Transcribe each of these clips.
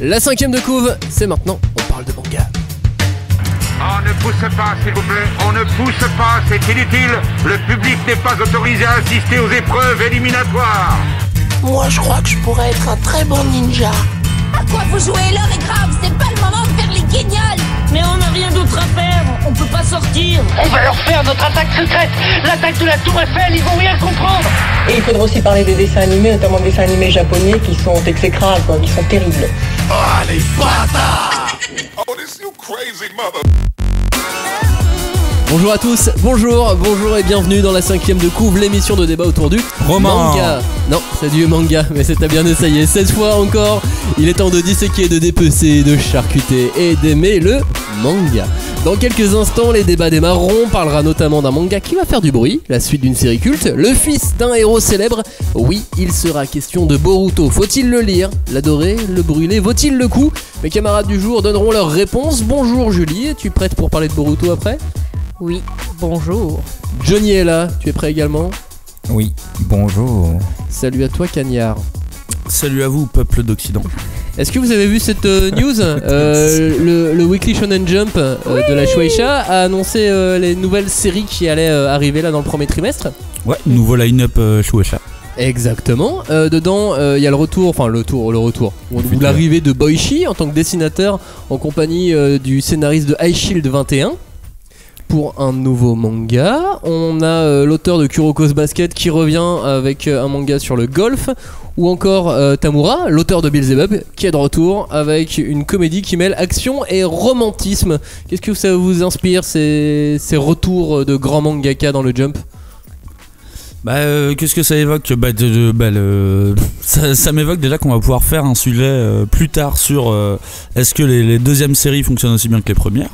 La 5ème de couve, c'est maintenant, on parle de manga. On ne pousse pas, s'il vous plaît. On ne pousse pas, c'est inutile. Le public n'est pas autorisé à assister aux épreuves éliminatoires. Moi, je crois que je pourrais être un très bon ninja. À quoi vous jouez? L'heure est grave, c'est pas le moment de faire les guignols. Mais on n'a rien d'autre à faire, on peut pas sortir. On va leur faire notre attaque secrète, l'attaque de la Tour Eiffel, ils vont rien comprendre. Et il faudra aussi parler des dessins animés, notamment des dessins animés japonais qui sont exécrables, quoi, qui sont terribles. Oh, les bâtards! Oh, this you crazy mother... Bonjour à tous, bonjour et bienvenue dans la 5ème de couve, l'émission de débat autour du manga. Non, c'est du manga, mais c'est à bien essayer. Cette fois encore, il est temps de disséquer, de dépecer, de charcuter et d'aimer le manga. Dans quelques instants, les débats démarreront. On parlera notamment d'un manga qui va faire du bruit, la suite d'une série culte, le fils d'un héros célèbre. Oui, il sera question de Boruto. Faut-il le lire, l'adorer, le brûler? Vaut-il le coup? Mes camarades du jour donneront leurs réponses. Bonjour Julie, es-tu prête pour parler de Boruto après? Oui, bonjour. Johnny est là, tu es prêt également? Oui, bonjour. Salut à toi Cagnard. Salut à vous, peuple d'Occident. Est-ce que vous avez vu cette news? Le Weekly Shonen Jump de la Shueisha a annoncé les nouvelles séries qui allaient arriver là dans le premier trimestre. Ouais, nouveau line-up Shueisha. Exactement. Dedans, il y a le retour, ou l'arrivée de Boichi en tant que dessinateur en compagnie du scénariste de High Shield 21. Pour un nouveau manga, on a l'auteur de Kuroko's Basket qui revient avec un manga sur le golf, ou encore Tamura, l'auteur de Beelzebub, qui est de retour avec une comédie qui mêle action et romantisme. Qu'est-ce que ça vous inspire, ces retours de grands mangaka dans le Jump? Qu'est-ce que ça évoque? Ça m'évoque déjà qu'on va pouvoir faire un sujet plus tard sur est-ce que les deuxièmes séries fonctionnent aussi bien que les premières?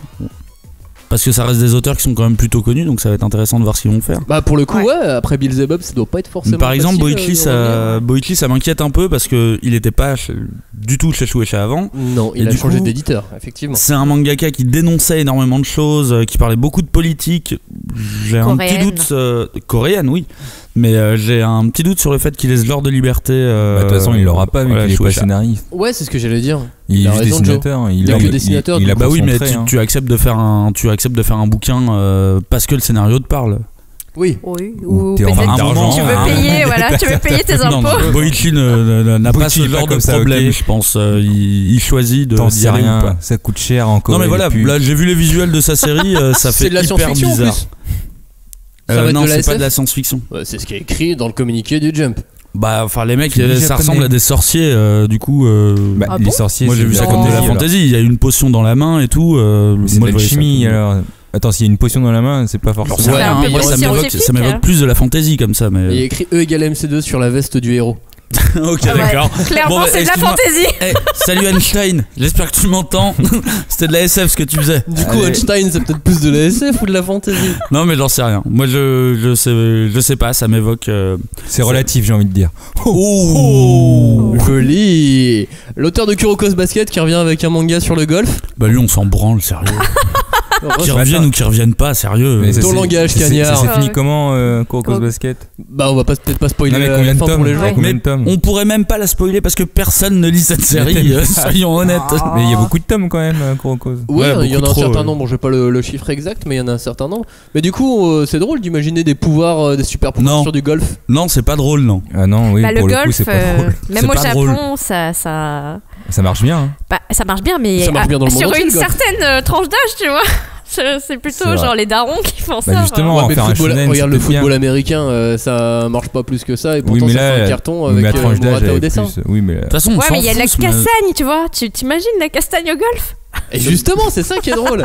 Parce que ça reste des auteurs qui sont quand même plutôt connus, donc ça va être intéressant de voir ce qu'ils vont faire. Bah pour le coup ouais, après Beelzebub ça doit pas être forcément par exemple facile, Boichi ça m'inquiète un peu parce que il était pas du tout chez Shueisha avant. Non, il a changé d'éditeur, effectivement. C'est un mangaka qui dénonçait énormément de choses, qui parlait beaucoup de politique. J'ai un petit doute coréenne, oui. Mais j'ai un petit doute sur le fait qu'il laisse l'ordre de liberté. De toute façon, il l'aura pas vu qu'il est pas scénariste. Ouais, c'est ce que j'allais dire. Il est juste dessinateur. Il est que dessinateur. Bah oui, mais tu acceptes de faire un bouquin parce que le scénario te parle. Oui. Ou peut-être tu veux payer, voilà, tu veux payer tes impôts. Boichi n'a pas ce genre de problème, je pense. Il choisit de dire rien. Ça coûte cher encore. Non mais voilà, là j'ai vu les visuels de sa série, ça fait hyper bizarre. Non, c'est pas de la science-fiction. Ouais, c'est ce qui est écrit dans le communiqué du Jump. Bah, enfin, les mecs, ça ressemble à des sorciers, du coup. Les sorciers, moi j'ai vu ça comme de la fantasy. Il y a une potion dans la main et tout. C'est de la chimie alors. Attends, s'il y a une potion dans la main, c'est pas forcément. Ouais, moi ça m'évoque plus de la fantasy comme ça. Mais... Il y a écrit E égale MC2 sur la veste du héros. Ok, d'accord. Clairement, c'est de la fantaisie. Salut Einstein, j'espère que tu m'entends. C'était de la SF ce que tu faisais. Du coup, Einstein, c'est peut-être plus de la SF ou de la fantaisie? Non, mais j'en sais rien. Moi, je sais pas, ça m'évoque. C'est relatif, j'ai envie de dire. Oh, joli. L'auteur de Kuroko's Basket qui revient avec un manga sur le golf. Bah, lui, on s'en branle, sérieux. Qui reviennent ou qui reviennent pas, sérieux. Mais ton langage, Cagnard. C'est fini comment, Kuroko's Basket? Bah, on va peut-être pas spoiler la fin pour les gens. Mais on pourrait même pas la spoiler parce que personne ne lit cette série, soyons honnêtes. Mais il y a beaucoup de tomes quand même, Kuroko's. Oui, il y en a un certain nombre, j'ai pas le chiffre exact, mais il y en a un certain nombre. Mais du coup, c'est drôle d'imaginer des pouvoirs, des super pouvoirs sur du golf. Non, c'est pas drôle, non. Ah non, oui, pour le coup, c'est pas drôle. Même au Japon, ça marche bien. Bah, ça marche bien, mais sur une certaine tranche d'âge, tu vois. C'est plutôt genre les darons qui font ça. Justement, regarde le football américain, ça marche pas plus que ça et pourtant ça fait un carton avec Morata au dessin. Oui, mais de toute façon, mais il y a de la castagne, tu vois. Tu t'imagines la castagne au golf? Et justement, c'est ça qui est drôle.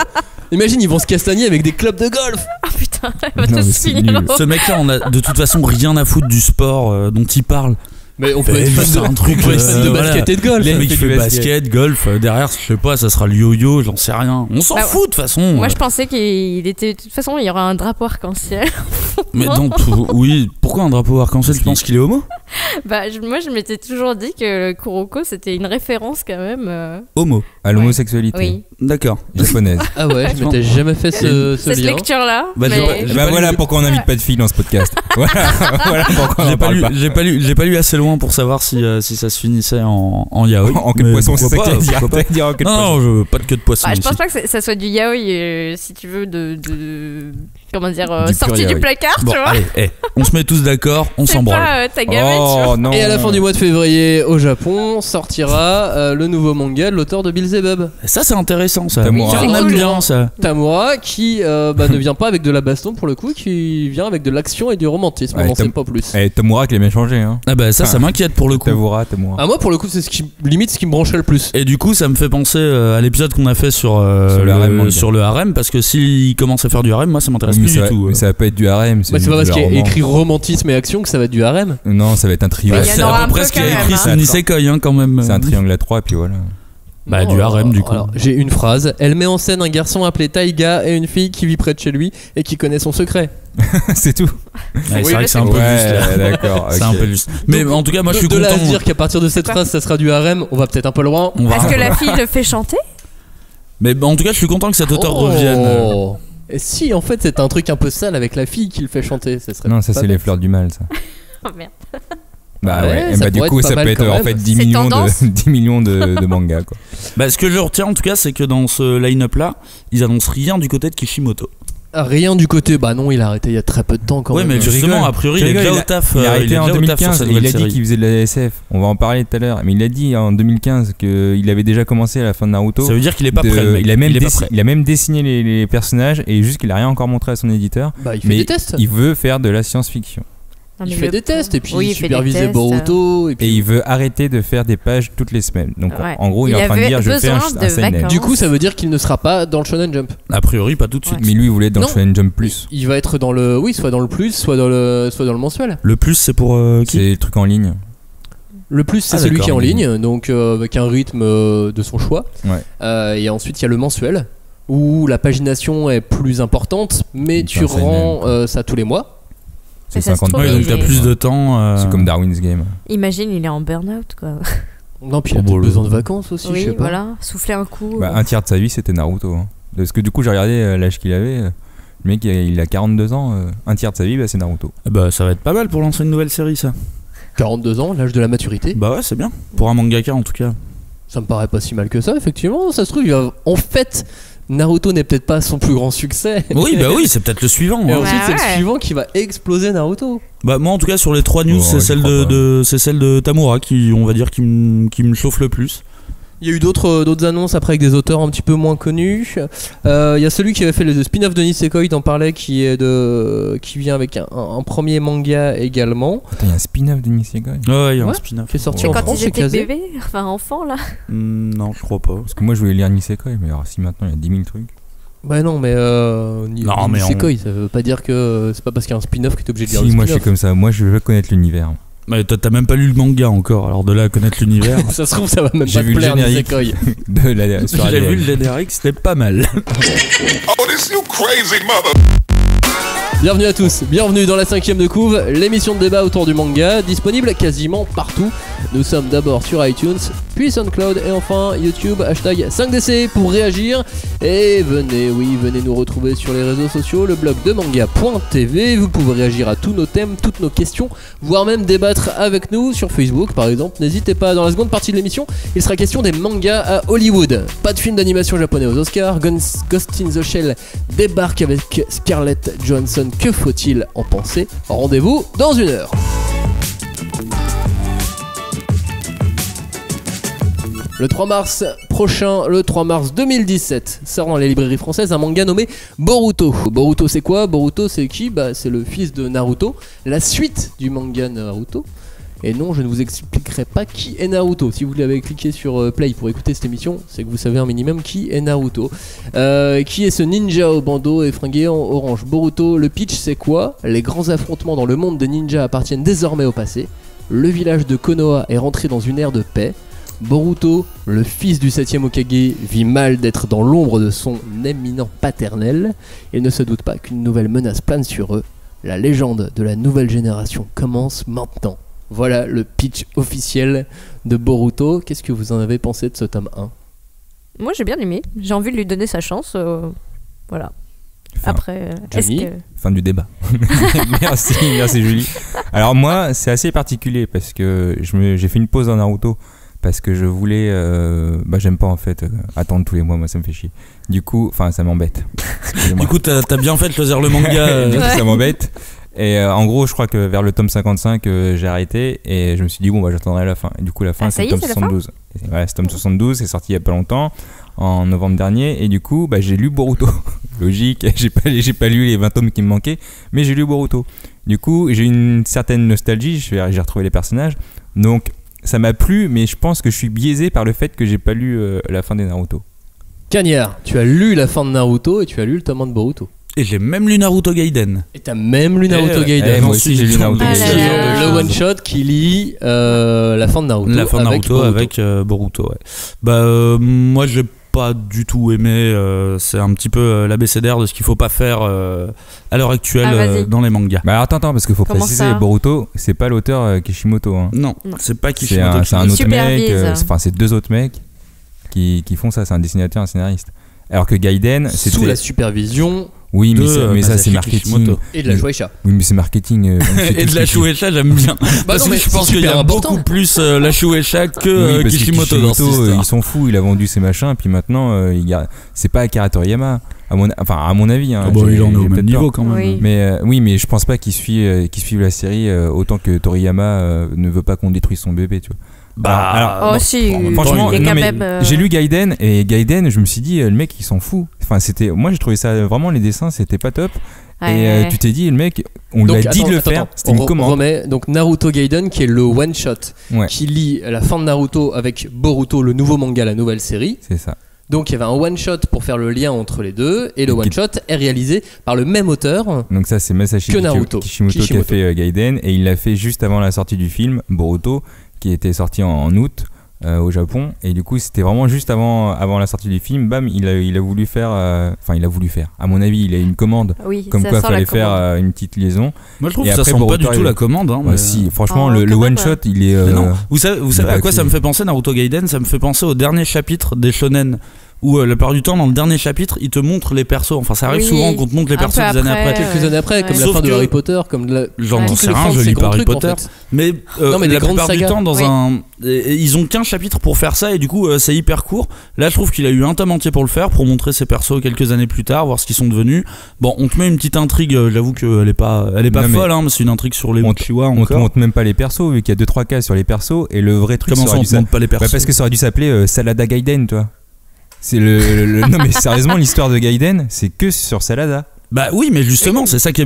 Imagine, ils vont se castagner avec des clubs de golf. Ah putain, elle va te finir. Ce mec-là, on a de toute façon rien à foutre du sport dont il parle. Mais on peut être fan de basket et de golf. Les mecs qui font basket, golf, derrière, je sais pas, ça sera le yo-yo, j'en sais rien. On s'en fout de toute façon. Moi je pensais qu'il était. De toute façon, il y aura un drapeau arc-en-ciel. Mais donc, oui, pourquoi un drapeau arc-en-ciel? Tu penses qu'il est homo? Moi, je m'étais toujours dit que Kuroko, c'était une référence quand même. Homo. À l'homosexualité. Oui. D'accord. Japonaise. Ah ouais, je m'étais jamais fait ce Cette lien. lecture-là. Voilà pourquoi on n'invite pas de filles dans ce podcast. voilà pourquoi on en parle pas. J'ai pas lu assez loin pour savoir si ça se finissait en yaoi. En queue de poisson, c'est ça que tu dire. Non, je veux pas de queue de poisson. Je pense pas que ça soit du yaoi, si tu veux, comment dire, sorti du placard, bon, tu vois. Allez, on se met tous d'accord, on s'en branle. Ta gamette, tu vois. Non. Et à la fin du mois de février, au Japon, sortira le nouveau manga de l'auteur de Beelzebub. Ça, c'est intéressant, ça. Tamura. On aime bien ça. Tamura, qui ne vient pas avec de la baston pour le coup, qui vient avec de l'action et du romantisme. On n'en sait pas plus. Et Tamura qui l'a bien changé. Hein. Ah bah ça m'inquiète pour le coup. Tamura. Ah, moi, pour le coup, c'est ce qui me brancherait le plus. Et du coup, ça me fait penser à l'épisode qu'on a fait sur le harem, parce que s'il commence à faire du harem, moi, ça m'intéresse plus du tout. Mais ça va pas être du harem. C'est pas parce qu'il y a écrit romantisme et action que ça va être du harem. Non, ça va être un trio. C'est à peu près ce qu'il y a écrit sur Nisekoi quand même. C'est un triangle à 3 et puis voilà. Bah du harem du coup. Alors, j'ai une phrase. Elle met en scène un garçon appelé Taiga et une fille qui vit près de chez lui et qui connaît son secret. C'est tout. C'est vrai que c'est un peu juste là. D'accord. C'est un peu juste. Mais en tout cas, moi je suis content. De là à dire qu'à partir de cette phrase ça sera du harem, on va peut-être un peu loin. Est-ce que la fille le fait chanter? Mais en tout cas, je suis content que cet auteur revienne. Et si en fait c'est un truc un peu sale avec la fille qui le fait chanter, ça serait. Non, ça c'est les fleurs du mal, ça. Oh merde. Bah ouais, bah du coup ça peut être en fait 10 millions de mangas quoi. Bah ce que je retiens en tout cas, c'est que dans ce line-up là, ils annoncent rien du côté de Kishimoto. Rien du côté, bah non, il a arrêté il y a très peu de temps quand même. Ouais, mais justement, a priori, il est déjà au taf. Il a arrêté en 2015 et il a dit qu'il faisait de la SF. On va en parler tout à l'heure. Mais il a dit en 2015 qu'il avait déjà commencé à la fin de Naruto. Ça veut dire qu'il est pas prêt, le mec. Il a même dessiné les personnages et juste qu'il a rien encore montré à son éditeur. Bah, il fait des tests. Il veut faire de la science-fiction. Il fait des tests et puis il supervisait Boruto et il veut arrêter de faire des pages toutes les semaines. Donc en gros il est en train de dire je fais un seinen. Du coup ça veut dire qu'il ne sera pas dans le Shonen Jump. A priori pas tout de suite. Mais lui il voulait être dans le Shonen Jump plus. Il va être dans le soit dans le plus, soit dans le mensuel. Le plus c'est pour qui? C'est le truc en ligne. Le plus c'est celui qui est en ligne, donc avec un rythme de son choix. Et ensuite il y a le mensuel où la pagination est plus importante, mais tu rends ça tous les mois. C'est 50 pages. Donc t'as plus de temps. C'est comme Darwin's Game. Imagine, il est en burn-out quoi. Non, puis il a peut-être besoin de vacances aussi. Oui, je sais pas. voilà, souffler un coup. Bah, un tiers de sa vie c'était Naruto. Hein. Parce que du coup j'ai regardé l'âge qu'il avait. Le mec il a 42 ans. Un tiers de sa vie c'est Naruto. Bah ça va être pas mal pour lancer une nouvelle série ça. 42 ans, l'âge de la maturité. Bah ouais, c'est bien. Pour un mangaka en tout cas. Ça me paraît pas si mal que ça, effectivement. Ça se trouve, en fait, Naruto n'est peut-être pas son plus grand succès. Oui, bah oui, c'est peut-être le suivant. Et ensuite, c'est le suivant qui va exploser Naruto. Bah moi, en tout cas, sur les 3 news, c'est celle de Tamura qui, on va dire, qui me chauffe le plus. Il y a eu d'autres annonces après avec des auteurs un petit peu moins connus. Il y a celui qui avait fait le spin-off de Nisekoi, t'en parlais, qui vient avec un premier manga également. Attends, il y a un spin-off de Nisekoi. Ouais, il y a un spin-off. Qui est sorti en quand France. Ils étaient bébés, enfin enfants là. Non, je crois pas. Parce que moi je voulais lire Nisekoi, mais alors si maintenant il y a 10 000 trucs. Bah non, mais Nisekoi, ça veut pas dire que c'est pas parce qu'il y a un spin-off que t'es obligé de lire le spin-off. Si, moi je suis comme ça, moi je veux connaître l'univers. Mais t'as même pas lu le manga encore, alors de là à connaître l'univers. Ça se trouve, ça va même pas te plaire, Nisekoi. J'ai vu le générique, c'était pas mal. Oh, this you crazy mother. Bienvenue à tous, bienvenue dans la 5ème de couve, l'émission de débat autour du manga, disponible quasiment partout. Nous sommes d'abord sur iTunes, puis SoundCloud et enfin YouTube, hashtag 5DC pour réagir. Et venez nous retrouver sur les réseaux sociaux, le blog de manga.tv. Vous pouvez réagir à tous nos thèmes, toutes nos questions, voire même débattre avec nous sur Facebook par exemple. N'hésitez pas, dans la seconde partie de l'émission, il sera question des mangas à Hollywood. Pas de film d'animation japonais aux Oscars, Ghost in the Shell débarque avec Scarlett Johansson. Que faut-il en penser? Rendez-vous dans 1 heure. Le 3 mars prochain, le 3 mars 2017, sort dans les librairies françaises un manga nommé Boruto. Boruto c'est quoi? Boruto c'est qui? Bah c'est le fils de Naruto, la suite du manga Naruto. Et non, je ne vous expliquerai pas qui est Naruto. Si vous l'avez cliqué sur Play pour écouter cette émission, c'est que vous savez un minimum qui est Naruto. Qui est ce ninja au bandeau et fringué en orange? Boruto, le pitch c'est quoi? Les grands affrontements dans le monde des ninjas appartiennent désormais au passé. Le village de Konoha est rentré dans une ère de paix. Boruto, le fils du 7ème Hokage, vit mal d'être dans l'ombre de son éminent paternel. Il ne se doute pas qu'une nouvelle menace plane sur eux. La légende de la nouvelle génération commence maintenant. Voilà le pitch officiel de Boruto. Qu'est-ce que vous en avez pensé de ce tome 1 ? Moi j'ai bien aimé, j'ai envie de lui donner sa chance. Voilà. Après, Johnny, fin du débat. merci Julie. Alors moi, c'est assez particulier parce que j'ai fait une pause dans Naruto parce que je voulais, j'aime pas en fait attendre tous les mois, moi ça me fait chier. Du coup, ça m'embête. Du coup, t'as bien fait de choisir le manga. Du coup, ça m'embête. Et en gros, je crois que vers le tome 55, j'ai arrêté et je me suis dit j'attendrai la fin. Et du coup, la fin c'est le tome 72. Voilà, c'est tome 72, c'est sorti il y a pas longtemps. En novembre dernier, et du coup j'ai lu Boruto. Logique, j'ai pas lu les 20 tomes qui me manquaient, mais j'ai lu Boruto. Du coup j'ai une certaine nostalgie, j'ai retrouvé les personnages, donc ça m'a plu, mais je pense que je suis biaisé par le fait que j'ai pas lu la fin des Naruto. Cagnard, tu as lu la fin de Naruto et tu as lu le tome 1 de Boruto. Et j'ai même lu Naruto Gaiden. Et t'as même lu Naruto Gaiden. Moi aussi j'ai lu Naruto Gaiden. Le one shot qui lit la fin de Naruto. La fin de Naruto avec Boruto. Moi j'ai pas du tout aimé, c'est un petit peu l'abécédaire de ce qu'il faut pas faire à l'heure actuelle dans les mangas. Bah attends parce qu'il faut préciser, Boruto c'est pas l'auteur Kishimoto hein. Non, c'est pas Kishimoto, c'est un autre mec, c'est deux autres mecs qui font ça, c'est un dessinateur, un scénariste. Alors que Gaiden c'était sous la supervision. Oui, mais ça c'est marketing. Et de la Shueisha. Oui, mais c'est marketing. Et de la Shueisha, j'aime bien. Parce que je pense qu'il y a beaucoup plus la Shueisha que Kishimoto dans cette histoire. Ils sont fous, il a vendu ses machins, puis maintenant, c'est pas Akira Toriyama. À mon avis. Hein, il en est au même niveau quand même. Oui. Mais je pense pas qu'ils suivent la série autant que Toriyama ne veut pas qu'on détruise son bébé, tu vois. Franchement, j'ai lu Gaiden et Gaiden, je me suis dit le mec il s'en fout. Moi j'ai trouvé ça vraiment, les dessins c'était pas top. Et tu t'es dit le mec, on lui a dit de le faire, c'était une commande. Donc Naruto Gaiden qui est le one shot qui lie la fin de Naruto avec Boruto, le nouveau manga, la nouvelle série. C'est ça. Donc il y avait un one shot pour faire le lien entre les deux, et le one shot est réalisé par le même auteur. Donc ça c'est Masashi Kishimoto qui a fait Gaiden, et il l'a fait juste avant la sortie du film Boruto qui était sorti en août au Japon, et du coup c'était vraiment juste avant la sortie du film. Bam, il a voulu faire, à mon avis il a une commande, comme quoi il fallait faire une petite liaison. Moi je trouve que ça sent pas du tout la commande hein, si franchement le one shot il est non. Vous savez à quoi ça me fait penser, Naruto Gaiden? Ça me fait penser au dernier chapitre des shonen, où la plupart du temps dans le dernier chapitre ils te montrent les persos, ça arrive souvent qu'on te montre les persos des années après, quelques années après, comme la fin de Harry Potter, comme j'en sais rien, je lis pas Harry Potter, mais la plupart du temps ils ont qu'un chapitre pour faire ça, et du coup c'est hyper court. Là je trouve qu'il a eu un tome entier pour le faire, pour montrer ses persos quelques années plus tard, voir ce qu'ils sont devenus. Bon, on te met une petite intrigue, j'avoue qu'elle est pas folle hein, mais c'est une intrigue sur les Uchiwa. On te montre même pas les persos, vu qu'il y a 2-3 cases sur les persos, et le vrai truc, comment ça on te montre pas les persos? Parce que ça aurait dû s'appeler Salada Gaiden, toi. C'est non mais sérieusement, l'histoire de Gaiden c'est que sur Salada. Bah oui, mais justement c'est ça qui est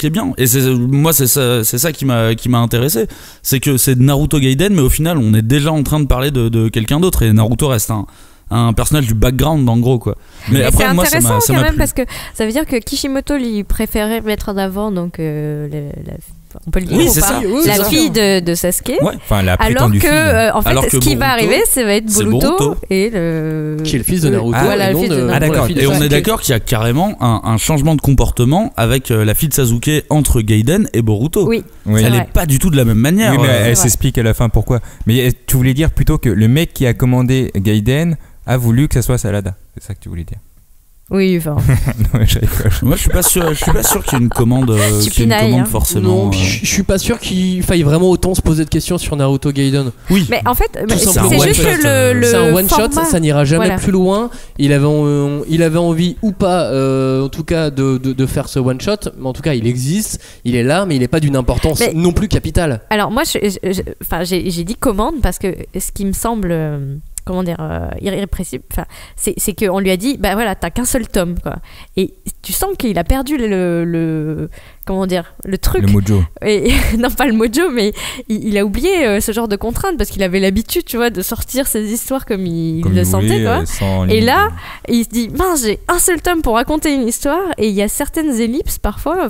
bien, et moi c'est ça qui m'a intéressé, c'est que c'est Naruto Gaiden, mais au final on est déjà en train de parler de quelqu'un d'autre, et Naruto reste un personnage du background en gros quoi. Mais après, c'est intéressant quand même, parce que ça veut dire que Kishimoto lui préférait mettre en avant donc on peut le dire, la fille de Sasuke, alors que en fait ce qui va arriver, ça va être Boruto et qui est le fils de Naruto. D'accord. Et on est d'accord qu'il y a carrément un changement de comportement avec la fille de Sasuke entre Gaiden et Boruto. Oui. Elle est pas du tout de la même manière. Oui, mais elle s'explique à la fin pourquoi. Mais tu voulais dire plutôt que le mec qui a commandé Gaiden a voulu que ça soit Salada. C'est ça que tu voulais dire? Oui, enfin. Moi, je suis pas sûr qu'il y ait une commande, forcément. Non, je suis pas sûr qu'il faille vraiment autant se poser de questions sur Naruto Gaiden. Oui. Mais en fait, c'est juste que c'est un one shot, ça n'ira jamais plus loin. Il avait envie ou pas, en tout cas, de faire ce one shot. Mais en tout cas, il existe, il est là, mais il n'est pas d'une importance non plus capitale. Alors moi, j'ai dit commande parce que ce qui me semble irrépressible, c'est qu'on lui a dit bah voilà, t'as qu'un seul tome quoi, et tu sens qu'il a perdu le truc, le mojo, et non pas le mojo, mais il a oublié ce genre de contraintes, parce qu'il avait l'habitude, tu vois, de sortir ses histoires comme il le sentait quoi. Et là il se dit mince, j'ai un seul tome pour raconter une histoire, et il y a certaines ellipses parfois,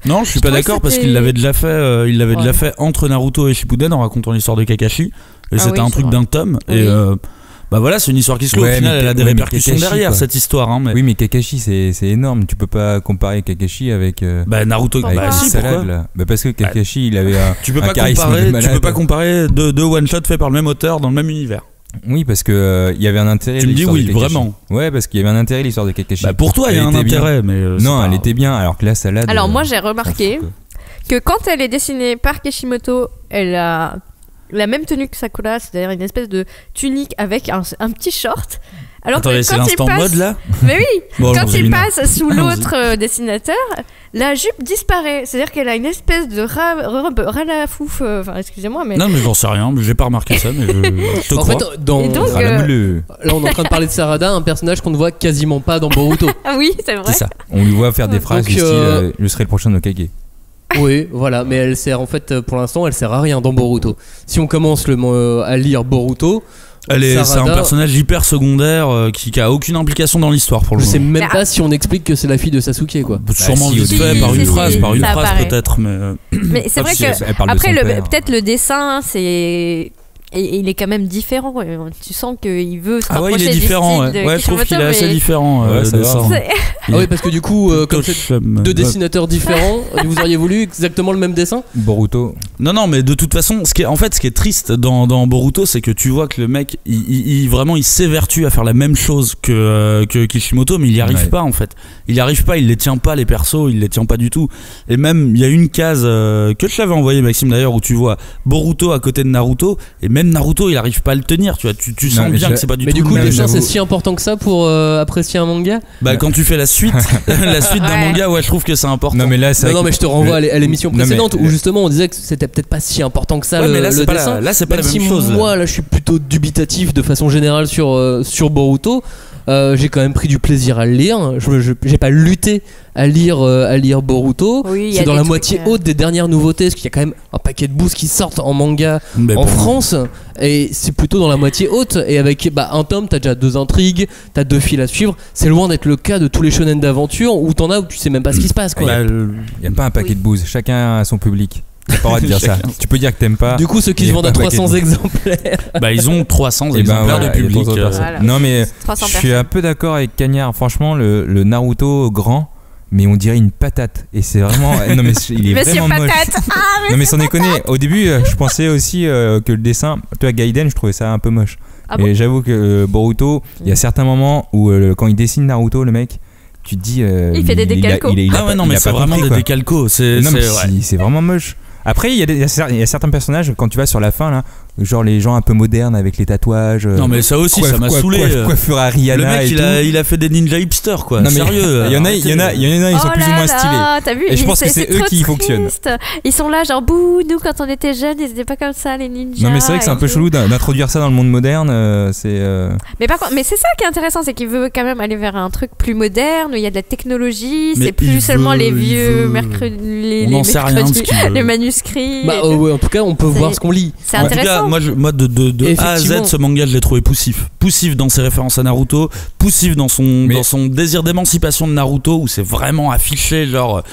non, je suis pas d'accord, parce qu'il l'avait déjà fait, déjà fait entre Naruto et Shippuden en racontant l'histoire de Kakashi. Et c'était un truc d'un tome, et Bah voilà, c'est une histoire qui se clôt. Au final, elle a des répercussions Kakashi, derrière cette histoire. Hein, mais... Oui, mais Kakashi, c'est énorme. Tu peux pas comparer Kakashi avec. Naruto. Avec salade, là. Parce que Kakashi, il avait un. Tu peux pas comparer deux one shot faits par le même auteur dans le même univers. Oui, parce que il y avait un intérêt. Tu me dis oui, vraiment. Ouais, parce qu'il y avait un intérêt l'histoire de Kakashi. Pour toi, il y a un intérêt, mais non, elle était bien. Alors que là, Salade. Alors moi, j'ai remarqué que quand elle est dessinée par Kishimoto, elle a la même tenue que Sakura, c'est-à-dire une espèce de tunique avec un petit short. Alors attendez, c'est l'instant mode là. Mais oui, quand il passe sous l'autre dessinateur, la jupe disparaît. C'est-à-dire qu'elle a une espèce de robe ralafouf. Enfin, excusez-moi, mais. Non, mais j'en sais rien. J'ai pas remarqué ça, mais je te crois. En fait, là, on est en train de parler de Sarada, un personnage qu'on ne voit quasiment pas dans Boruto. Ah oui, c'est vrai. C'est ça. On lui voit faire des phrases du style je serai le prochain Hokage. Oui, voilà, mais elle sert en fait, pour l'instant, elle sert à rien dans Boruto. Si on commence à lire Boruto. C'est un personnage hyper secondaire qui a aucune implication dans l'histoire pour le moment. Je sais même pas si on explique que c'est la fille de Sasuke quoi. Sûrement vite fait par une phrase peut-être, mais c'est vrai que après peut-être le dessin c'est. Et il est quand même différent. Tu sens qu'il veut se rapprocher il est différent. Je trouve qu'il est assez différent. Oui, parce que du coup, comme c'est deux dessinateurs différents, vous auriez voulu exactement le même dessin. Boruto. Non, mais de toute façon, ce qui est triste dans Boruto, c'est que tu vois que le mec, il s'évertue à faire la même chose que Kishimoto, mais il y arrive pas en fait. Il y arrive pas, il les tient pas les persos, il les tient pas du tout. Et même, il y a une case que je t'avais envoyé Maxime d'ailleurs où tu vois Boruto à côté de Naruto et même Naruto il arrive pas à le tenir, tu vois, tu sens bien que c'est pas du tout. Mais du coup, le dessin c'est si important que ça pour apprécier un manga. Quand tu fais la suite d'un manga, je trouve que c'est important. Non mais là, mais je te renvoie à l'émission précédente où justement on disait que c'était peut-être pas si important que ça le dessin. Là c'est pas la même chose. Moi là je suis plutôt dubitatif de façon générale sur Boruto. J'ai quand même pris du plaisir à le lire. J'ai pas lutté à lire Boruto. C'est dans la moitié haute des dernières nouveautés, parce qu'il y a quand même un paquet de boosts qui sortent en manga en France, et c'est plutôt dans la moitié haute. Et avec un tome, t'as déjà 2 intrigues, t'as 2 fils à suivre. C'est loin d'être le cas de tous les shonen d'aventure où tu sais même pas ce qui se passe. Il y a pas un paquet de boosts, chacun a son public. T'as pas le droit de dire ça. Tu peux dire que t'aimes pas. Du coup, ceux qui se vendent à 300 exemplaires. Ils ont 300 exemplaires de public. Voilà. Non, mais je suis un peu d'accord avec Cagnard. Franchement, le Naruto grand, mais on dirait une patate. Et c'est vraiment. Non, mais il est Monsieur vraiment patate. moche. Non, mais sans déconner. Au début, je pensais aussi que le dessin. Toi, Gaiden, je trouvais ça un peu moche. Et j'avoue que Boruto, il y a certains moments où quand il dessine Naruto, le mec. Tu te dis. Il fait des décalcos. Mais c'est vraiment des décalcos. C'est vraiment moche. Après, il y a certains personnages, quand tu vas sur la fin, là, genre les gens un peu modernes avec les tatouages. Non, mais ça aussi, ça m'a saoulé. Coiffure à Rihanna. Le mec, il a fait des ninja hipsters, quoi. Non, mais sérieux. Il y en a, ils sont plus ou moins stylés. T'as vu, et je pense que c'est eux qui fonctionnent. Ils sont là, genre, bouh, nous, quand on était jeunes, ils étaient pas comme ça, les ninjas. Non, mais c'est vrai que c'est un peu chelou d'introduire ça dans le monde moderne. Mais par contre, c'est ça qui est intéressant, c'est qu'il veut quand même aller vers un truc plus moderne, où il y a de la technologie, c'est plus seulement les vieux les manuscrits. Ouais, en tout cas, on peut voir ce qu'on lit. C'est intéressant. Moi, de A à Z, ce manga, je l'ai trouvé poussif. Poussif dans ses références à Naruto, poussif dans son désir d'émancipation de Naruto, où c'est vraiment affiché, genre,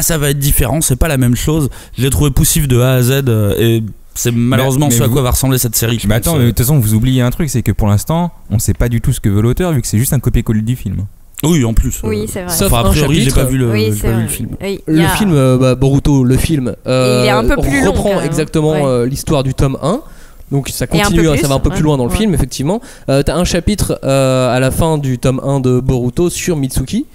ça va être différent, c'est pas la même chose. Je l'ai trouvé poussif de A à Z, et c'est malheureusement ce à quoi va ressembler cette série. Mais attends, de toute façon, vous oubliez un truc, c'est que pour l'instant, on sait pas du tout ce que veut l'auteur, vu que c'est juste un copier-coller du film. Oui, en plus. Oui, c'est vrai. Sauf a priori, j'ai pas vu le film. Le film, Boruto, le film, il est un peu plus long, reprend exactement l'histoire du tome 1. Donc ça continue, ça va un peu plus loin dans le film, effectivement. T'as un chapitre à la fin du tome 1 de Boruto sur Mitsuki,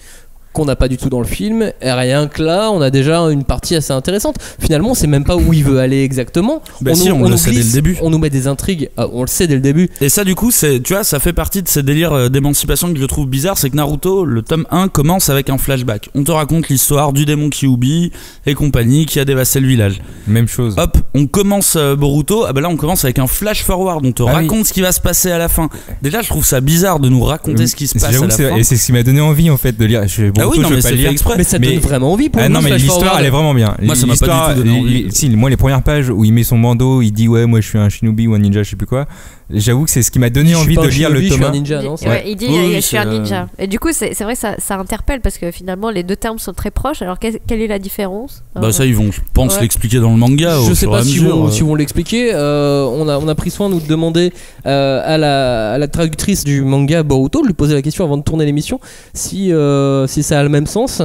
qu'on n'a pas du tout dans le film, et rien que là on a déjà une partie assez intéressante. Finalement on sait même pas où il veut aller exactement. On le sait dès le début. On nous met des intrigues, on le sait dès le début. Et ça du coup tu vois, ça fait partie de ces délires d'émancipation que je trouve bizarre. C'est que Naruto, le tome 1 commence avec un flashback. On te raconte l'histoire du démon Kyuubi et compagnie qui a dévasté le village. Même chose. Hop, on commence Boruto, là on commence avec un flash forward. On te raconte ce qui va se passer à la fin. Déjà je trouve ça bizarre de nous raconter ce qui se passe à la fin. Et c'est ce qui m'a donné envie en fait de lire. Oui, non, mais c'est fait exprès. Mais ça donne vraiment envie pour non, mais l'histoire elle est vraiment bien. Moi ça m'a pas du tout donné envie. Moi les premières pages où il met son bandeau, il dit ouais moi je suis un shinobi ou un ninja je sais plus quoi, j'avoue que c'est ce qui m'a donné envie de lire le tome 1. Ninja, non, il dit je suis un ninja. Et du coup, c'est vrai, ça interpelle parce que finalement, les deux termes sont très proches. Alors, quelle est la différence? Bah, ça, ils vont, je pense, l'expliquer dans le manga. Je sais pas si vont l'expliquer. On a pris soin de demander à la traductrice du manga Boruto, de lui poser la question avant de tourner l'émission si ça a le même sens.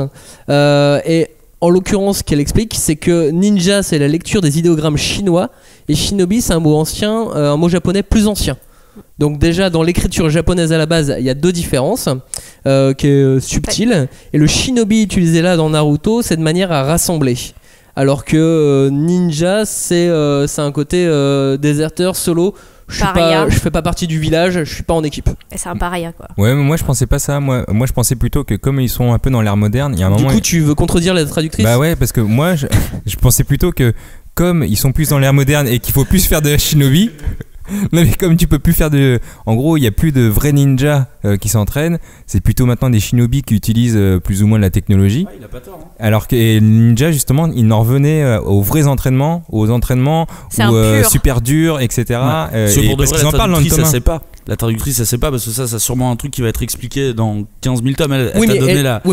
Et en l'occurrence, ce qu'elle explique, c'est que ninja, c'est la lecture des idéogrammes chinois, et shinobi, c'est un mot ancien, un mot japonais plus ancien. Donc déjà, dans l'écriture japonaise à la base, il y a deux différences qui est subtile. Et le shinobi utilisé là dans Naruto, c'est de manière à rassembler. Alors que ninja, c'est un côté déserteur, solo. Je fais pas partie du village, je suis pas en équipe. Et c'est un paria, quoi. Ouais, mais moi je pensais pas ça. Moi je pensais plutôt que comme ils sont un peu dans l'ère moderne, il y a un moment. Du coup, tu veux contredire la traductrice? Bah ouais, parce que moi je pensais plutôt que comme ils sont plus dans l'ère moderne et qu'il faut plus faire de la shinobi. Non, mais comme tu peux plus faire en gros, il y a plus de vrais ninjas qui s'entraînent. C'est plutôt maintenant des shinobi qui utilisent plus ou moins la technologie. Il a pas tort, hein. Alors que les ninjas, justement, ils en revenaient aux vrais entraînements, super durs, etc. Et parce qu'ils en parlent dans le tome 1. La traductrice, elle sait pas parce que ça c'est sûrement un truc qui va être expliqué dans 15 000 tomes. Oui,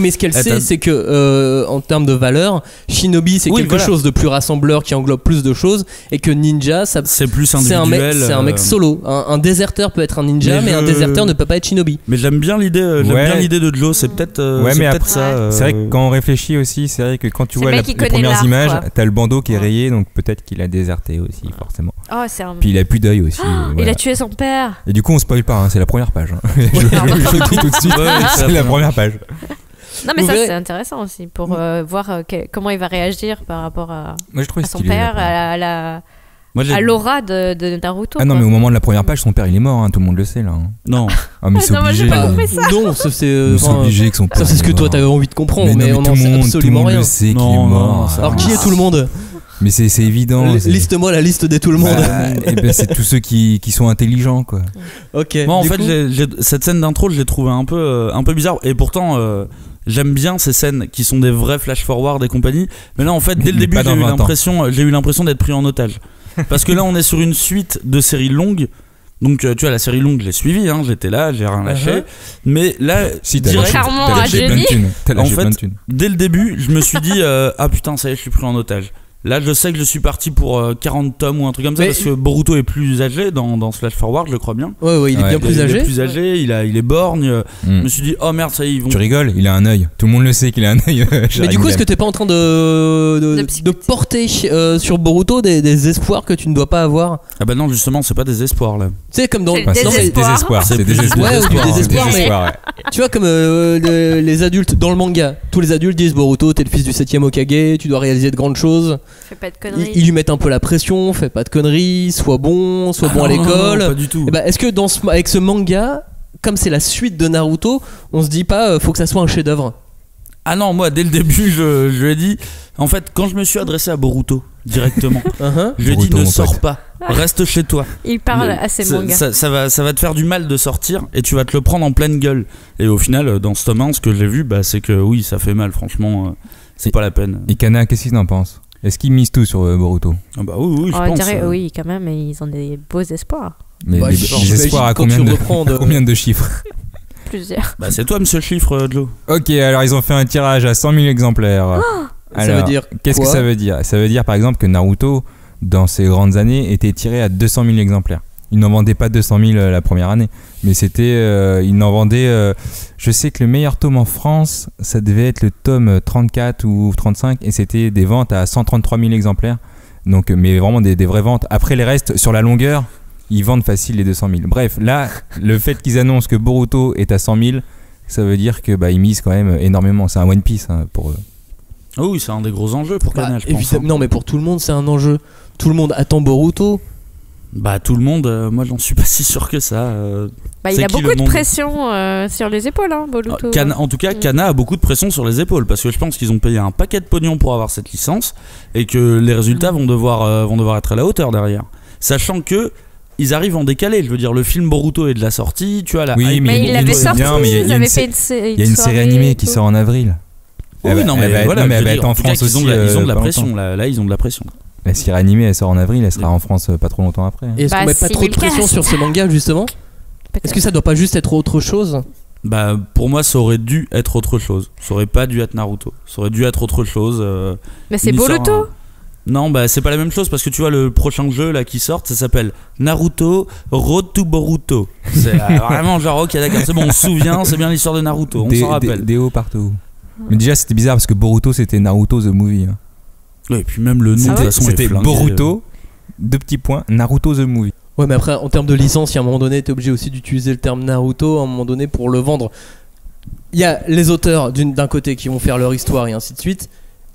mais ce qu'elle sait, c'est que en termes de valeur, shinobi c'est quelque chose de plus rassembleur qui englobe plus de choses, et que ninja, c'est plus individuel. C'est un mec solo. Un déserteur peut être un ninja, mais un déserteur ne peut pas être shinobi. Mais j'aime bien l'idée de Joe. C'est peut-être ça. C'est vrai que quand on réfléchit aussi, c'est vrai que quand tu vois les premières images, t'as le bandeau qui est rayé, donc peut-être qu'il a déserté aussi, forcément. Puis il a plus d'œil aussi. Il a tué son père. Et du coup, on spoil pas, hein, c'est la première page. Je le dis tout de suite, c'est la première page. Non, mais ça c'est intéressant aussi pour voir comment il va réagir par rapport à son père, à l'aura de Naruto. Ah non, mais au moment de la première page, son père il est mort, hein, tout le monde le sait là. Hein. Non. Ah, mais c'est obligé. Non, c'est obligé que son père. Ça, c'est ce que toi t'avais envie de comprendre, mais on en sait absolument rien. Tout le monde le sait qu'il est mort. Alors qui est tout le monde? Mais c'est évident. Liste-moi la liste des tout le monde. Et ben c'est tous ceux qui sont intelligents, quoi. Ok. Moi en fait cette scène d'intro, je l'ai trouvée un peu bizarre, et pourtant j'aime bien ces scènes qui sont des vrais flash forward et compagnie. Mais là en fait dès le début j'ai eu l'impression d'être pris en otage. Parce que là on est sur une suite de séries longues. Donc tu vois, la série longue, je l'ai suivie, hein, j'étais là, j'ai rien lâché. Mais là, contrairement à Jenny, en fait, dès le début, je me suis dit ah putain, ça y est, je suis pris en otage. Là, je sais que je suis parti pour 40 tomes ou un truc comme ça, parce que Boruto est plus âgé dans Slash Forward, je crois bien. Ouais, il est bien plus âgé. Il est plus âgé, il est borgne. Je me suis dit, oh merde, ça y est, ils vont. Tu rigoles, il a un œil. Tout le monde le sait qu'il a un œil. Mais du coup, est-ce que t'es pas en train de porter sur Boruto des espoirs que tu ne dois pas avoir? Ah bah non, justement, c'est pas des espoirs là. Tu sais, comme dans. C'est des espoirs. C'est des espoirs. Tu vois, comme les adultes dans le manga, tous les adultes disent Boruto, t'es le fils du 7ème Hokage, tu dois réaliser de grandes choses. Fais pas de conneries. Ils lui mettent un peu la pression, fais pas de conneries, sois bon à l'école. Non, pas du tout. Et bah, est-ce que avec ce manga, comme c'est la suite de Naruto, on se dit pas faut que ça soit un chef-d'œuvre? Ah non, moi dès le début je lui ai dit, en fait quand je me suis adressé à Boruto directement, je lui ai dit ne sors pas, reste chez toi. Il parle à ses mangas. Ça va te faire du mal de sortir et tu vas te le prendre en pleine gueule. Et au final dans ce tome 1, ce que j'ai vu, c'est que oui, ça fait mal, franchement, c'est pas la peine. Et Kana, qu'est-ce qu'il en pense? Est-ce qu'ils misent tout sur Boruto? Ah bah oui, je pense. Oui, quand même, et ils ont des beaux espoirs. Mais les espoirs à combien de chiffres? Plusieurs. Bah c'est toi, monsieur Chiffre, Joe. Ok, alors ils ont fait un tirage à 100 000 exemplaires. Alors, ça veut dire qu'est-ce que ça veut dire? Ça veut dire par exemple que Naruto, dans ses grandes années, était tiré à 200 000 exemplaires. Il n'en vendait pas 200 000 la première année, mais c'était, il n'en vendait. Je sais que le meilleur tome en France, ça devait être le tome 34 ou 35, et c'était des ventes à 133 000 exemplaires. Donc, mais vraiment des vraies ventes. Après les restes, sur la longueur, ils vendent facile les 200 000. Bref, là, le fait qu'ils annoncent que Boruto est à 100 000, ça veut dire que ils misent quand même énormément. C'est un One Piece pour eux. Oh oui, c'est un des gros enjeux pour Kana, je pense. Non, mais pour tout le monde, c'est un enjeu. Tout le monde attend Boruto. Tout le monde, moi j'en suis pas si sûr que ça. Il a beaucoup de pression sur les épaules, hein, Boruto. En tout cas, Kana a beaucoup de pression sur les épaules parce que je pense qu'ils ont payé un paquet de pognon pour avoir cette licence et que les résultats vont devoir être à la hauteur derrière. Sachant que ils arrivent en décalé. Je veux dire, le film Boruto est de la sortie, tu vois. Mais il l'avait sorti. Il y a une série animée qui sort en avril. Oui, non, mais voilà, elle va être en France aussi. Ils ont de la pression. Là, ils ont de la pression. La série animée, elle sort en avril, elle sera en France pas trop longtemps après. Et est-ce qu'on met pas trop de pression sur ce manga justement ? Est-ce que ça doit pas juste être autre chose ? Bah pour moi ça aurait dû être autre chose. Ça aurait pas dû être Naruto. Ça aurait dû être autre chose. Mais c'est Boruto. Non bah c'est pas la même chose parce que tu vois le prochain jeu là qui sort ça s'appelle Naruto Road to Boruto. C'est vraiment genre ok d'accord c'est bon on se souvient c'est bien l'histoire de Naruto on s'en rappelle. Des hauts partout. Mais déjà c'était bizarre parce que Boruto c'était Naruto the movie. Hein. Ouais, et puis même le nom de toute façon c'était Boruto, Naruto the movie. Ouais mais après en termes de licence, à un moment donné t'es obligé aussi d'utiliser le terme Naruto à un moment donné pour le vendre. Il y a les auteurs d'un côté qui vont faire leur histoire et ainsi de suite,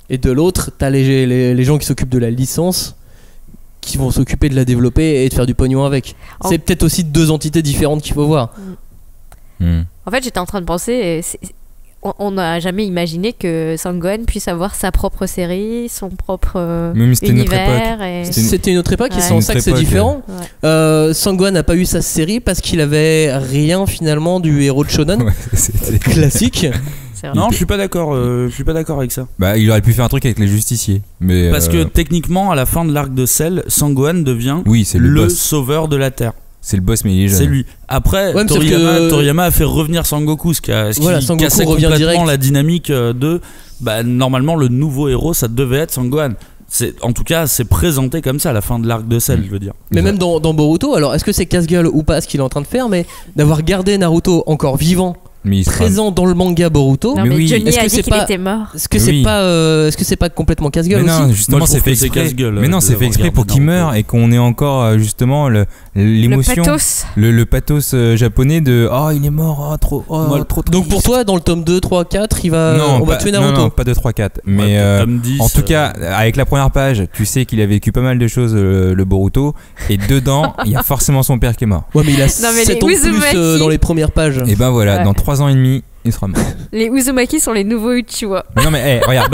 et de l'autre t'as les gens qui s'occupent de la licence qui vont s'occuper de la développer et de faire du pognon avec. C'est peut-être aussi deux entités différentes qu'il faut voir. En fait j'étais en train de penser... On n'a jamais imaginé que Sangohan puisse avoir sa propre série, son propre univers. C'était une autre époque et c'est en ça que c'est différent. Ouais. Sangohan n'a pas eu sa série parce qu'il avait rien finalement du héros de shonen classique. Non, je suis pas d'accord. Je suis pas d'accord avec ça. Bah, il aurait pu faire un truc avec les justiciers, mais parce que techniquement, à la fin de l'arc de Cell, Sangohan devient le sauveur de la Terre. C'est le boss, mais il est jeune. C'est lui. Après, Toriyama a fait revenir Sangoku, ce qui cassait complètement direct. La dynamique de. Bah, normalement, le nouveau héros, ça devait être Sangohan. En tout cas, c'est présenté comme ça à la fin de l'arc de Cell, je veux dire. Mais même dans Boruto, alors est-ce que c'est casse-gueule ou pas ce qu'il est en train de faire, mais d'avoir gardé Naruto encore vivant. Présent dans le manga Boruto. Non, mais Johnny a dit qu'il était mort. Est-ce que c'est pas complètement casse-gueule aussi ? Non, justement, c'est fait exprès. Mais non, c'est fait exprès pour qu'il meure et qu'on ait encore justement l'émotion, le pathos japonais de il est mort, trop. Donc pour toi, dans le tome 2, 3, 4, on va tuer Naruto. Non, pas 2, 3, 4. Mais en tout cas, avec la première page, tu sais qu'il a vécu pas mal de choses, le Boruto, et dedans, il y a forcément son père qui est mort. Ouais, mais il a 7 ans de plus dans les premières pages. Et ben voilà, dans 3 ans et demi, il sera mort. Les Uzumaki sont les nouveaux Uchiwa. Non mais regarde.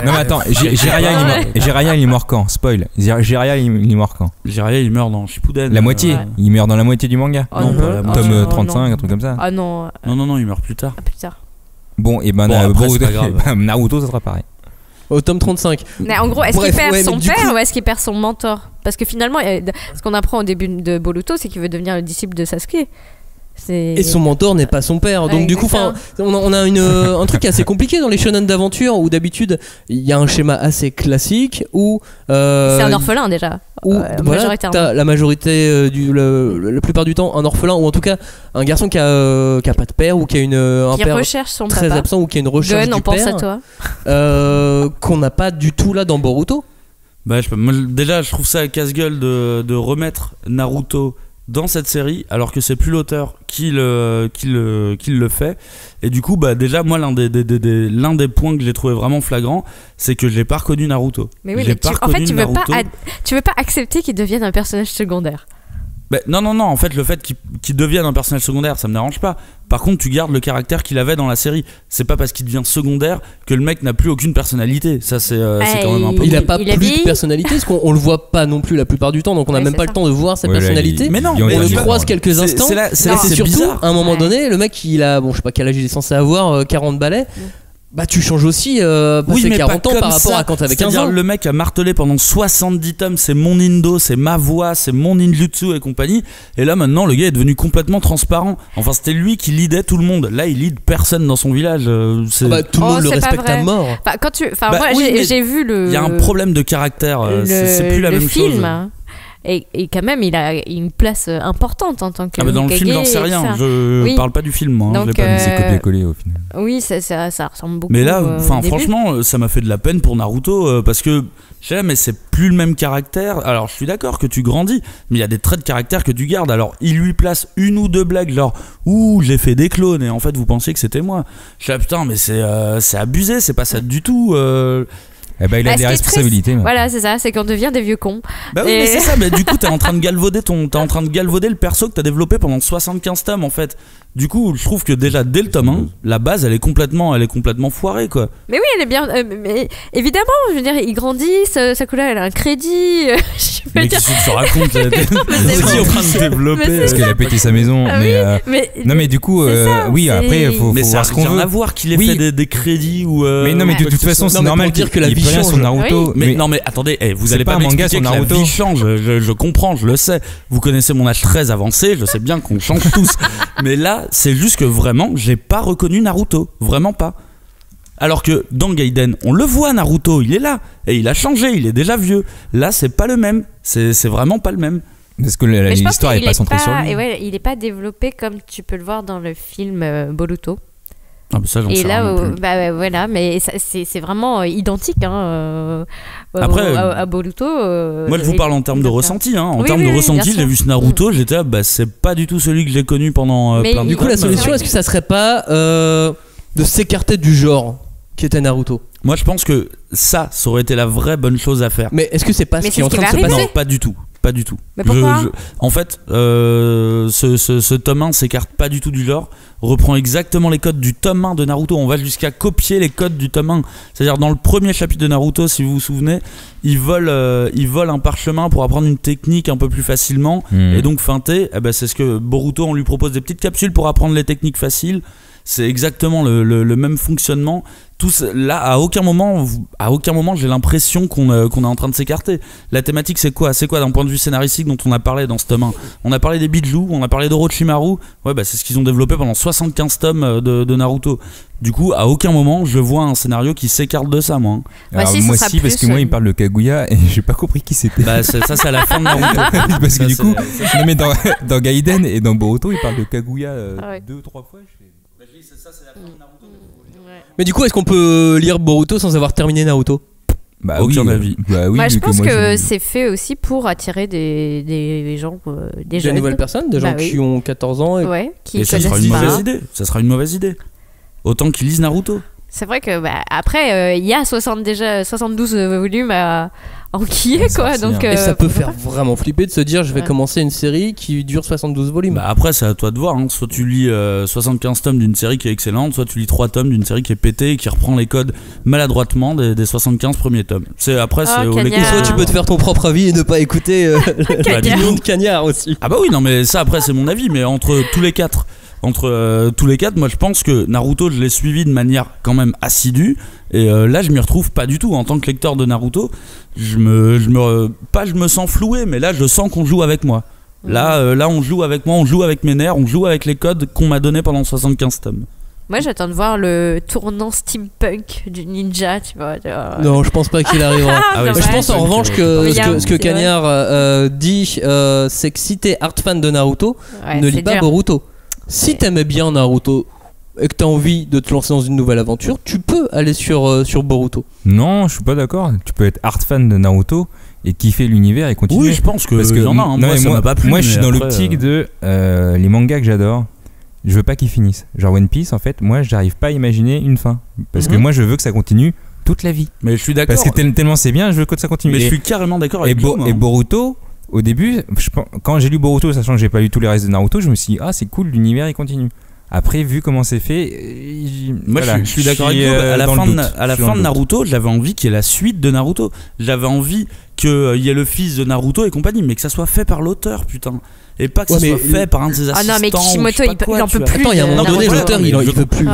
Non mais attends, Jiraiya il est mort quand ? Spoil. Jiraiya il est mort quand ? Jiraiya il meurt dans Shippuden. La moitié. Il meurt dans la moitié du manga. Non, pas la moitié. Tome 35, un truc comme ça. Ah non. Non, il meurt plus tard. Plus tard. Bon et Naruto ça sera pareil. Au tome 35. Mais en gros, est-ce qu'il perd son père ou est-ce qu'il perd son mentor ? Parce que finalement, ce qu'on apprend au début de Boruto, c'est qu'il veut devenir le disciple de Sasuke. Et son mentor n'est pas son père. Donc du coup, on a un truc assez compliqué dans les shonen d'aventure où d'habitude il y a un schéma assez classique où c'est un orphelin déjà. Où t'as la majorité la plupart du temps un orphelin ou en tout cas un garçon qui a pas de père ou qui a un qui père recherche son très papa. absent ou qui a une recherche Gun, du on pense à toi. Qu'on n'a pas du tout là dans Boruto. Bah déjà je trouve ça casse-gueule de remettre Naruto dans cette série alors que c'est plus l'auteur qui le fait, et du coup bah déjà moi l'un des points que j'ai trouvé vraiment flagrant, c'est que j'ai pas reconnu Naruto. Mais oui, tu veux pas accepter qu'il devienne un personnage secondaire. Non, en fait le fait qu'il devienne un personnage secondaire ça me dérange pas. Par contre tu gardes le caractère qu'il avait dans la série. C'est pas parce qu'il devient secondaire que le mec n'a plus aucune personnalité. Ça c'est quand même un peu... Il a pas plus de personnalité parce qu'on le voit pas non plus la plupart du temps, donc on a même pas le temps de voir sa personnalité. Mais non, on le croise quelques instants. C'est surtout bizarre. à un moment donné le mec il a je sais pas quel âge il est censé avoir, 40 balais. Bah tu changes aussi passer 40 ans par rapport à quand t'avais 15 ans. Le mec a martelé pendant 70 tomes, c'est mon Indo, c'est ma voix, c'est mon ninjutsu et compagnie. Et là maintenant le gars est devenu complètement transparent. Enfin c'était lui qui leadait tout le monde. Là il lead personne dans son village. Tout le monde le respecte à mort. J'ai vu le... Il y a un problème de caractère, c'est plus la même chose. Et quand même, il a une place importante en tant que dans le film, j'en sais rien. Je parle pas du film, moi. Donc, je l'ai pas vu. C'est copié-collé au final. Oui, ça ressemble beaucoup. Mais là, franchement, ça m'a fait de la peine pour Naruto parce que je sais, mais c'est plus le même caractère. Alors, je suis d'accord que tu grandis, mais il y a des traits de caractère que tu gardes. Alors, il lui place une ou deux blagues, genre j'ai fait des clones et en fait, vous pensiez que c'était moi. Je suis là, putain, mais c'est abusé, c'est pas ça du tout. Il a des responsabilités. Voilà, c'est ça, c'est qu'on devient des vieux cons. Bah oui, mais c'est ça, mais du coup, t'es en train de galvauder le perso que t'as développé pendant 75 tomes en fait. Du coup, je trouve que déjà dès le tome 1, la base elle est complètement foirée quoi. Mais oui, elle est bien. Mais évidemment, je veux dire, il grandit, Sakura elle a un crédit. Mais qu'est-ce que tu racontes C'est en train de développer. Parce qu'elle a pété sa maison. Non, mais du coup, après, faut voir ce qu'on veut. Mais ça n'a rien à voir qu'il ait fait des crédits ou. Mais non, mais de toute façon, c'est normal dire que la vie rien sur Naruto. Mais non, mais attendez, vous allez pas m'expliquer que la vie change. Je comprends, je le sais. Vous connaissez mon âge très avancé, je sais bien qu'on change tous. Mais là, c'est juste que vraiment, j'ai pas reconnu Naruto. Vraiment pas. Alors que dans Gaiden, on le voit, Naruto, il est là. Et il a changé, il est déjà vieux. Là, c'est pas le même. C'est vraiment pas le même. Parce que l'histoire est pas centrée sur lui. Et ouais, il est pas développé comme tu peux le voir dans le film Boruto. Ah bah ça, j'en sais rien non plus. Voilà, mais c'est vraiment identique après, à Boruto. Moi, je vous parle en termes de ressenti. En termes de ressenti, j'ai vu ce Naruto, j'étais là, c'est pas du tout celui que j'ai connu pendant plein de Du coup, la solution, est-ce que ça serait pas de s'écarter du genre qui était Naruto? Moi, je pense que ça aurait été la vraie bonne chose à faire. Mais est-ce que c'est pas ce qui est en train de se passer? Non, pas du tout. Pas du tout. Mais pourquoi en fait, ce tome 1 s'écarte pas du tout du genre, reprend exactement les codes du tome 1 de Naruto. On va jusqu'à copier les codes du tome 1. C'est-à-dire, dans le premier chapitre de Naruto, si vous vous souvenez, ils volent un parchemin pour apprendre une technique un peu plus facilement. Et donc, feinter, c'est ce que Boruto, on lui propose des petites capsules pour apprendre les techniques faciles. C'est exactement le même fonctionnement. Là, à aucun moment j'ai l'impression qu'on est en train de s'écarter. La thématique, c'est quoi d'un point de vue scénaristique dont on a parlé dans ce tome 1? On a parlé des Bijou, on a parlé d'Orochimaru. C'est ce qu'ils ont développé pendant 75 tomes de Naruto. Du coup, à aucun moment je vois un scénario qui s'écarte de ça, moi. Alors, moi aussi, parce que moi, il parle de Kaguya et j'ai pas compris qui c'était. Ça, c'est à la fin de Naruto. Parce que du coup, non, mais dans Gaiden et dans Boruto, il parle de Kaguya 2-3 fois. Ça, c'est la fin de Naruto. Mais du coup, est-ce qu'on peut lire Boruto sans avoir terminé Naruto? Aucun avis. Je pense que c'est fait aussi pour attirer des gens, des nouvelles personnes, des gens qui ont 14 ans et ça sera une mauvaise idée. Ça sera une mauvaise idée. Autant qu'ils lisent Naruto. C'est vrai que après il y a 72 volumes à enquiller quoi, donc et ça peut faire vraiment flipper de se dire je vais commencer une série qui dure 72 volumes. Après, c'est à toi de voir, soit tu lis 75 tomes d'une série qui est excellente, soit tu lis 3 tomes d'une série qui est pétée et qui reprend les codes maladroitement des 75 premiers tomes. C'est au lecteur. Soit tu peux te faire ton propre avis et ne pas écouter l'opinion de Cagnard aussi. Ah bah oui, non mais ça après c'est mon avis, mais entre tous les quatre, moi je pense que Naruto, je l'ai suivi de manière quand même assidue, et là je m'y retrouve pas du tout en tant que lecteur de Naruto. Je me sens floué, mais là je sens qu'on joue avec moi. Là on joue avec moi, on joue avec mes nerfs, on joue avec les codes qu'on m'a donnés pendant 75 tomes. Moi j'attends de voir le tournant steampunk du ninja, tu vois. Non, je pense pas qu'il arrivera. Je pense en revanche que ce que Cagnard dit, c'est que si t'es hard fan de Naruto, ne lis pas Boruto. Si t'aimais bien Naruto et que t'as envie de te lancer dans une nouvelle aventure, tu peux aller sur Boruto. Non, je suis pas d'accord. Tu peux être hard fan de Naruto et kiffer l'univers et continuer. Oui, je pense que y en a. Moi, ça m'a pas plu. Moi, je suis dans l'optique de les mangas que j'adore. Je veux pas qu'ils finissent. Genre One Piece, en fait, moi, j'arrive pas à imaginer une fin. Parce que moi, je veux que ça continue toute la vie. Mais je suis d'accord. Parce que tellement c'est bien, je veux que ça continue. Mais je suis carrément d'accord avec toi. Et Boruto. Au début, quand j'ai lu Boruto, sachant que j'ai pas lu tous les restes de Naruto, je me suis dit c'est cool, l'univers il continue. Après, vu comment c'est fait, je suis d'accord avec toi. À la fin de Naruto, j'avais envie qu'il y ait la suite de Naruto. J'avais envie qu'il y ait le fils de Naruto et compagnie, mais que ça soit fait par l'auteur, putain. Et pas que ça soit fait par un de ses assistants. Ah non, mais Kishimoto, il en peut plus. Attends, il y a un moment donné, l'auteur, il veut plus.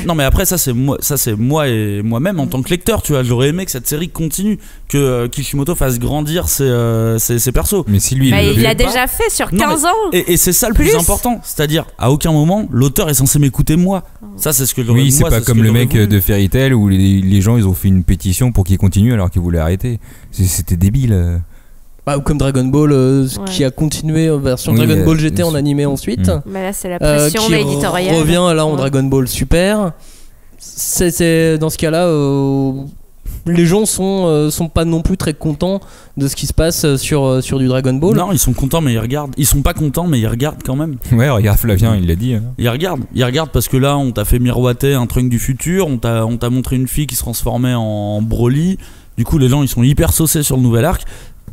Non, mais après, ça, c'est moi et moi-même en tant que lecteur, tu vois. J'aurais aimé que cette série continue, que Kishimoto fasse grandir ses persos. Mais si lui, il l'a déjà fait sur 15 ans. Et c'est ça le plus important. C'est-à-dire, à aucun moment, l'auteur est censé m'écouter moi. Ça, c'est ce que j'aurais. Oui, c'est pas comme le mec de Fairy Tail où les gens, ils ont fait une pétition pour qu'il continue alors qu'ils voulaient arrêter. C'était débile. Ou comme Dragon Ball qui a continué en version Dragon Ball GT en animé ensuite. Mais là c'est la pression éditoriale. Qui revient là en Dragon Ball Super. C'est dans ce cas-là les gens sont pas non plus très contents de ce qui se passe sur du Dragon Ball. Non, ils sont contents mais ils regardent. Ils sont pas contents mais ils regardent quand même. Ouais, regarde Flavien, il l'a dit. Ils regardent parce que là on t'a fait miroiter un Trunks du futur, on t'a montré une fille qui se transformait en Broly. Du coup les gens ils sont hyper saucés sur le nouvel arc.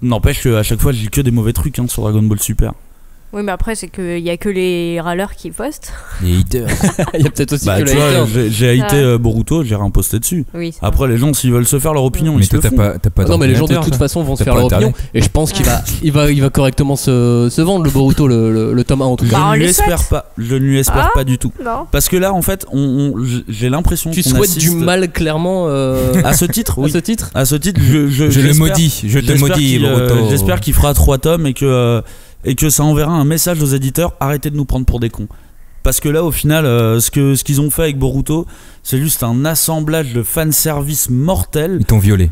N'empêche qu'à chaque fois je lis que des mauvais trucs sur Dragon Ball Super. Oui, mais après, c'est qu'il n'y a que les râleurs qui postent. Les haters. Il y a peut-être aussi que les haters. J'ai haté Boruto, j'ai rien posté dessus. Oui, après, les gens, s'ils veulent se faire leur opinion, mais ils se le font. T'as pas non, mais les gens, de toute façon, vont se faire leur opinion. Et je pense qu'il va correctement se vendre, le Boruto, le tome 1 en tout cas. Je ne lui espère pas du tout. Non. Parce que là, en fait, j'ai l'impression tu souhaites du mal, clairement. À ce titre, oui. À ce titre, je le maudis. Je te maudis, Boruto. J'espère qu'il fera 3 tomes et que ça enverra un message aux éditeurs, arrêtez de nous prendre pour des cons. Parce que là, au final, ce qu'ils ont fait avec Boruto, c'est juste un assemblage de fanservice mortel. Ils t'ont violé.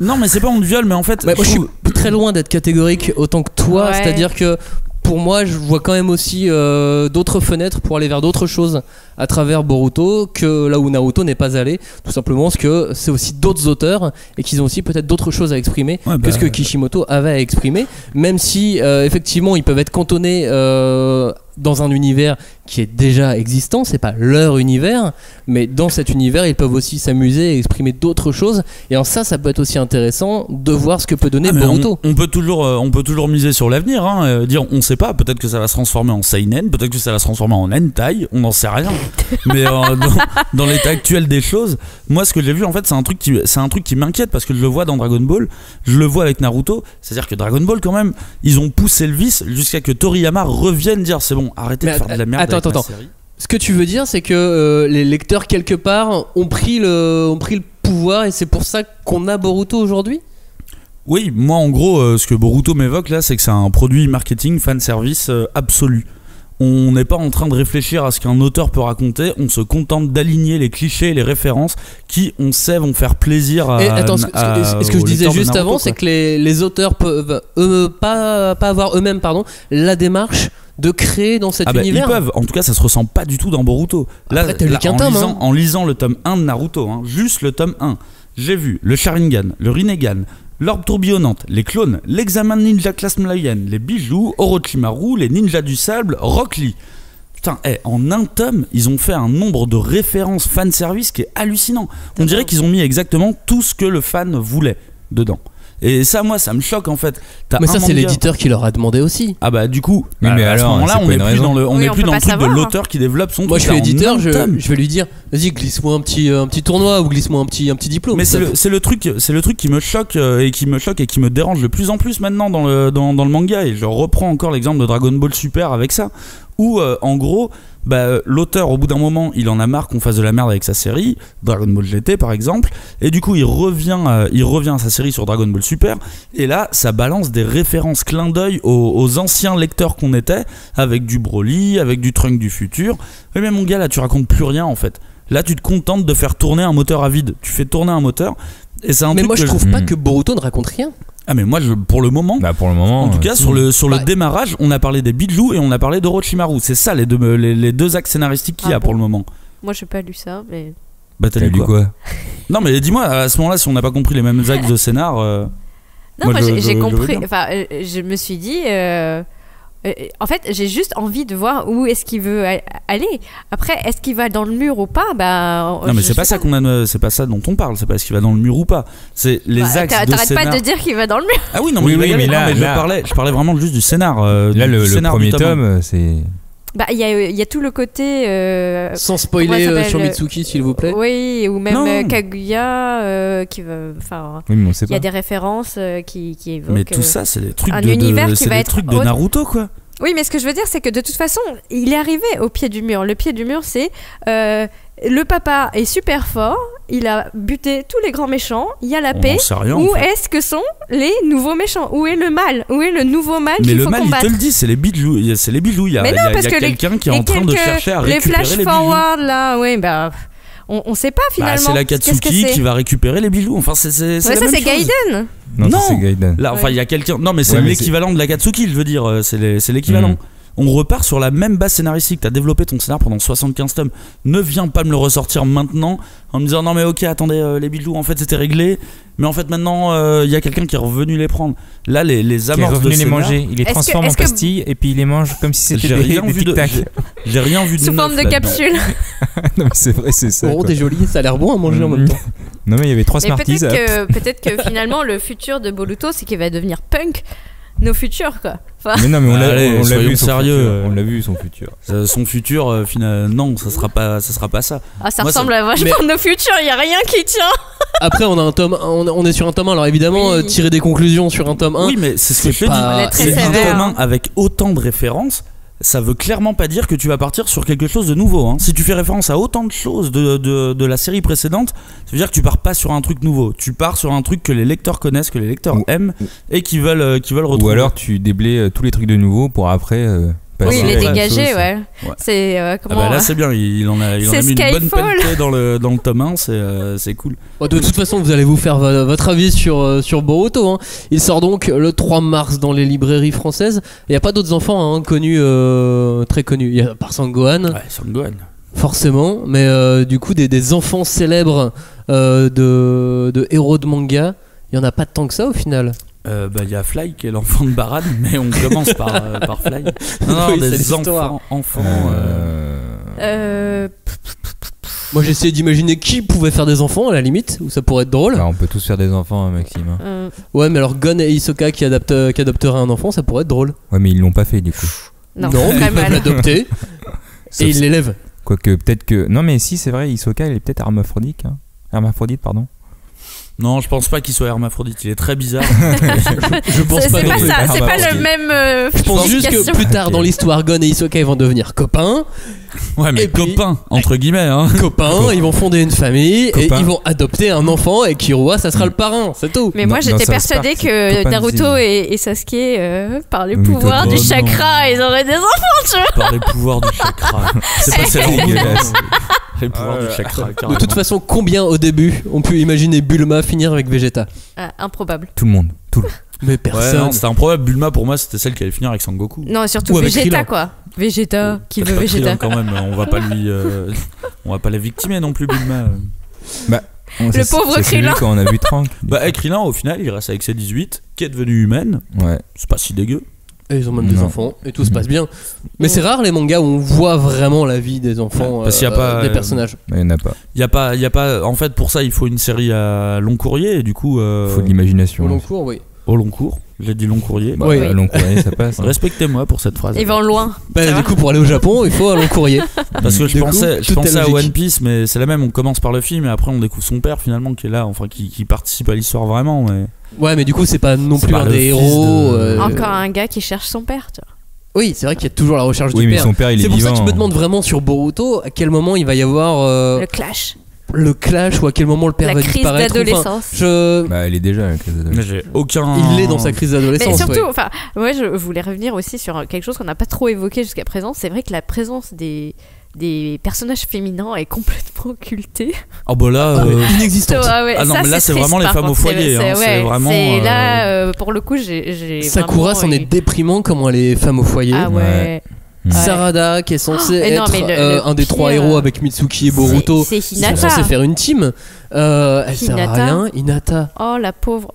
Non, mais c'est pas on te viole, mais en fait... moi, je suis très loin d'être catégorique autant que toi, ouais. C'est-à-dire que pour moi, je vois quand même aussi d'autres fenêtres pour aller vers d'autres choses à travers Boruto que là où Naruto n'est pas allé, tout simplement parce que c'est aussi d'autres auteurs et qu'ils ont aussi peut-être d'autres choses à exprimer que ce que Kishimoto avait à exprimer, même si effectivement ils peuvent être cantonnés dans un univers qui est déjà existant, c'est pas leur univers, mais dans cet univers ils peuvent aussi s'amuser et exprimer d'autres choses, et en ça peut être aussi intéressant de voir ce que peut donner Boruto. On peut toujours miser sur l'avenir, dire on sait pas, peut-être que ça va se transformer en seinen, peut-être que ça va se transformer en hentai, on n'en sait rien. Mais dans l'état actuel des choses, moi ce que j'ai vu en fait c'est un truc qui m'inquiète, parce que je le vois dans Dragon Ball, je le vois avec Naruto, c'est-à-dire que Dragon Ball quand même, ils ont poussé le vice jusqu'à que Toriyama revienne dire c'est bon, arrêtez de faire de la merde. Attends. Ce que tu veux dire, c'est que les lecteurs quelque part ont pris le pouvoir, et c'est pour ça qu'on a Boruto aujourd'hui. Oui, moi en gros, ce que Boruto m'évoque là, c'est que c'est un produit marketing fanservice absolu. On n'est pas en train de réfléchir à ce qu'un auteur peut raconter, on se contente d'aligner les clichés et les références qui, on sait, vont faire plaisir à... Et attends, ce que je disais juste avant, c'est que les auteurs peuvent pas avoir eux-mêmes la démarche de créer dans cet univers. Ils peuvent, en tout cas ça se ressent pas du tout dans Boruto. Là, après, t'as lu qu'un tome, en lisant le tome 1 de Naruto, juste le tome 1, j'ai vu le Sharingan, le Rinnegan, l'orbe tourbillonnante, les clones, l'examen de ninja classe moyenne, les bijoux, Orochimaru, les ninjas du sable, Rock Lee. Putain, en un tome, ils ont fait un nombre de références fanservice qui est hallucinant. On dirait qu'ils ont mis exactement tout ce que le fan voulait dedans. Et ça, moi, ça me choque en fait. Mais ça, c'est l'éditeur qui leur a demandé aussi. Ah bah du coup, mais à ce moment-là, on n'est plus dans le truc de l'auteur qui développe son truc. Moi, je suis l'éditeur, je vais lui dire, vas-y, glisse-moi un petit tournoi ou glisse-moi un petit diplôme. Mais c'est le truc qui me choque et qui me dérange de plus en plus maintenant dans le manga. Et je reprends encore l'exemple de Dragon Ball Super avec ça, où en gros, l'auteur au bout d'un moment il en a marre qu'on fasse de la merde avec sa série Dragon Ball GT par exemple, et du coup il revient à sa série sur Dragon Ball Super, et là ça balance des références clin d'œil aux anciens lecteurs qu'on était, avec du Broly, avec du Trunk du futur. Mais mon gars, là tu racontes plus rien en fait, là tu te contentes de faire tourner un moteur à vide, tu fais tourner un moteur, et c'est un mais truc moi je trouve pas que Boruto ne raconte rien. Ah mais moi pour le moment en tout cas sur le démarrage, on a parlé des bijoux et on a parlé d'Orochimaru, c'est ça les deux axes scénaristiques qu'il y a pour le moment. Moi j'ai pas lu ça, mais t'as lu quoi? Non mais dis-moi, à ce moment-là, si on n'a pas compris les mêmes axes de scénar, non, moi j'ai compris, je me suis dit en fait, j'ai juste envie de voir où est-ce qu'il veut aller. Après, est-ce qu'il va dans le mur ou pas? Non, mais c'est pas ça c'est pas ça dont on parle. C'est pas est-ce qu'il va dans le mur ou pas. C'est les axes de t'arrêtes scénar. pas de dire qu'il va dans le mur. Ah oui, non, mais là, je parlais vraiment juste du scénar. Là, le premier tome, c'est. Il y a tout le côté sans spoiler sur Mitsuki, s'il vous plaît. Oui, ou même Kaguya qui va, il y a des références qui évoquent. Mais tout ça, c'est des trucs de Naruto, quoi. Oui, mais ce que je veux dire, c'est que de toute façon, il est arrivé au pied du mur. Le pied du mur, c'est le papa est super fort, il a buté tous les grands méchants, il y a la paix. Où est-ce que sont les nouveaux méchants? Où est le mal? Où est le nouveau mal qu'il faut combattre? Mais le mal, il te le dit, c'est les bijoux. Il y a quelqu'un qui est en train de chercher à récupérer les bijoux. Les flash forward, là, oui, on sait pas finalement. C'est l'Akatsuki qui va récupérer les bijoux. Enfin, c'est ça, c'est Gaiden. Non, c'est Gaiden. Là, il y a quelqu'un. Non, mais c'est l'équivalent de l'Akatsuki, je veux dire. C'est l'équivalent. On repart sur la même base scénaristique. T'as développé ton scénar pendant 75 tomes. Ne viens pas me le ressortir maintenant en me disant non mais ok, attendez, les bijoux en fait c'était réglé, mais en fait maintenant il y a quelqu'un qui est revenu les prendre. Là les amorces de scénar, les manger, il les transforme en pastilles et puis il les mange comme si c'était des tic-tac. J'ai rien vu de sous forme de capsule. Non mais c'est vrai, c'est ça. T'es joli, ça a l'air bon à manger en même temps. Non mais il y avait 3 Smarties. Peut-être que finalement le futur de Boruto c'est qu'il va devenir punk. Nos futurs quoi. Mais non, mais on l'a vu sérieux. On l'a vu son futur. Son futur, non, ça sera pas ça. Ah, ça ressemble à vachement de nos futurs. Il y a rien qui tient. Après, on a un tome, on est sur un tome 1. Alors évidemment, tirer des conclusions sur un tome 1. Oui, mais c'est ce que je te dis. C'est un tome 1 avec autant de références. Ça veut clairement pas dire que tu vas partir sur quelque chose de nouveau. Hein. Si tu fais référence à autant de choses de la série précédente, ça veut dire que tu pars pas sur un truc nouveau. Tu pars sur un truc que les lecteurs connaissent, que les lecteurs aiment et qui veulent retrouver. Ou alors tu déblais tous les trucs de nouveau pour après. Oui, les dégager, ouais. C'est comment là c'est bien, il en a mis une bonne pelletée dans le tome 1, c'est cool. De toute façon, vous allez vous faire votre avis sur Boruto. Hein. Il sort donc le 3 mars dans les librairies françaises. Il n'y a pas d'autres enfants connus, très connus. Il y a par Sangohan. Ouais, Sangohan. Forcément, mais du coup des enfants célèbres de héros de manga, il n'y en a pas tant que ça au final. Il y a Fly qui est l'enfant de Barad, mais on commence par Fly. Non, oui, des enfants. Moi j'essayais d'imaginer qui pouvait faire des enfants à la limite, où ça pourrait être drôle. On peut tous faire des enfants, Maxime. Ouais, mais alors Gon et Hisoka qui adopteraient un enfant, ça pourrait être drôle. Ouais, mais ils l'ont pas fait du coup. Non, ils peuvent l'adopter et ils l'élèvent. Quoique peut-être que... Non mais si, c'est vrai, Hisoka il est peut-être hermaphrodite. Hermaphrodite, pardon. Non, je pense pas qu'il soit hermaphrodite, il est très bizarre. Je pense pas. C'est pas ça, c'est pas le même. Je pense juste que plus tard dans l'histoire, Gon et Hisoka ils vont devenir copains. Ouais, mais copains, entre guillemets. Hein. Copains, ils vont fonder une famille et ils vont adopter un enfant et Killua, ça sera le parrain, c'est tout. Mais moi j'étais persuadée que Naruto et Sasuke, par les pouvoirs du chakra, ils auraient des enfants, tu vois. Par les pouvoirs du chakra. C'est pas ça dégueulasse. Les pouvoirs du chakra. De toute façon, combien au début on peut imaginer Bulma finir avec Vegeta? Improbable. Tout le monde. Mais personne. Ouais, non, c'était improbable. Bulma pour moi c'était celle qui allait finir avec Sangoku. Non, surtout Vegeta quoi. Vegeta, qui veut Vegeta quand même, on va pas la victimer non plus Bulma. Le pauvre Krillin. Quand on a vu Trank. Krillin au final il reste avec ses 18, qui est devenue humaine. Ouais. C'est pas si dégueu. Et ils ont même des enfants et tout se passe bien. Mais c'est rare les mangas où on voit vraiment la vie des enfants, parce qu'il y a pas, des personnages. Il y en a pas. Il y a pas. En fait, pour ça, il faut une série à long courrier et du coup. Il faut de l'imagination. Au long cours, oui. Au long cours. J'ai dit long courrier. Oui. Long courrier, ça passe. Respectez-moi pour cette phrase. Ils vont loin. Du coup, pour aller au Japon, il faut un long courrier. Parce que je pensais à One Piece, mais c'est la même. On commence par le film et après on découvre son père finalement qui est là, enfin qui participe à l'histoire vraiment. Mais... Ouais, mais du coup, c'est pas non plus un des héros. Encore un gars qui cherche son père, tu vois. Oui, c'est vrai qu'il y a toujours la recherche du père. Oui, mais son père, il est vivant. C'est pour ça que je me demande vraiment sur Boruto à quel moment il va y avoir le clash ou à quel moment le père va disparaître. La crise d'adolescence. Il est déjà la crise d'adolescence. Il est dans sa crise d'adolescence. Mais surtout, moi je voulais revenir aussi sur quelque chose qu'on n'a pas trop évoqué jusqu'à présent. C'est vrai que la présence des personnages féminins est complètement occultée. Oh bah là, inexistante. Ah non, mais là c'est vraiment les femmes au foyer. C'est vraiment. C'est là, pour le coup, j'ai. Sakura c'en est déprimant comment elle est femme au foyer. Ah ouais. Sarada qui est censé être un des trois héros avec Mitsuki et Boruto, c'est Hinata. Ils sont censés faire une team. Elle sert à rien. Hinata. Oh la pauvre.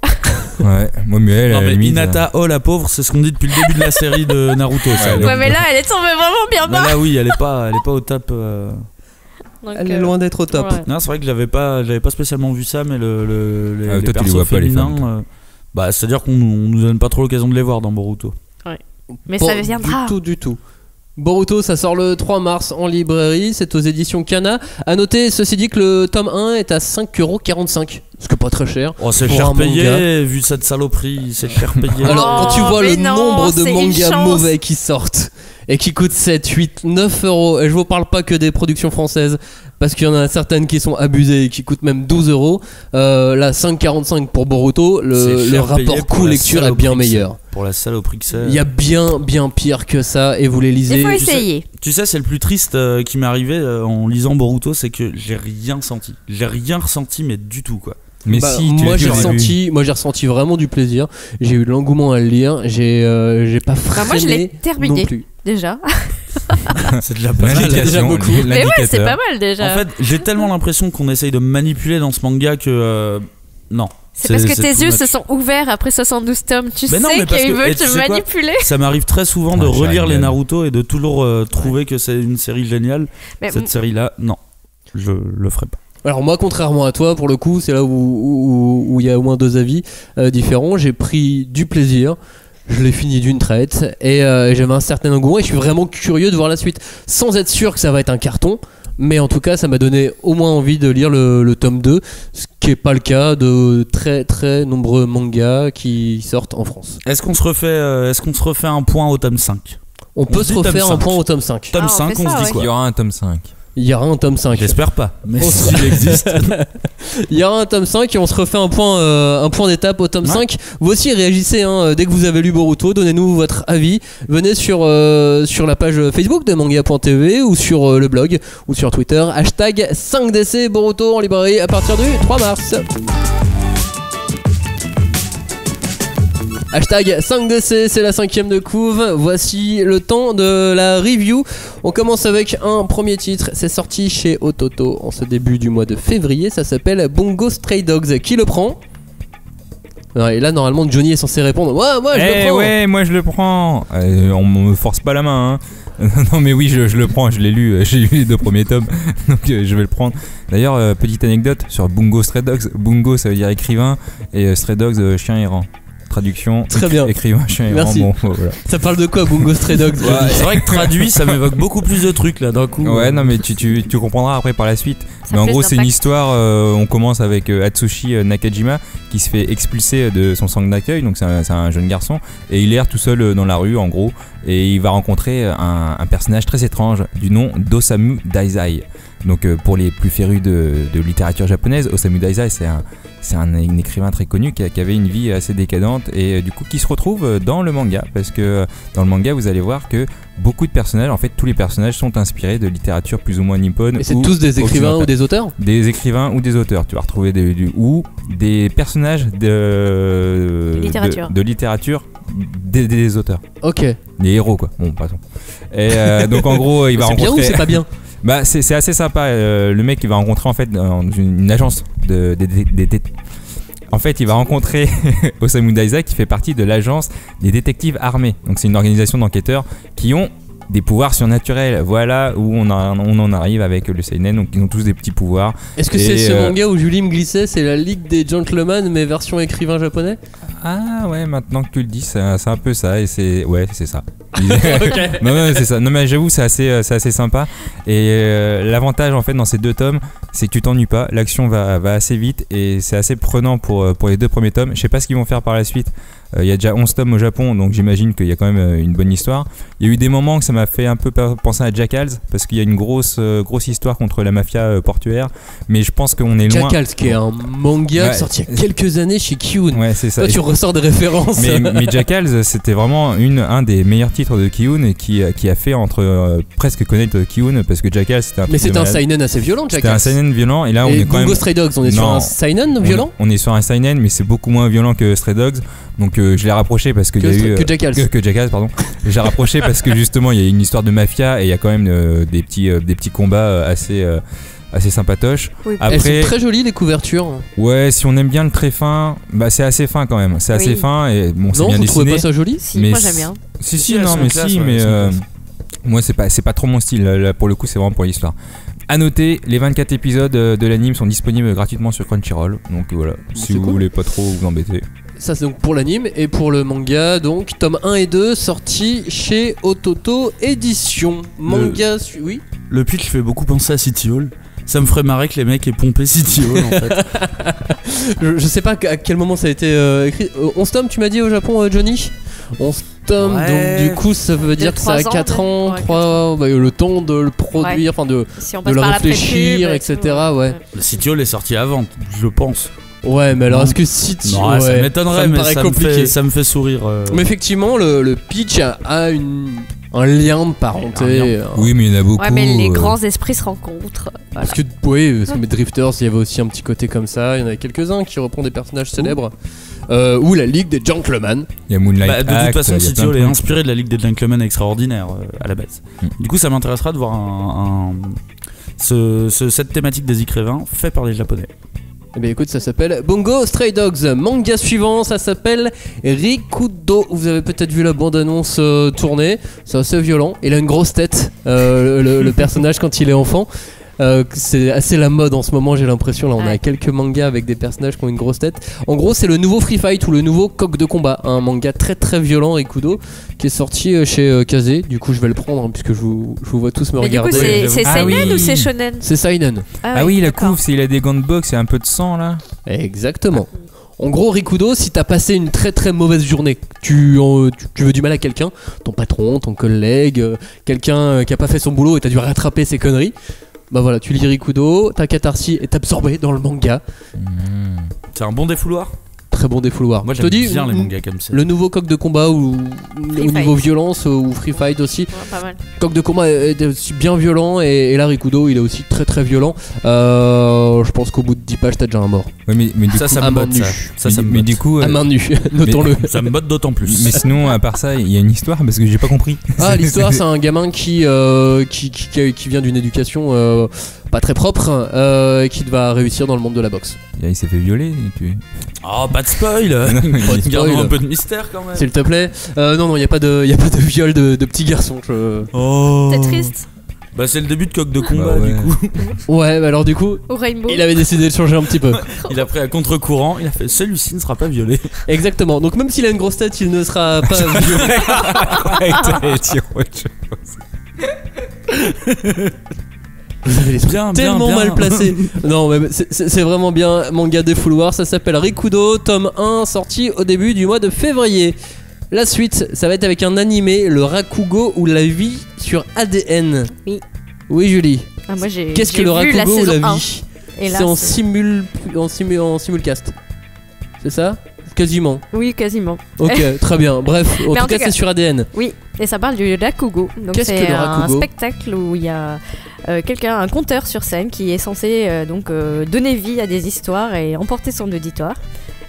Ouais, moi mais elle. Non mais Hinata, oh la pauvre, c'est ce qu'on dit depuis le début de la série de Naruto. Ouais, mais là elle est tombée vraiment bien bas. Là oui, elle est pas au top. Donc, elle est loin d'être au top. Ouais. Non, c'est vrai que j'avais pas spécialement vu ça, mais les toi, persos féminins, c'est-à-dire qu'on nous donne pas trop l'occasion de les voir dans Boruto. Ouais. Mais ça viendra. Du tout. Boruto, ça sort le 3 mars en librairie, c'est aux éditions Kana. À noter, ceci dit, que le tome 1 est à 5,45€, ce qui est pas très cher. Oh, c'est cher payé, vu cette saloperie, c'est cher payé. Alors, quand tu vois le nombre de mangas mauvais qui sortent et qui coûtent 7, 8, 9€, et je vous parle pas que des productions françaises, parce qu'il y en a certaines qui sont abusées et qui coûtent même 12€. Là, 5,45€ pour Boruto, le rapport coût-lecture est bien meilleur. Pour la saloperie que c'est. Il y a bien pire que ça, et vous les lisez. Il faut essayer. Tu sais, c'est le plus triste qui m'est arrivé en lisant Boruto, c'est que j'ai rien senti. J'ai rien ressenti, mais du tout, quoi. Mais moi j'ai ressenti vraiment du plaisir. J'ai eu de l'engouement à le lire. J'ai pas freiné. Moi je l'ai terminé non plus. Déjà. C'est déjà pas mal. Déjà beaucoup. Mais ouais, c'est pas mal déjà. En fait, j'ai tellement l'impression qu'on essaye de me manipuler dans ce manga que non. C'est parce que tes yeux se sont ouverts après 72 tomes. Tu sais qu'ils veulent te manipuler. Ça m'arrive très souvent de relire les Naruto et de toujours trouver que c'est une série géniale. Mais cette série-là, non, je le ferai pas. Alors moi, contrairement à toi, pour le coup, c'est là où il y a au moins deux avis différents. J'ai pris du plaisir. Je l'ai fini d'une traite et j'avais un certain engouement et je suis vraiment curieux de voir la suite, sans être sûr que ça va être un carton. Mais en tout cas, ça m'a donné au moins envie de lire le tome 2, ce qui n'est pas le cas de très très nombreux mangas qui sortent en France. Est-ce qu'on se refait un point au tome 5 ? On peut se refaire un point au tome 5. Tome 5, on se dit quoi ? Il y aura un tome 5. Il y aura un tome 5. J'espère pas, mais s'il existe. Il y aura un tome 5 et on se refait un point d'étape au tome 5. Vous aussi réagissez dès que vous avez lu Boruto, donnez-nous votre avis. Venez sur la page Facebook de manga.tv ou sur le blog ou sur Twitter. Hashtag 5DC Boruto en librairie à partir du 3 mars. Hashtag 5DC, c'est la 5ème de couve. Voici le temps de la review. On commence avec un premier titre. C'est sorti chez Ototo en ce début du mois de février. Ça s'appelle Bungo Stray Dogs. Qui le prend ? Et là, normalement, Johnny est censé répondre. Moi, je le prends. Ouais, moi, je le prends. On me force pas la main. Non, mais oui, je le prends. Je l'ai lu. J'ai lu les 2 premiers tomes. Donc, je vais le prendre. D'ailleurs, petite anecdote sur Bungo Stray Dogs. Bungo, ça veut dire écrivain. Et Stray Dogs, chien errant. Traduction, très bien. Écrivain, chien Merci. Bon, voilà. Ça parle de quoi, Bungo Stray Dogs? C'est vrai que traduit, ça m'évoque beaucoup plus de trucs là d'un coup. Ouais, non, mais tu comprendras après par la suite. Mais en gros, c'est une histoire. On commence avec Atsushi Nakajima qui se fait expulser de son centre d'accueil. Donc, c'est un jeune garçon. Et il erre tout seul dans la rue, en gros. Et il va rencontrer un personnage très étrange du nom d'Osamu Dazai. Donc, pour les plus férus de littérature japonaise, Osamu Dazai, c'est un écrivain très connu qui avait une vie assez décadente et du coup qui se retrouve dans le manga, parce que dans le manga vous allez voir que beaucoup de personnages, en fait tous les personnages sont inspirés de littérature plus ou moins nippone. Et c'est tous des écrivains ou des auteurs ? Des écrivains ou des auteurs. Tu vas retrouver des personnages de littérature des auteurs. Ok. Des héros quoi. Bon, passons. Et donc en gros il va rencontrer... C'est bien ou c'est pas bien ? Bah c'est assez sympa. Le mec il va rencontrer en fait dans une agence en fait il va rencontrer Osamu Dazai qui fait partie de l'agence des détectives armés. Donc c'est une organisation d'enquêteurs qui ont des pouvoirs surnaturels. Voilà où on en arrive avec le seinen. Donc ils ont tous des petits pouvoirs. Est-ce que c'est ce manga où Julie me glissait, c'est la Ligue des Gentlemen mais version écrivain japonais? Ah ouais, maintenant que tu le dis, c'est un peu ça. Et c'est ça. Okay. non c'est ça. Non mais j'avoue c'est assez sympa. Et l'avantage en fait dans ces 2 tomes, c'est que tu t'ennuies pas. L'action va assez vite et c'est assez prenant pour les 2 premiers tomes. Je sais pas ce qu'ils vont faire par la suite. Il y a déjà 11 tomes au Japon, donc j'imagine qu'il y a quand même une bonne histoire. Il y a eu des moments que ça m'a fait un peu penser à Jackals, parce qu'il y a une grosse histoire contre la mafia portuaire, mais je pense qu'on est loin. Jackals, qui est un manga sorti il y a quelques années chez Kiun. Ouais, c'est ça. Toi, tu ressors des références. Mais Jackals, c'était vraiment un des meilleurs titres de Kiun et qui a fait presque connaître Kiun, parce que Jackals c'était un. Mais c'était un seinen assez violent, Jackals. C'était un seinen violent, et là on est quand même. Bungo Stray Dogs, on est sur un seinen violent. On est sur un seinen, mais c'est beaucoup moins violent que Stray Dogs. Donc je l'ai rapproché parce qu'il y a eu que Jackals, pardon. J'ai rapproché parce que justement il y a une histoire de mafia et il y a quand même des petits combats assez sympatoches. Oui. Après, elles sont très jolies les couvertures. Ouais, si on aime bien le très fin, bah c'est assez fin quand même. C'est assez fin et bon, c'est bien dessiné. Non, vous trouvez pas ça joli? Si, mais moi j'aime bien. Moi c'est pas trop mon style. Là, pour le coup, c'est vraiment pour l'histoire. A noter, les 24 épisodes de l'anime sont disponibles gratuitement sur Crunchyroll. Donc voilà, si vous voulez pas trop vous embêter. Ça c'est donc pour l'anime. Et pour le manga, donc tome 1 et 2 sortis chez Ototo Édition. Manga, oui. Le pitch fait beaucoup penser à City Hall. Ça me ferait marrer que les mecs aient pompé City Hall en fait. je sais pas à quel moment ça a été écrit. 11 tomes tu m'as dit au Japon, Johnny? 11 tomes, donc du coup ça veut dire que ça a 4 ans, 3 le temps de le produire, enfin de le réfléchir, etc. Ouais. Le City Hall est sorti avant, je pense. Ouais, mais alors est-ce que City Hall, ouais, ça m'étonnerait, mais ça me fait sourire. Mais effectivement, le pitch a un lien de parenté. Oui, mais il y en a beaucoup. Ouais, mais les grands esprits se rencontrent. Voilà. Parce que mais Drifters, il y avait aussi un petit côté comme ça. Il y en avait quelques-uns qui reprennent des personnages célèbres. Ou la Ligue des Gentlemen. Il y a Moonlight de toute façon, City Hall est inspiré de la Ligue des Gentlemen extraordinaire à la base. Du coup, ça m'intéressera de voir cette thématique des écrivains fait par les Japonais. Eh bien écoute, ça s'appelle Bungo Stray Dogs. Manga suivant, ça s'appelle Rikudo. Vous avez peut-être vu la bande-annonce tourner. C'est assez violent. Il a une grosse tête, le personnage quand il est enfant. C'est assez la mode en ce moment, j'ai l'impression. Là, on a quelques mangas avec des personnages qui ont une grosse tête. En gros, c'est le nouveau Free Fight ou le nouveau Coq de combat, un manga très très violent, Rikudo, qui est sorti chez Kazé. Du coup, je vais le prendre hein, puisque je vous vois tous me regarder. Du coup, c'est seinen ou c'est shonen? C'est seinen. Ah oui, la couve, il a des gants de boxe et un peu de sang là. Exactement. En gros, Rikudo, si t'as passé une très très mauvaise journée, tu veux du mal à quelqu'un, ton patron, ton collègue, quelqu'un qui a pas fait son boulot et t'as dû rattraper ses conneries, bah voilà, tu lis Rikudo, ta catharsis est absorbée dans le manga. C'est un bon défouloir. Très bon défouloir. Moi j'aime bien les mangas comme ça. Le nouveau Coq de combat ou au niveau violence ou Free Fight aussi. Ouais, pas mal. Coq de combat est aussi bien violent et là Rikudo il est aussi très très violent. Je pense qu'au bout de 10 pages t'as déjà un mort. Ouais, mais du coup, ça me botte ça. Mais du coup, à main nue, notons-le. Ça me botte d'autant plus. Mais sinon, à part ça, il y a une histoire parce que j'ai pas compris. Ah, l'histoire, c'est un gamin qui vient d'une éducation pas très propre et qui va réussir dans le monde de la boxe. Il s'est fait violer. Oh, pas de spoil. Gardons un peu de mystère quand même. S'il te plaît. Non, il y a pas de viol de petit garçon. Oh. T'es triste. Bah c'est le début de Coq de combat du coup. Ouais, bah alors du coup, au Rainbow. Il avait décidé de changer un petit peu. Il a pris à contre-courant, il a fait celui-ci ne sera pas violé. Exactement. Donc même s'il a une grosse tête, il ne sera pas violé. Vous avez les tellement mal placés. Non, mais c'est vraiment bien. Manga défouloir, ça s'appelle Rikudo, tome 1, sorti au début du mois de février. La suite, ça va être avec un animé, le Rakugo ou la vie sur ADN. Oui. Oui, Julie. Ah, moi, qu'est-ce que le Rakugo ou la vie? C'est en simulcast. C'est ça? Quasiment. Oui, quasiment. Ok, très bien. Bref, en tout cas, c'est sur ADN. Oui, et ça parle du Rakugo. Donc qu'est-ce que le Rakugo? C'est un spectacle où il y a un conteur sur scène qui est censé donner vie à des histoires et emporter son auditoire.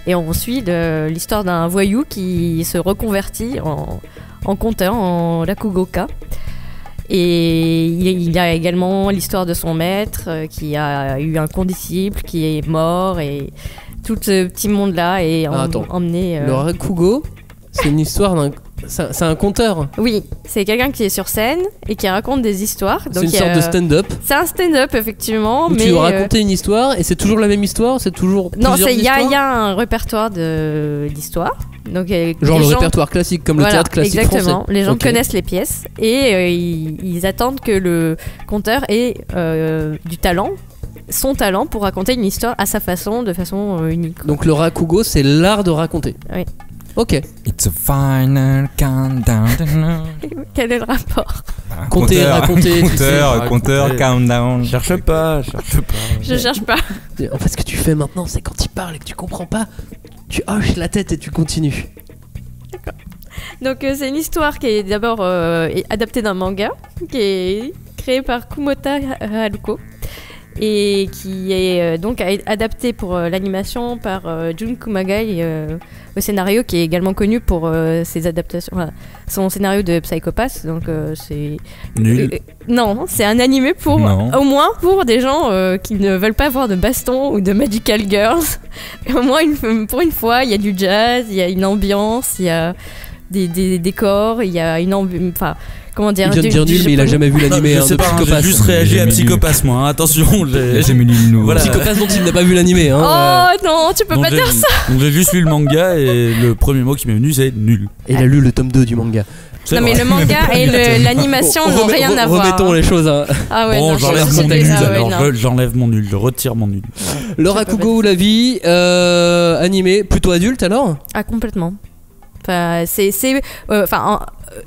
Et on suit l'histoire d'un voyou qui se reconvertit en conteur, en Rakugoka. Et il y a également l'histoire de son maître qui a eu un condisciple qui est mort et tout ce petit monde-là est emmené... Le Rakugo, c'est une histoire d'un... C'est un conteur. Oui, c'est quelqu'un qui est sur scène et qui raconte des histoires. C'est une sorte de stand-up. C'est un stand-up effectivement. Où tu dois raconter une histoire et c'est toujours la même histoire, c'est toujours non, plusieurs histoires. Il y a un répertoire d'histoires. Donc, genre le répertoire classique, comme le théâtre classique exactement. français. Les gens connaissent les pièces et ils attendent que le conteur ait du talent. Son talent pour raconter une histoire à sa façon, de façon unique. Donc le Rakugo, c'est l'art de raconter. Oui. Ok. It's a final countdown. Quel est le rapport? Compter, raconter. Compteur, countdown. Cherche pas. Je cherche pas. En fait, ce que tu fais maintenant, c'est quand il parle et que tu comprends pas, tu hoches la tête et tu continues. D'accord. Donc c'est une histoire qui est d'abord adaptée d'un manga qui est créé par Kumota Haruko. Et qui est donc adapté pour l'animation par Jun Kumagai au scénario, qui est également connu pour ses adaptations, son scénario de Psycho Pass. Donc c'est nul. Non, c'est un animé pour au moins pour des gens qui ne veulent pas voir de baston ou de magical girls. Et au moins pour une fois, il y a du jazz, il y a une ambiance, il y a des décors, il y a une enfin comment dire, il vient de dire nul, mais il a jamais vu l'animé. Je sais pas, j'ai juste réagi à Psychopass, moi. Attention, j'ai jamais lu le voilà. Psychopass dont il n'a pas vu l'animé. Oh non, tu peux pas dire ça. Donc j'ai juste lu le manga et le premier mot qui m'est venu c'est nul. Et il a lu le tome 2 du manga. Non mais le manga et l'animation n'ont rien à voir. Remettons les choses. Ah ouais, bon, j'enlève mon nul. Alors j'enlève mon nul, je retire mon nul. Le Rakugo ou la vie, animé, plutôt adulte alors? Ah complètement. Enfin,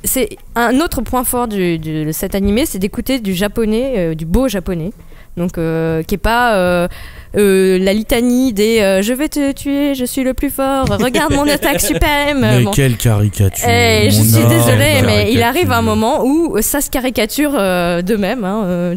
c'est un autre point fort de cet animé, c'est d'écouter du japonais, du beau japonais. Donc, qui est pas la litanie des je vais te tuer, je suis le plus fort, regarde mon attaque suprême. Mais quelle caricature! Je suis désolée, mais il arrive un moment où ça se caricature d'eux-mêmes,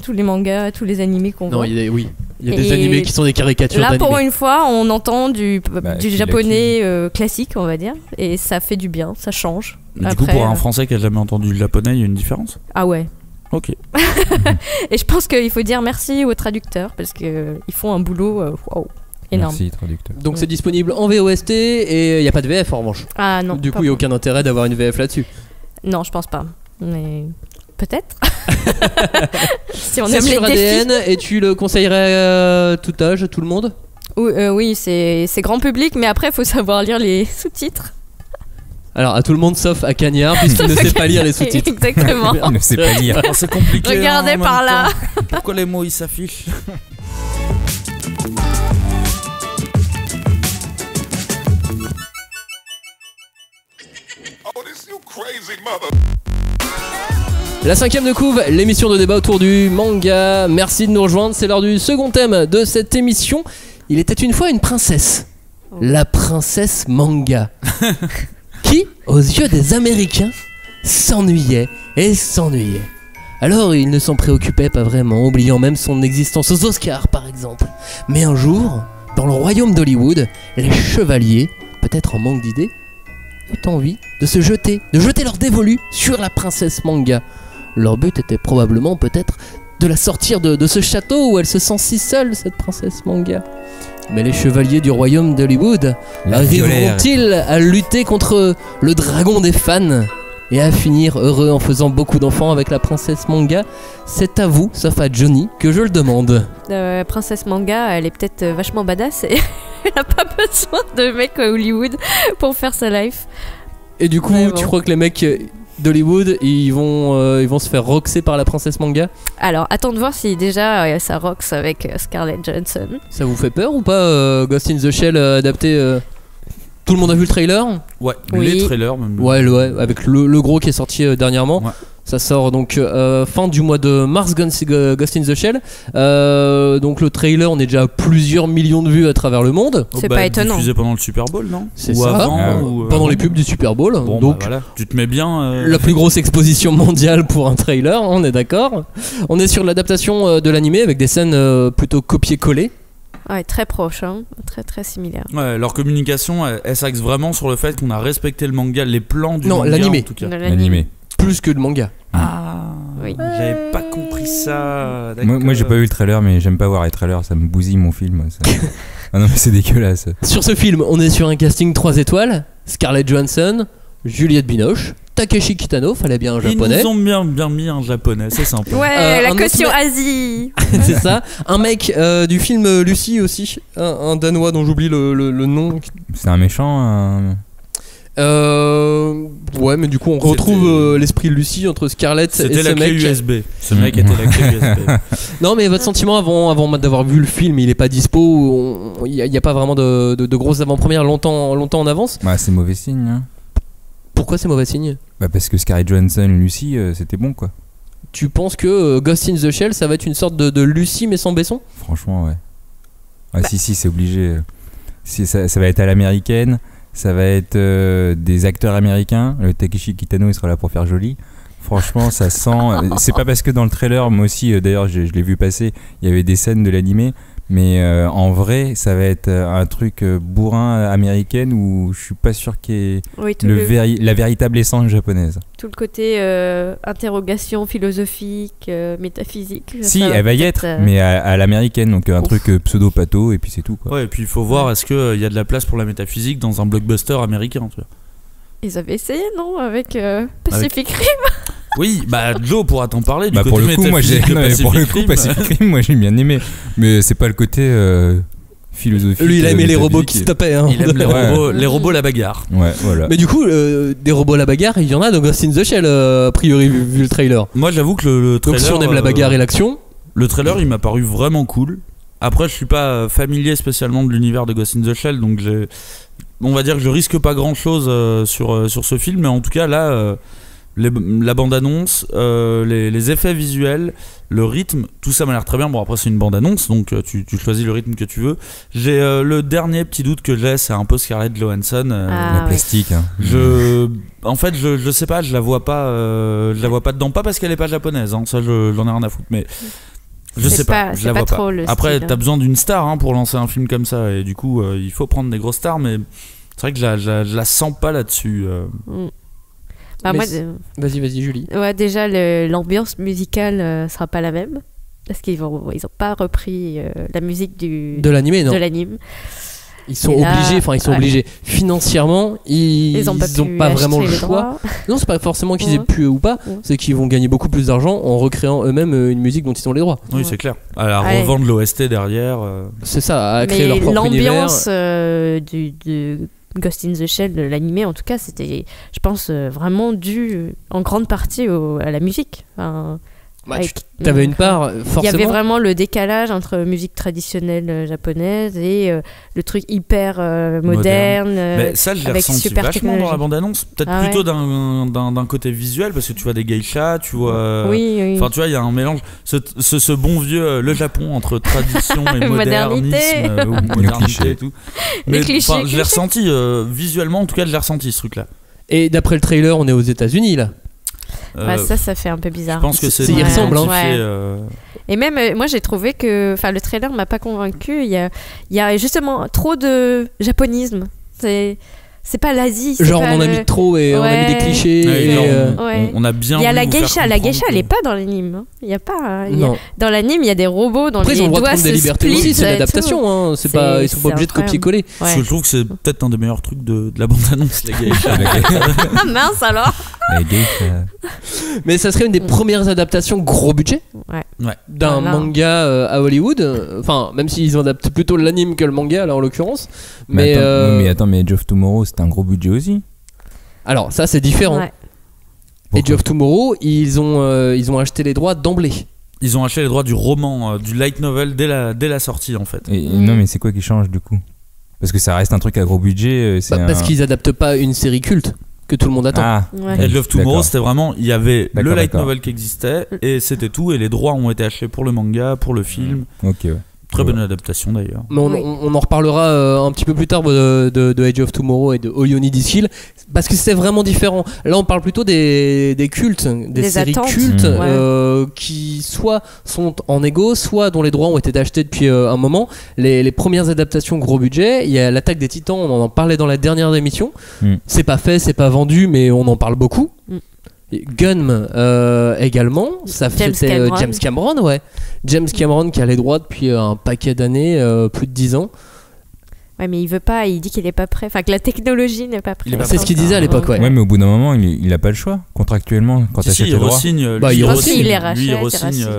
tous les mangas, tous les animés qu'on voit. Oui. Il y a des animés qui sont des caricatures là, d'animés. Pour une fois, on entend du japonais classique, on va dire, et ça fait du bien, ça change. Mais du coup, pour un Français qui a jamais entendu le japonais, il y a une différence? Ah ouais. Ok. Et je pense qu'il faut dire merci aux traducteurs parce qu'ils font un boulot énorme. Merci traducteurs. Donc c'est disponible en VOST et il n'y a pas de VF en revanche. Ah non. Du coup, il n'y a aucun intérêt d'avoir une VF là-dessus. Non, je pense pas. Mais peut-être. si on c'est aime sur les ADN défis. et tu le conseillerais à tout âge, à tout le monde? Oui, c'est grand public, mais après, il faut savoir lire les sous-titres. Alors, à tout le monde sauf à Cagnard, puisqu'il ne sait pas lire les sous-titres. Exactement. Il ne sait pas lire. Alors, c'est compliqué. Regardez par là. Pourquoi les mots ils s'affichent? Oh, this you crazy mother. La 5ème de couve, l'émission de débat autour du manga. Merci de nous rejoindre, c'est l'heure du second thème de cette émission. Il était une fois une princesse. La princesse manga. Qui, aux yeux des Américains, s'ennuyait et s'ennuyait. Alors ils ne s'en préoccupaient pas vraiment, oubliant même son existence aux Oscars par exemple. Mais un jour, dans le royaume d'Hollywood, les chevaliers, peut-être en manque d'idées, ont envie de jeter leur dévolu sur la princesse manga. Leur but était probablement peut-être de la sortir de ce château où elle se sent si seule, cette princesse manga. Mais les chevaliers du royaume d'Hollywood arriveront-ils à lutter contre le dragon des fans et à finir heureux en faisant beaucoup d'enfants avec la princesse manga? C'est à vous, sauf à Johnny, que je le demande. Princesse manga, elle est peut-être vachement badass et elle a pas besoin de mecs à Hollywood pour faire sa life. Et du coup, vraiment. Tu crois que les mecs d'Hollywood, ils vont se faire roxer par la princesse manga? Alors, attends de voir si déjà ça roxe avec Scarlett Johansson. Ça vous fait peur ou pas, Ghost in the Shell adapté Tout le monde a vu le trailer? Ouais, oui. Les trailers même. Ouais, avec le gros qui est sorti dernièrement. Ouais. Ça sort donc fin du mois de mars, Ghost in the Shell. Donc le trailer, on est déjà à plusieurs millions de vues à travers le monde. C'est pas étonnant. Diffusé pendant le Super Bowl, non? C'est ou ça. Avant, pendant les pubs du Super Bowl. Bon, donc voilà. Tu te mets bien. La plus grosse exposition mondiale pour un trailer, on est d'accord. On est sur l'adaptation de l'animé avec des scènes plutôt copier-coller. Ouais, très proche, hein. Très très similaire. Ouais, leur communication, elle s'axe vraiment sur le fait qu'on a respecté le manga, les plans du manga. L'animé. En tout cas. L'animé. Plus que le manga. Ah, oui. J'avais pas compris ça. Moi j'ai pas vu le trailer, mais j'aime pas voir les trailers, ça me bousille mon film. Ça... ah non, mais c'est dégueulasse. Sur ce film, on est sur un casting 3 étoiles. Scarlett Johansson, Juliette Binoche, Takeshi Kitano, fallait bien un japonais. Ils nous ont bien mis un japonais, c'est sympa. Ouais, la caution Asie. C'est ça. Un mec du film Lucie aussi, un danois dont j'oublie le nom. C'est un méchant Ouais, mais du coup on retrouve l'esprit de Lucie entre Scarlett et ce mec. C'était la clé USB. Ce mec était la clé USB. Non, mais votre sentiment avant d'avoir vu le film, il est pas dispo. Il y a pas vraiment de grosses avant-premières longtemps en avance. Bah c'est mauvais signe. Hein. Pourquoi c'est mauvais signe? Bah parce que Scarlett Johansson, Lucie, c'était bon quoi. Tu penses que Ghost in the Shell, ça va être une sorte de Lucie mais sans Besson? Franchement, ouais. Ah, si, c'est obligé. Ça va être à l'américaine. Ça va être des acteurs américains. Le Takeshi Kitano, il sera là pour faire joli. Franchement, ça sent. C'est pas parce que dans le trailer, moi aussi, d'ailleurs, je l'ai vu passer, il y avait des scènes de l'animé. Mais en vrai, ça va être un truc bourrin américaine où je suis pas sûr qu'il y ait la véritable essence japonaise. Tout le côté interrogation philosophique, métaphysique. Si, elle va y être, mais à l'américaine, donc un truc pseudo-pato, et puis c'est tout. Quoi. Ouais, et puis il faut voir, est-ce qu'il y a de la place pour la métaphysique dans un blockbuster américain, tu vois. Ils avaient essayé, non? Avec Pacific Rim. Oui, bah Joe pourra t'en parler du bah, côté pour le coup, moi j'ai Pacific Rim, moi j'ai bien aimé, mais c'est pas le côté philosophique. Lui il a aimé les robots qui se tapaient. Hein. Il aime les robots la bagarre. Ouais, voilà. Mais du coup, des robots à la bagarre, il y en a dans Ghost in the Shell, a priori vu le trailer. Moi j'avoue que le trailer. Donc si on aime la bagarre et l'action, le trailer il m'a paru vraiment cool. Après, je suis pas familier spécialement de l'univers de Ghost in the Shell, donc on va dire que je risque pas grand chose sur ce film, mais en tout cas là. La bande-annonce, les effets visuels, le rythme, tout ça m'a l'air très bien. Bon, après c'est une bande-annonce, donc tu choisis le rythme que tu veux. J'ai le dernier petit doute que j'ai, c'est un peu Scarlett Johansson. La plastique. Hein. En fait, je sais pas, je la vois pas dedans, pas parce qu'elle est pas japonaise. Hein, ça, j'en ai rien à foutre, mais je sais pas, je la vois pas. Après, t'as besoin d'une star pour lancer un film comme ça, et du coup, il faut prendre des grosses stars, mais c'est vrai que je la sens pas là-dessus. Bah vas-y Julie. Ouais, déjà l'ambiance musicale sera pas la même parce qu'ils ont pas repris la musique de l'animé, non. De l'anime. Ils sont obligés. Financièrement, ils ont pas vraiment le choix. Non, c'est pas forcément qu'ils aient pu ou pas, c'est qu'ils vont gagner beaucoup plus d'argent en recréant eux-mêmes une musique dont ils ont les droits. Oui, c'est clair. À la revendre l'OST derrière. C'est ça, à créer leur propre univers. L'ambiance de Ghost in the Shell, de l'animé en tout cas, c'était, je pense, vraiment dû en grande partie à la musique. Enfin, t'avais une part, forcément. Il y avait vraiment le décalage entre musique traditionnelle japonaise et le truc hyper moderne. Mais ça, je l'ai ressenti vachement dans la bande-annonce. Peut-être plutôt d'un côté visuel, parce que tu vois des geishas, tu vois. Oui. Enfin, tu vois, il y a un mélange. Ce bon vieux, le Japon entre tradition et modernisme, ou modernité et tout. Mais je l'ai ressenti visuellement, en tout cas, je l'ai ressenti ce truc-là. Et d'après le trailer, on est aux États-Unis là. Ça fait un peu bizarre. Je pense que il ressemble. Et même, moi j'ai trouvé que le trailer m'a pas convaincu. Il y a justement trop de japonisme. C'est pas l'Asie. Genre on en a mis trop et on a mis des clichés. On a bien. Il y a la geisha. La geisha, elle est pas dans l'anime. Il y a pas. Dans l'anime, il y a des robots dans les doigts. Après, ils ont le droit de prendre des libertés aussi. C'est l'adaptation. Ils sont pas obligés de copier-coller. Je trouve que c'est peut-être un des meilleurs trucs de la bande-annonce, les geishas. Ah mince alors. Mais ça serait une des premières adaptations gros budget d'un manga à Hollywood. Enfin, même s'ils adaptent plutôt l'anime que le manga, là en l'occurrence. Mais attends, mais Edge of Tomorrow, c'était un gros budget aussi. Alors, ça, c'est différent. Edge of Tomorrow, ils ont acheté les droits d'emblée. Ils ont acheté les droits du roman, du light novel dès la sortie en fait. Non, mais c'est quoi qui change du coup? Parce que ça reste un truc à gros budget. Parce qu'ils adaptent pas une série culte que tout le monde attend. Edge of Tomorrow, c'était vraiment, il y avait le light novel qui existait et c'était tout, et les droits ont été achetés pour le manga, pour le film. Ok. Très bonne adaptation d'ailleurs. Mais on en reparlera un petit peu plus tard de Edge of Tomorrow et de All You Need Is Kill, parce que c'est vraiment différent. Là on parle plutôt des cultes, des séries attentes. Cultes qui soit sont en égo, soit dont les droits ont été achetés depuis un moment. Les premières adaptations gros budget, il y a l'Attaque des Titans, on en parlait dans la dernière émission. C'est pas fait, c'est pas vendu, mais on en parle beaucoup. Gunm également, ça fait James Cameron, James Cameron qui a les droits depuis un paquet d'années, plus de 10 ans. Ouais, mais il veut pas, il dit qu'il est pas prêt, enfin que la technologie n'est pas prête. C'est ce qu'il disait à l'époque, Ouais, mais au bout d'un moment, il a pas le choix contractuellement quand tu achètes les droits. Il re-signe.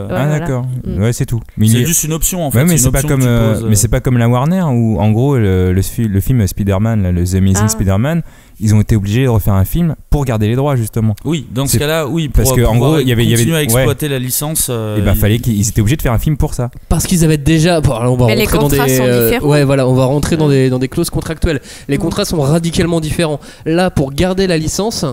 Ah d'accord. Ouais, c'est tout. Mais c'est juste une option en fait. Ouais, mais c'est pas comme la Warner où en gros le film Spider-Man, le The Amazing Spider-Man, ils ont été obligés de refaire un film pour garder les droits justement. Oui, dans ce cas-là, oui, parce que en gros, il y avait à exploiter la licence. Et fallait qu'ils étaient obligés de faire un film pour ça. Parce qu'ils avaient déjà. Bon, alors on va rentrer dans des. On va rentrer dans des clauses contractuelles. Les contrats sont radicalement différents. Là, pour garder la licence,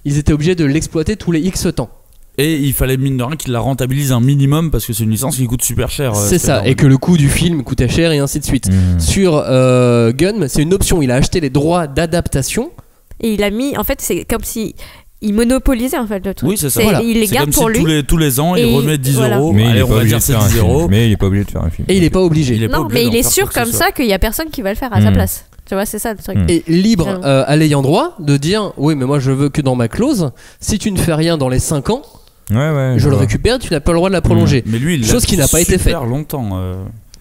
ils étaient obligés de l'exploiter tous les X temps. Et il fallait mine de rien qu'ils la rentabilisent un minimum parce que c'est une licence qui coûte super cher. C'est ça, et que le coût du film coûtait cher et ainsi de suite. Sur Gunm, c'est une option. Il a acheté les droits d'adaptation. Et il a mis, en fait, c'est comme si il monopolisait en fait le truc. Oui, c'est ça. Il les garde pour lui. Tous les ans, il remet 10 euros. Mais il est pas obligé de faire un film. Mais il est pas obligé de faire un film. Et il est pas obligé. Non, mais il est sûr comme ça qu'il y a personne qui va le faire à sa place. Tu vois, c'est ça le truc. Et libre à l'ayant droit de dire oui, mais moi je veux que dans ma clause, si tu ne fais rien dans les 5 ans, je le récupère, tu n'as pas le droit de la prolonger. Mais lui, chose qui n'a pas été faite. Longtemps.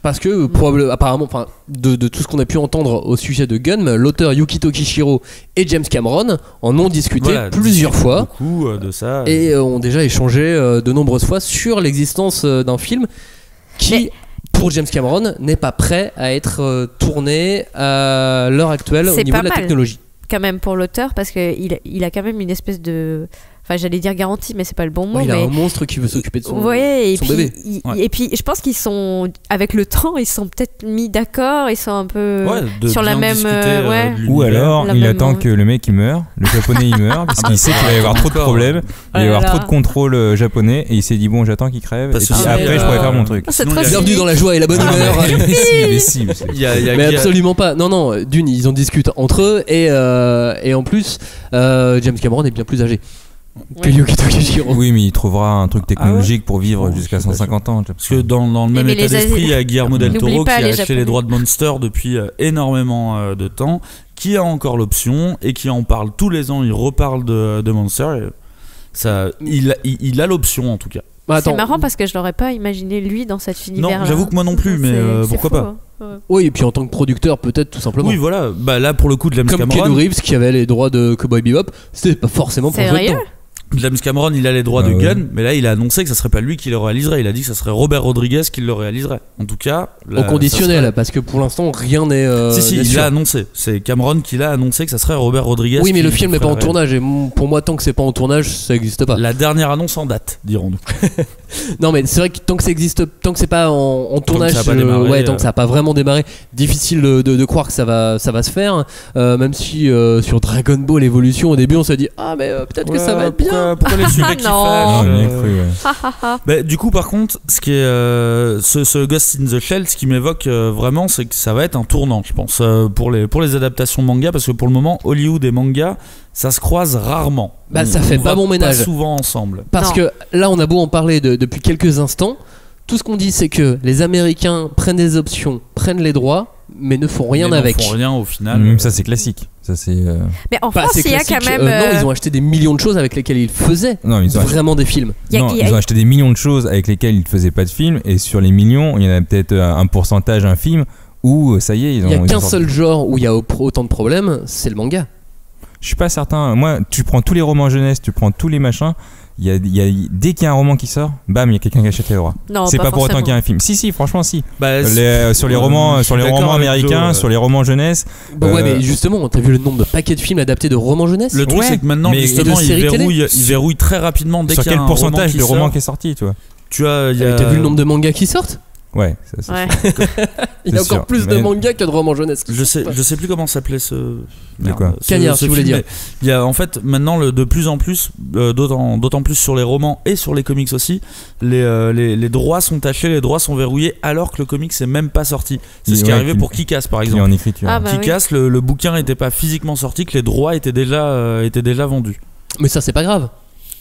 Parce que apparemment, de tout ce qu'on a pu entendre au sujet de Gunm, l'auteur Yukito Kishiro et James Cameron en ont discuté plusieurs fois. Beaucoup de ça. Et ont déjà échangé de nombreuses fois sur l'existence d'un film qui, pour James Cameron, n'est pas prêt à être tourné à l'heure actuelle au niveau de la technologie. Quand même pour l'auteur, parce qu'il a quand même une espèce de... Enfin, j'allais dire garantie, mais c'est pas le bon mot. Il a un monstre qui veut s'occuper de son bébé. Et puis, je pense qu'ils sont, avec le temps, ils sont peut-être mis d'accord, ils sont un peu sur la même. Ou alors, il attend que le mec il meure, le japonais il meurt, parce qu'il sait qu'il va y avoir trop de problèmes, il va y avoir trop de contrôle japonais, et il s'est dit bon, j'attends qu'il crève, et puis après je pourrais faire mon truc. Bienvenue dans la joie et la bonne humeur. Mais absolument pas. Non, d'une, ils en discutent entre eux, et en plus, James Cameron est bien plus âgé. Oui, mais il trouvera un truc technologique pour vivre jusqu'à 150 ans. Parce que dans le même état d'esprit, il y a Guillermo del Toro qui a acheté les droits de Monster depuis énormément de temps, qui a encore l'option et qui en parle tous les ans. Il reparle de Monster. Il a l'option en tout cas. C'est marrant parce que je l'aurais pas imaginé lui dans cet univers. Non, j'avoue que moi non plus, mais pourquoi pas. Oui, et puis en tant que producteur, peut-être tout simplement. Oui, voilà. Bah là, pour le coup, de James Cameron. Comme Keanu Reeves qui avait les droits de Cowboy Bebop, c'était pas forcément pour jouer dedans. James Cameron, il a les droits de Gunn, mais là, il a annoncé que ça serait pas lui qui le réaliserait. Il a dit que ça serait Robert Rodriguez qui le réaliserait. En tout cas, là, au conditionnel, serait... parce que pour l'instant, rien n'est. Si, il l'a annoncé. C'est Cameron qui l'a annoncé que ça serait Robert Rodriguez. Oui, mais le film n'est pas en tournage. Et pour moi, tant que c'est pas en tournage, ça n'existe pas. La dernière annonce en date, dirons-nous. Non, mais c'est vrai que tant que ça existe, tant que c'est pas en tournage, tant que ça n'a pas vraiment démarré, difficile de croire que ça va se faire. Même si sur Dragon Ball Evolution, au début, on s'est dit mais peut-être que ça va être bien. Pourquoi les sujets qui du coup, par contre, ce qui est ce Ghost in the Shell, ce qui m'évoque vraiment, c'est que ça va être un tournant, je pense, pour les adaptations manga, parce que pour le moment, Hollywood et manga, ça se croise rarement. Ça fait pas bon ménage. Pas souvent ensemble. Parce que là, on a beau en parler depuis quelques instants, tout ce qu'on dit, c'est que les Américains prennent des options, prennent les droits, mais ne font rien avec. Ils ne font rien au final. Même ça, c'est classique. Ça, c'est. Mais en France, il y a quand même. Non, ils ont acheté des millions de choses avec lesquelles ils faisaient vraiment des films. Ils ont acheté des millions de choses avec lesquelles ils ne faisaient pas de films, et sur les millions, il y en a peut-être un pourcentage infime où ça y est, il n'y a qu'un seul genre où il y a autant de problèmes, c'est le manga. Je suis pas certain. Moi, tu prends tous les romans jeunesse, tu prends tous les machins. Dès qu'il y a un roman qui sort, bam, il y a quelqu'un qui achète les droits. C'est pas pour autant qu'il y a un film. Si, franchement, si. Sur les romans américains, sur les romans jeunesse. Ouais, mais justement, t'as vu le nombre de paquets de films adaptés de romans jeunesse. Le truc, c'est que maintenant, justement, ils verrouillent très rapidement dès qu'il y a un roman qui sort. Sur quel pourcentage de romans qui est sorti, toi ? T'as vu le nombre de mangas qui sortent ? Ouais, il y a encore plus de mangas que de romans jeunesse. Je sais plus comment s'appelait ce. Cagnard, si vous voulez dire. Il y a en fait maintenant de plus en plus, d'autant plus sur les romans et sur les comics aussi, les droits sont tachés, les droits sont verrouillés alors que le comics n'est même pas sorti. C'est ce qui est arrivé pour Kick-Ass par exemple. En écriture. Kick-Ass, le bouquin n'était pas physiquement sorti, que les droits étaient déjà vendus. Mais ça, c'est pas grave.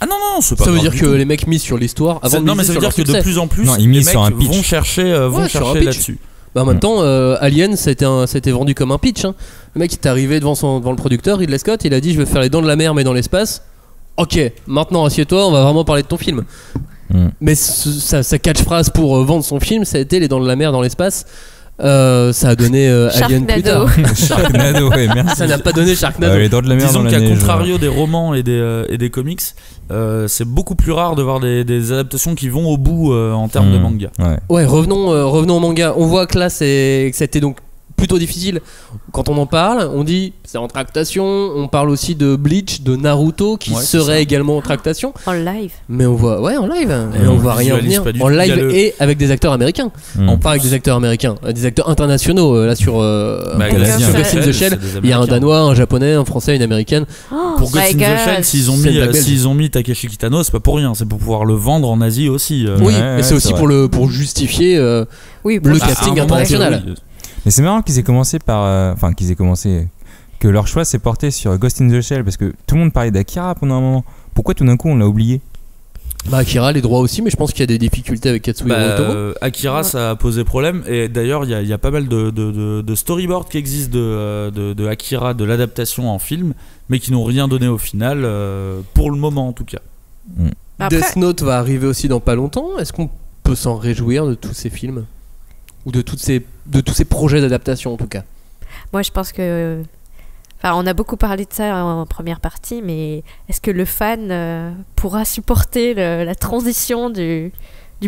Ah non, c'est pas ça veut grave dire que les mecs misent sur l'histoire avant de miser. Non, mais ça veut dire que de plus en plus, les mecs vont chercher là-dessus. En même temps, Alien, ça a été vendu comme un pitch. Hein. Le mec, il est arrivé devant le producteur, Ridley Scott, il a dit: je vais faire les Dents de la Mer, mais dans l'espace. Ok, maintenant assieds-toi, on va vraiment parler de ton film. Mais sa catchphrase pour vendre son film, ça a été les Dents de la Mer dans l'espace. Ça a donné Alien plus tard. Sharknado, ouais, merci. Ça n'a pas donné Sharknado. Les Dents de la Mer. Disons qu'à contrario des romans et des comics, c'est beaucoup plus rare de voir des adaptations qui vont au bout en termes de manga. Ouais, revenons au manga. On voit que là, que c'était donc plutôt difficile. Quand on en parle, on dit c'est en tractation. On parle aussi de Bleach, de Naruto qui serait également en tractation. En live. Mais on voit, en live. Et on voit rien venir. En live et avec des acteurs américains. Pas avec des acteurs américains, des acteurs internationaux. Là sur Ghost in the Shell, il y a un Danois, un Japonais, un Français, une Américaine. Pour Ghost in the Shell, s'ils ont mis Takeshi Kitano, c'est pas pour rien. C'est pour pouvoir le vendre en Asie aussi. Oui, mais c'est aussi pour justifier le casting international. Mais c'est marrant qu'ils aient commencé que leur choix s'est porté sur Ghost in the Shell, parce que tout le monde parlait d'Akira pendant un moment. Pourquoi tout d'un coup on l'a oublié ? Akira, les droits aussi, mais je pense qu'il y a des difficultés avec Katsuhiro Otomo. Akira, ça a posé problème, et d'ailleurs il y a pas mal de storyboards qui existent de Akira, de l'adaptation en film, mais qui n'ont rien donné au final, pour le moment en tout cas. Death Note va arriver aussi dans pas longtemps. Est-ce qu'on peut s'en réjouir de tous ces films ? Ou de tous ces projets d'adaptation en tout cas. Moi je pense que... on a beaucoup parlé de ça en première partie, mais est-ce que le fan pourra supporter la transition du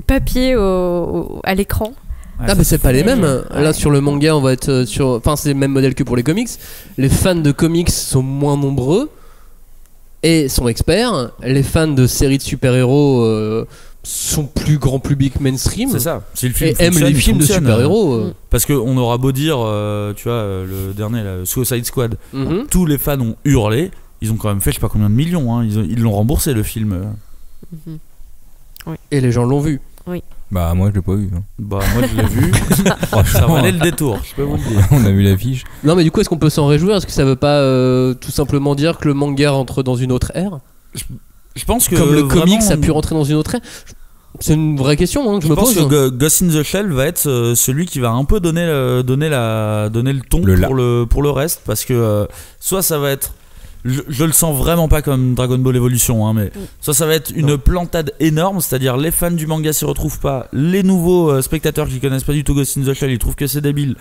papier à l'écran ? Mais c'est pas les mêmes. Là sur le manga on va être sur... c'est le même modèle que pour les comics. Les fans de comics sont moins nombreux et sont experts. Les fans de séries de super-héros... sont plus grand public mainstream. C'est ça. Si le film et aiment les films de super-héros. Parce qu'on aura beau dire, tu vois, le dernier, Suicide Squad, tous les fans ont hurlé. Ils ont quand même fait je sais pas combien de millions. Hein. Ils l'ont remboursé le film. Oui. Et les gens l'ont vu. Oui. Bah moi je l'ai pas vu. Moi je l'ai vu. Ça valait le détour. Je peux vous le dire. On a vu l'affiche. Non mais du coup est-ce qu'on peut s'en réjouir ? Est-ce que ça veut pas tout simplement dire que le manga rentre dans une autre ère ? Je pense que comme le comics a pu rentrer dans une autre ère. C'est une vraie question que je me pose. Je pense que Ghost in the Shell va être celui qui va un peu donner le ton pour le reste, parce que soit ça va être je le sens vraiment pas comme Dragon Ball Evolution, hein, mais ça va être une plantade énorme, c'est-à-dire les fans du manga s'y retrouvent pas, les nouveaux spectateurs qui connaissent pas du tout Ghost in the Shell, ils trouvent que c'est débile,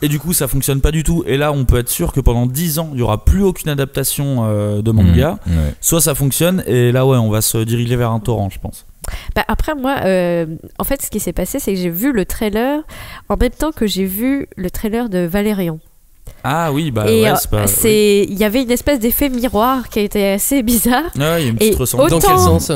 et du coup ça fonctionne pas du tout, et là on peut être sûr que pendant 10 ans il y aura plus aucune adaptation de manga, soit ça fonctionne, et là on va se diriger vers un torrent, je pense. Bah après moi, en fait ce qui s'est passé c'est que j'ai vu le trailer en même temps que j'ai vu le trailer de Valérian. Ah oui, bah et ouais, il y avait une espèce d'effet miroir qui était assez bizarre. Ouais, il y a une petite ressemblance. Dans quel sens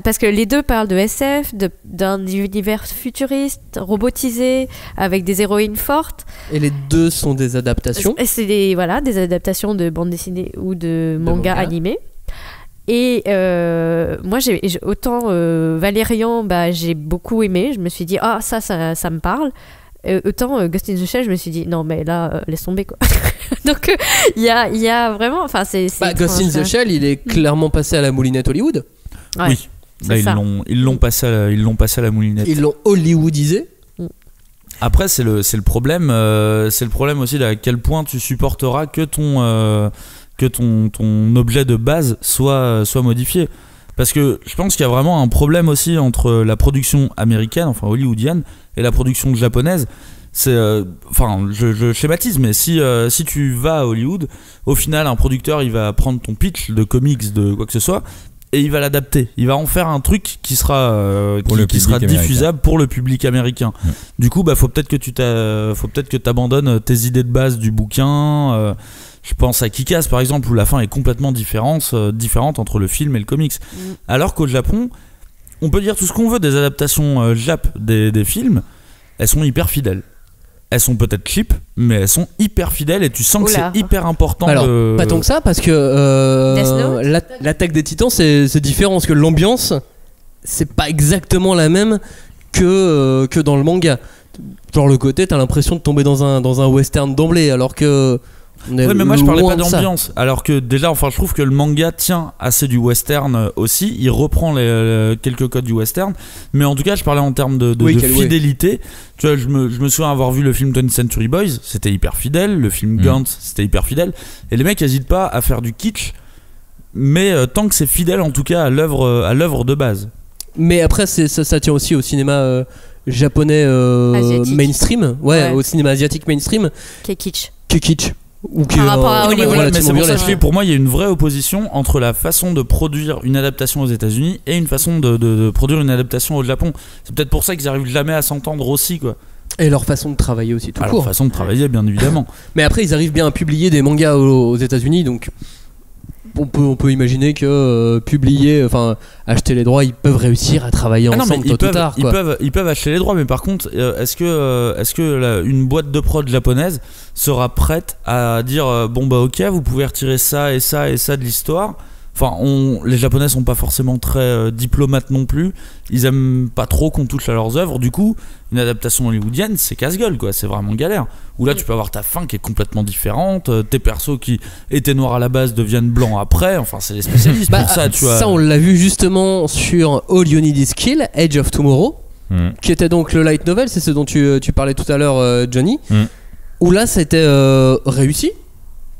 parce que les deux parlent de SF, d'un univers futuriste, robotisé, avec des héroïnes fortes. Et les deux sont des adaptations. C'est des adaptations de bande dessinée ou de manga animé. Et moi, autant Valérian, j'ai beaucoup aimé. Je me suis dit, ça me parle. Autant Ghost in the Shell, je me suis dit non mais là laisse tomber quoi. Donc il y a vraiment, enfin c'est Ghost in the Shell, il est clairement passé à la moulinette Hollywood. Ouais, oui, là ils l'ont passé à la moulinette. Ils l'ont hollywoodisé. Après c'est le problème aussi à quel point tu supporteras que ton objet de base soit modifié. Parce que je pense qu'il y a vraiment un problème aussi entre la production américaine, enfin hollywoodienne, et la production japonaise. C'est, je schématise, mais si tu vas à Hollywood, au final, un producteur, il va prendre ton pitch de comics, de quoi que ce soit, et il va l'adapter. Il va en faire un truc qui sera diffusable pour le public américain. Du coup, faut peut-être que tu abandonnes tes idées de base du bouquin. Je pense à Kick-Ass par exemple, où la fin est complètement différente entre le film et le comics. Alors qu'au Japon, on peut dire tout ce qu'on veut des adaptations jap des films, elles sont hyper fidèles. Elles sont peut-être cheap, mais elles sont hyper fidèles et tu sens que c'est hyper important. Alors, pas tant que ça, parce que l'attaque des Titans, c'est différent, parce que l'ambiance, c'est pas exactement la même que dans le manga. Genre le côté, t'as l'impression de tomber dans un western d'emblée, alors que... Ouais, mais moi je parlais pas d'ambiance, alors que déjà, je trouve que le manga tient assez du western aussi, il reprend quelques codes du western, mais en tout cas je parlais en termes de fidélité. Tu vois, je me souviens avoir vu le film 20th Century Boys, c'était hyper fidèle, le film Gantz, c'était hyper fidèle, et les mecs n'hésitent pas à faire du kitsch, mais tant que c'est fidèle en tout cas à l'œuvre de base. Mais après ça tient aussi au cinéma japonais mainstream, au cinéma asiatique mainstream, qui est kitsch. Par rapport à Hollywood. Mais c'est pour ça que pour moi il y a une vraie opposition entre la façon de produire une adaptation aux États-Unis et une façon de produire une adaptation au Japon. C'est peut-être pour ça qu'ils n'arrivent jamais à s'entendre aussi, quoi. Et leur façon de travailler aussi, tout court. Leur façon de travailler, bien évidemment. Mais après ils arrivent bien à publier des mangas aux États-Unis, donc on peut imaginer que acheter les droits, ils peuvent réussir à travailler ensemble tôt ou tard. Ils peuvent acheter les droits, mais par contre, est-ce que une boîte de prod japonaise sera prête à dire ok, vous pouvez retirer ça et ça et ça de l'histoire? Enfin, les Japonais sont pas forcément très diplomates non plus. Ils aiment pas trop qu'on touche à leurs œuvres. Du coup, une adaptation hollywoodienne, c'est casse-gueule, quoi. C'est vraiment galère. Où là, tu peux avoir ta fin qui est complètement différente. Tes persos qui étaient noirs à la base deviennent blancs après. Enfin, c'est les spécialistes pour ça, tu vois. Ça, on l'a vu justement sur All You Need Is Kill, Edge of Tomorrow, qui était donc le light novel. C'est ce dont tu parlais tout à l'heure, Johnny. Où là, ça a été réussi,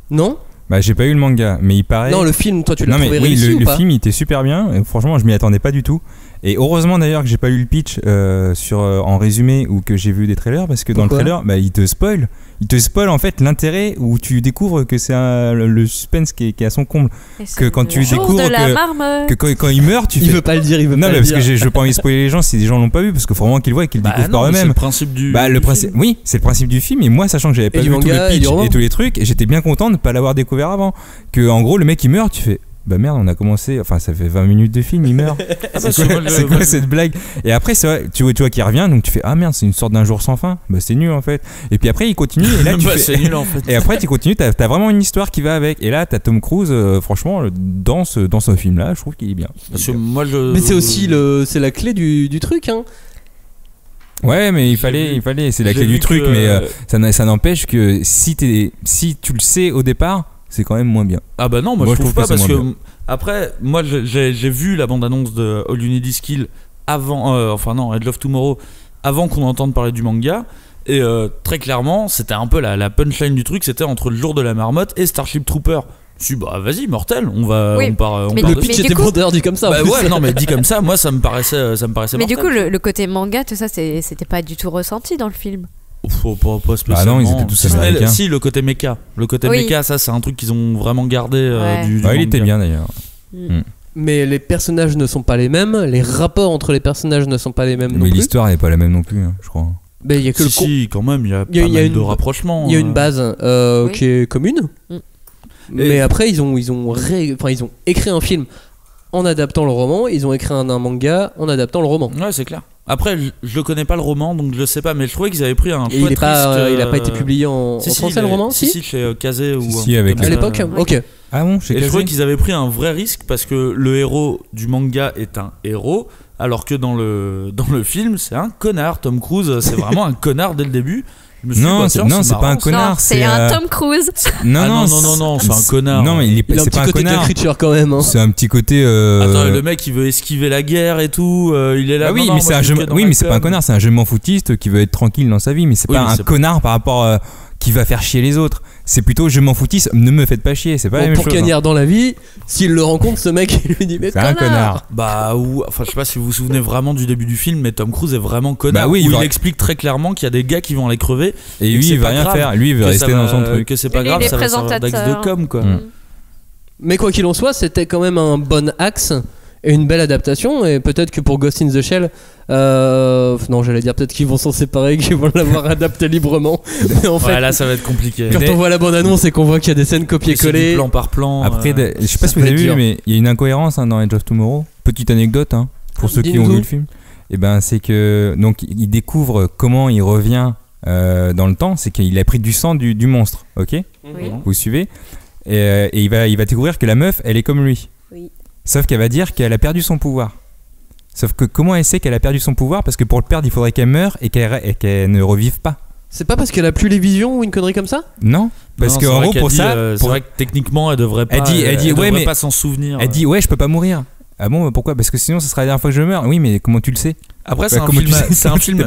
non? J'ai pas eu le manga, mais il paraît. Non, le film, toi tu l'as trouvé réussi ou pas? Le film il était super bien, et franchement je m'y attendais pas du tout. Et heureusement d'ailleurs que j'ai pas lu le pitch en résumé ou que j'ai vu des trailers, parce que dans le trailer il te spoil en fait l'intérêt, où tu découvres que c'est le suspense qui est à son comble, que quand tu découvres que quand il meurt tu il veut pas le dire, parce que je veux pas envie de spoiler les gens si des gens l'ont pas vu, parce qu'il faut vraiment qu'ils le voient et qu'ils le découvrent par eux-mêmes. C'est le principe du film. Oui, c'est le principe du film, et moi sachant que j'avais pas vu tout le pitch et tous les trucs, et j'étais bien content de pas l'avoir découvert avant, que en gros le mec il meurt, tu fais merde, on a commencé, ça fait 20 minutes de film, il meurt. C'est quoi cette blague? Et après c'est vrai, tu vois qu'il revient, donc tu fais merde, c'est une sorte d'un jour sans fin. C'est nul en fait. Et puis après il continue, et là tu fais c'est nul en fait. Et après tu continues, t'as vraiment une histoire qui va avec. Et là t'as Tom Cruise, franchement dans ce film là, je trouve qu'il est bien. Parce que moi mais c'est aussi c'est la clé du truc, hein. Ouais, mais il fallait, c'est la clé du truc, mais ça n'empêche que si tu le sais au départ, c'est quand même moins bien. Ah bah non, moi je trouve pas, parce que après, moi j'ai vu la bande-annonce de All You Need Is Kill avant, Edge of Tomorrow, avant qu'on entende parler du manga, et très clairement, c'était un peu la punchline du truc, c'était entre le jour de la marmotte et Starship Trooper. Si, bah vas-y, mortel, on part. Le pitch était bon d'ailleurs dit comme ça. Bah ouais, non, mais dit comme ça, moi ça me paraissait Mais mortel. du coup, le côté manga, tout ça, c'était pas du tout ressenti dans le film. Pas spécialement. Ah non, ils étaient tous américains. Si, le côté mecha. Le côté mecha, ça c'est un truc qu'ils ont vraiment gardé du il était bien d'ailleurs. Mais les personnages ne sont pas les mêmes, les rapports entre les personnages ne sont pas les mêmes non plus. Mais l'histoire n'est pas la même non plus, je crois. Mais il y a que si, quand même, il y a pas mal de rapprochements. Il y a une base qui est commune. Mais après, ils ont écrit un film en adaptant le roman, ils ont écrit un manga en adaptant le roman. Ouais, c'est clair. Après, je le connais pas le roman, donc je le sais pas, mais je trouvais qu'ils avaient pris un il a pas été publié en français le roman, si chez Kazé ou à l'époque. Ok. Ah bon, chez Kazé. Et je trouvais qu'ils avaient pris un vrai risque parce que le héros du manga est un héros, alors que dans le film, c'est un connard. Tom Cruise, c'est vraiment un connard dès le début. Non, c'est pas un connard. C'est un Tom Cruise. Non, c'est un connard. Non, mais il a un petit côté d'écriture quand même. C'est un petit côté. Attends, le mec il veut esquiver la guerre et tout. Il est là. Ah oui, mais c'est un jeu. Oui, mais c'est pas un connard. C'est un jeune foutiste qui veut être tranquille dans sa vie. Mais c'est pas un connard par rapport qui va faire chier les autres. C'est plutôt je m'en foutisse, ne me faites pas chier. C'est pas la même chose. Pour Cagnard dans la vie, s'il le rencontre, ce mec il lui dit mais c'est un connard. Bah enfin je sais pas si vous vous souvenez vraiment du début du film, mais Tom Cruise est vraiment connard. Bah oui, il explique très clairement qu'il y a des gars qui vont aller crever et lui il va rien faire. Lui il veut rester dans son truc. Que c'est pas grave, ça va servir d'axe de com quoi. Mais quoi qu'il en soit, c'était quand même un bon axe et une belle adaptation. Et peut-être que pour Ghost in the Shell, non, j'allais dire peut-être qu'ils vont s'en séparer, qu'ils vont l'avoir adapté librement. Mais en fait, là ça va être compliqué. Quand on voit la bande-annonce et qu'on voit qu'il y a des scènes copiées-collées, plan par plan. Après, je sais pas si vous avez vu, mais il y a une incohérence dans Edge of Tomorrow. Petite anecdote pour ceux qui ont vu le film. Et ben c'est que donc il découvre comment il revient dans le temps. C'est qu'il a pris du sang du monstre. Ok. Vous suivez. Et il va découvrir que la meuf, elle est comme lui. Oui. Sauf qu'elle va dire qu'elle a perdu son pouvoir. Sauf que comment elle sait qu'elle a perdu son pouvoir? Parce que pour le perdre, il faudrait qu'elle meure et qu'elle ne revive pas. C'est pas parce qu'elle a plus les visions ou une connerie comme ça? Non, parce qu'en gros pour ça, c'est vrai que techniquement elle devrait pas. Elle dit ouais, mais pas s'en souvenir. Elle dit ouais, je peux pas mourir. Ah bon, pourquoi? Parce que sinon, ça sera la dernière fois que je meurs. Oui, mais comment tu le sais? Après, c'est un film.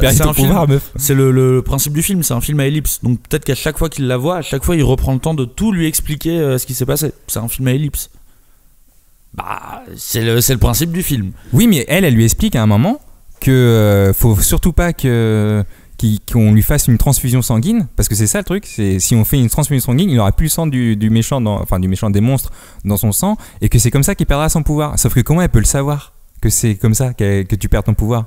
C'est le principe du film. C'est un film à ellipse. Donc peut-être qu'à chaque fois qu'il la voit, à chaque fois, il reprend le temps de tout lui expliquer ce qui s'est passé. C'est un film à ellipse. Bah, c'est le principe du film. Oui, mais elle lui explique à un moment que faut surtout pas qu'on lui fasse une transfusion sanguine, parce que c'est ça le truc. C'est si on fait une transfusion sanguine, il aura plus le sang du méchant, du méchant des monstres dans son sang, et que c'est comme ça qu'il perdra son pouvoir. Sauf que comment elle peut le savoir que c'est comme ça que tu perds ton pouvoir?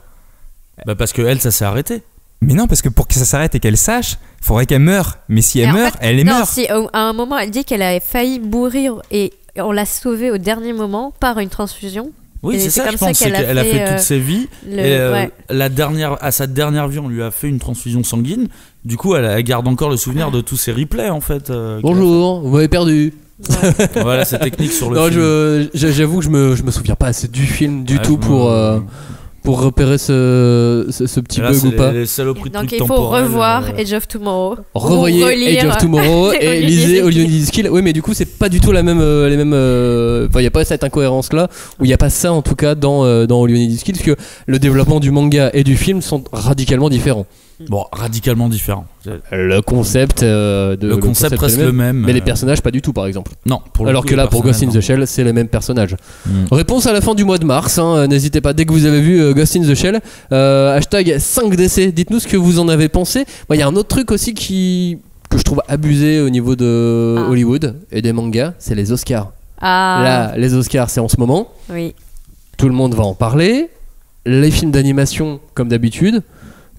Bah parce que elle, ça s'est arrêté. Mais non, parce que pour que ça s'arrête et qu'elle sache, il faudrait qu'elle meure. Mais si elle meurt, elle est morte. Si à un moment elle dit qu'elle a failli mourir et on l'a sauvée au dernier moment par une transfusion. Oui, c'est ça, je pense. Elle a fait toutes ses vies. À sa dernière vie, on lui a fait une transfusion sanguine. Du coup, elle garde encore le souvenir de tous ses replays, en fait. Bonjour, vous m'avez perdu. Voilà, c'est technique sur le film. J'avoue que je me souviens pas assez du film du tout pour repérer ce petit bug ou pas. Donc il faut revoir Edge of Tomorrow. Revoyez Edge of Tomorrow et lisez All You Need Is Kill. Oui, mais du coup, c'est pas du tout les mêmes. Enfin, il y a pas cette incohérence là, ou il y a pas ça en tout cas dans All You Need Is Kill, parce que le développement du manga et du film sont radicalement différents. Bon, radicalement différent. Le concept reste le même. Mais les personnages, pas du tout, par exemple. Non. Alors que là, pour Ghost in the Shell, c'est les mêmes personnages. Réponse à la fin du mois de mars. N'hésitez pas, dès que vous avez vu Ghost in the Shell, hashtag 5DC. Dites-nous ce que vous en avez pensé. Il y a un autre truc aussi que je trouve abusé au niveau de Hollywood et des mangas, c'est les Oscars. Là, les Oscars, c'est en ce moment. Oui. Tout le monde va en parler. Les films d'animation, comme d'habitude.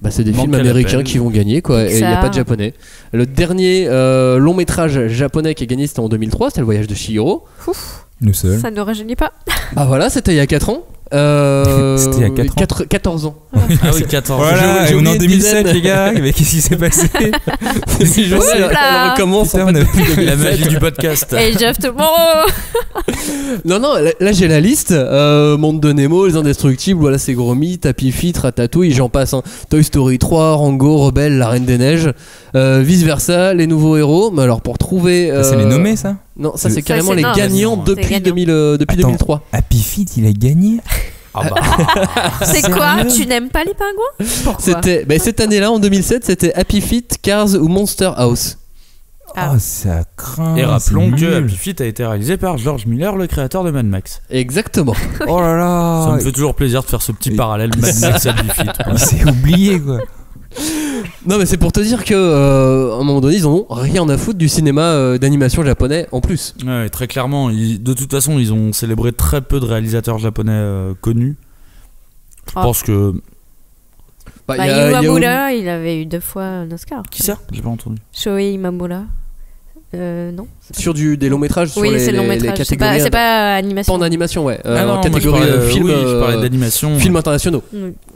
C'est des films américains qui vont gagner, quoi, et il n'y a pas de japonais. Le dernier long métrage japonais qui a gagné, c'était en 2003, c'était Le Voyage de Chihiro. Nous seuls. Ça ne rajeunit pas. Ah voilà, c'était il y a 4 ans. C'était il y a 14 ans. Ah oui, 14 ans. Voilà, on est en 2007, les gars. Mais qu'est-ce qui s'est passé? Elle recommence. La magie du podcast. Et Jeff Tomorrow. Non, là j'ai la liste. Monde de Nemo, Les Indestructibles, Voilà c'est gros mythe, Happy Feet, Ratatouille, j'en passe. Toy Story 3, Rango, Rebelle, La Reine des Neiges, Vice Versa, Les Nouveaux Héros. Mais alors pour trouver. C'est les nommés, ça? Non, ça c'est carrément les gagnants depuis 2003. Happy Feet, il a gagné? C'est quoi? Tu n'aimes pas les pingouins? Pourquoi? C'était cette année-là, en 2007, c'était Happy Feet, Cars ou Monster House. Ah, ça craint. Et rappelons que Happy Feet a été réalisé par George Miller, le créateur de Mad Max. Exactement. Oh là là. Ça me fait toujours plaisir de faire ce petit parallèle Mad Max et Happy Feet. C'est oublié quoi. Non mais c'est pour te dire que à un moment donné ils en ont rien à foutre du cinéma d'animation japonais en plus. Ouais, très clairement. De toute façon ils ont célébré très peu de réalisateurs japonais connus. Je pense que... Imamura, il avait eu 2 fois un Oscar. Qui ça ? J'ai pas entendu. Shohei Imamura. Non. Sur des longs métrages, sur c'est les catégories. C'est pas animation. Pas en animation, ouais. Non, catégorie film. Je parlais d'animation. Films internationaux.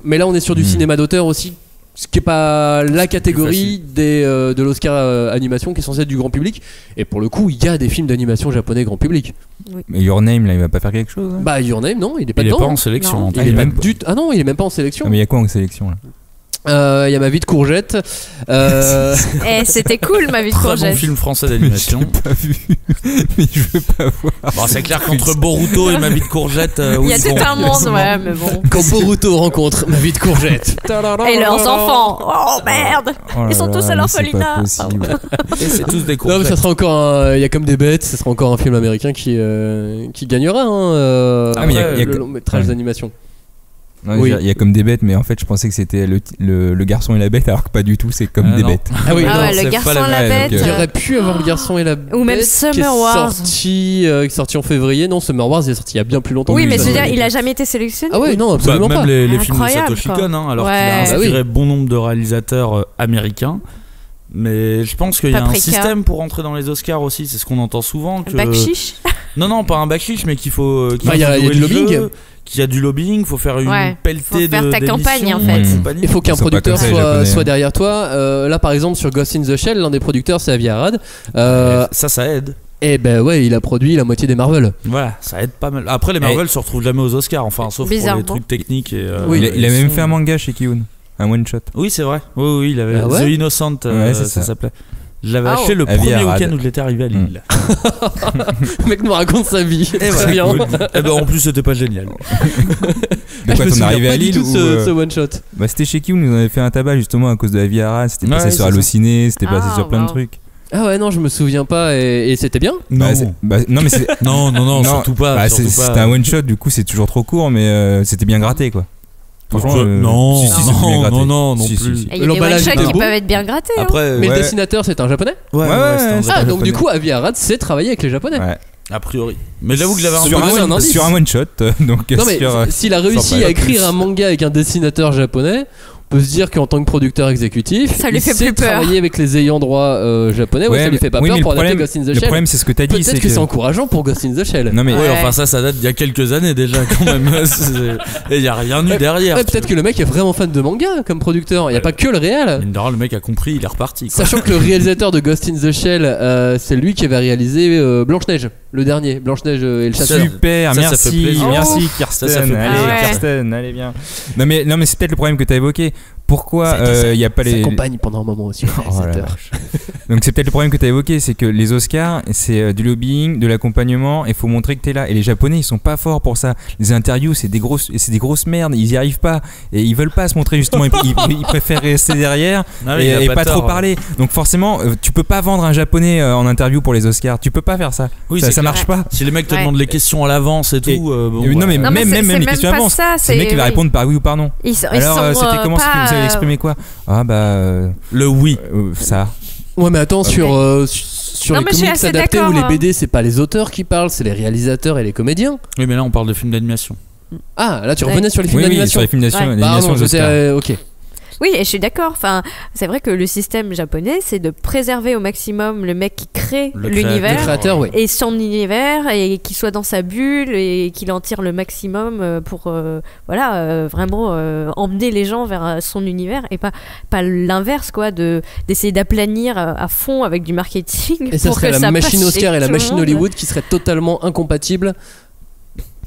Mais là, on est sur du cinéma d'auteur aussi, ce qui est pas la catégorie de l'Oscar animation qui est censée être du grand public. Et pour le coup, il y a des films d'animation japonais grand public. Oui. Mais Your Name, là, il va pas faire quelque chose. Hein. Bah Your Name, non, il est pas dedans. Il est pas en sélection. Il est même Ah non, il est même pas en sélection. Mais il y a quoi en sélection là? Il y a Ma vie de courgette. C'était cool, Ma vie de courgette. Très bon film français d'animation. Je l'ai pas vu, mais je veux pas voir. Bon, c'est clair qu'entre Boruto et Ma vie de courgette, il y a tout un monde, ouais, mais bon. Quand Boruto rencontre Ma vie de courgette et leurs enfants, oh merde, ils sont tous à l'orphelinat. Et c'est tous des courgettes. Non, mais ça sera encore il y a comme des bêtes, ça sera encore un film américain qui gagnera le long métrage d'animation. Oui. Il y a comme des bêtes, mais en fait je pensais que c'était le garçon et la bête, alors que pas du tout, c'est comme des bêtes. Ah oui, le garçon et la bête. Il y aurait pu avoir le garçon et la bête. Ou même Summer Wars. Qui est sorti en février. Non, Summer Wars il est sorti il y a bien plus longtemps. Oui, mais je veux dire, il a jamais été sélectionné. Ah oui, non, absolument pas. Même les films de Satoshi Kon, alors qu'il a inspiré bon nombre de réalisateurs américains. Mais je pense qu'il y a un système pour rentrer dans les Oscars aussi, c'est ce qu'on entend souvent. Un bac chiche. Non, pas un bac chiche, mais qu'il faut. Il y a du lobbying. Qu'il y a du lobbying, il faut faire une pelletée de. Faut faire ta campagne en fait. Il faut qu'un producteur soit derrière toi. Là par exemple sur Ghost in the Shell, l'un des producteurs c'est Avi Arad. Ça aide. Et ben ouais, il a produit la moitié des Marvel. Voilà, ça aide pas mal. Après les Marvel se retrouvent jamais aux Oscars, enfin sauf pour les trucs techniques. Et, il a même fait un manga chez Kiun, un one shot. Oui c'est vrai. Oui il avait The Innocent, ça s'appelait. Je l'avais acheté le premier week-end où je l'étais arrivé à Lille. Le mec nous raconte sa vie. Très bien. Et ben en plus c'était pas génial. De quoi t'en arrivé à Lille ou ce one shot? Bah c'était chez qui où nous avait fait un tabac justement à cause de la vie à c'était passé sur Allociné, c'était passé sur plein de trucs. Ah ouais non je me souviens pas et c'était bien. Non non mais c'est non surtout pas. C'était un one shot du coup c'est toujours trop court mais c'était bien gratté quoi. Franchement, non plus. Il y a des one-shots qui peuvent être bien grattés. Après, mais le dessinateur c'est un japonais. Ouais, donc du coup Avi Arad sait travailler avec les japonais. Ouais. A priori. Mais j'avoue que j'avais sur un one shot. Donc non mais s'il a réussi à écrire un manga avec un dessinateur japonais, on peut se dire qu'en tant que producteur exécutif, ça lui fait plus peur. Travailler avec les ayants droit japonais, ça lui fait pas peur pour adapter Ghost in the Shell. Le problème c'est ce que t'as dit, peut-être que c'est encourageant pour Ghost in the Shell. Non mais enfin ça date d'il y a quelques années déjà quand même. Et il y a rien eu derrière. Peut-être que le mec est vraiment fan de manga comme producteur. Il y a pas que le réel. Le mec a compris, il est reparti. Sachant que le réalisateur de Ghost in the Shell, c'est lui qui avait réalisé Blanche-Neige, le dernier, Blanche-Neige et le chasseur. Super, merci Kirsten. Allez Kirsten, allez bien. Non mais c'est peut-être le problème que t'as évoqué. Pourquoi il n'y a pas les. Ça accompagne pendant un moment aussi. Donc c'est peut-être le problème que tu as évoqué, c'est que les Oscars, c'est du lobbying, de l'accompagnement, il faut montrer que tu es là. Et les Japonais, ils sont pas forts pour ça. Les interviews, c'est des grosses merdes, ils y arrivent pas. Et ils veulent pas se montrer justement, ils préfèrent rester derrière et pas trop parler. Donc forcément, tu peux pas vendre un Japonais en interview pour les Oscars. Tu peux pas faire ça. Oui, ça marche pas. Si les mecs te demandent les questions à l'avance et tout. Non mais même les questions à l'avance, c'est le mec qui va répondre par oui ou par non. Alors c'était comment vous avez exprimé quoi? Le oui. Ça. Ouais mais attends sur les comics adaptés ou les BD c'est pas les auteurs qui parlent, c'est les réalisateurs et les comédiens. Oui mais là on parle de films d'animation. Ah là tu revenais sur les films d'animation. Sur les films d'animation. Ok. Oui, et je suis d'accord. Enfin, c'est vrai que le système japonais, c'est de préserver au maximum le mec qui crée l'univers, le créateur, et son univers, et qu'il soit dans sa bulle et qu'il en tire le maximum pour vraiment emmener les gens vers son univers et pas l'inverse quoi, d'essayer d'aplanir à fond avec du marketing. Et ça serait la machine Oscar et la machine Hollywood qui serait totalement incompatibles.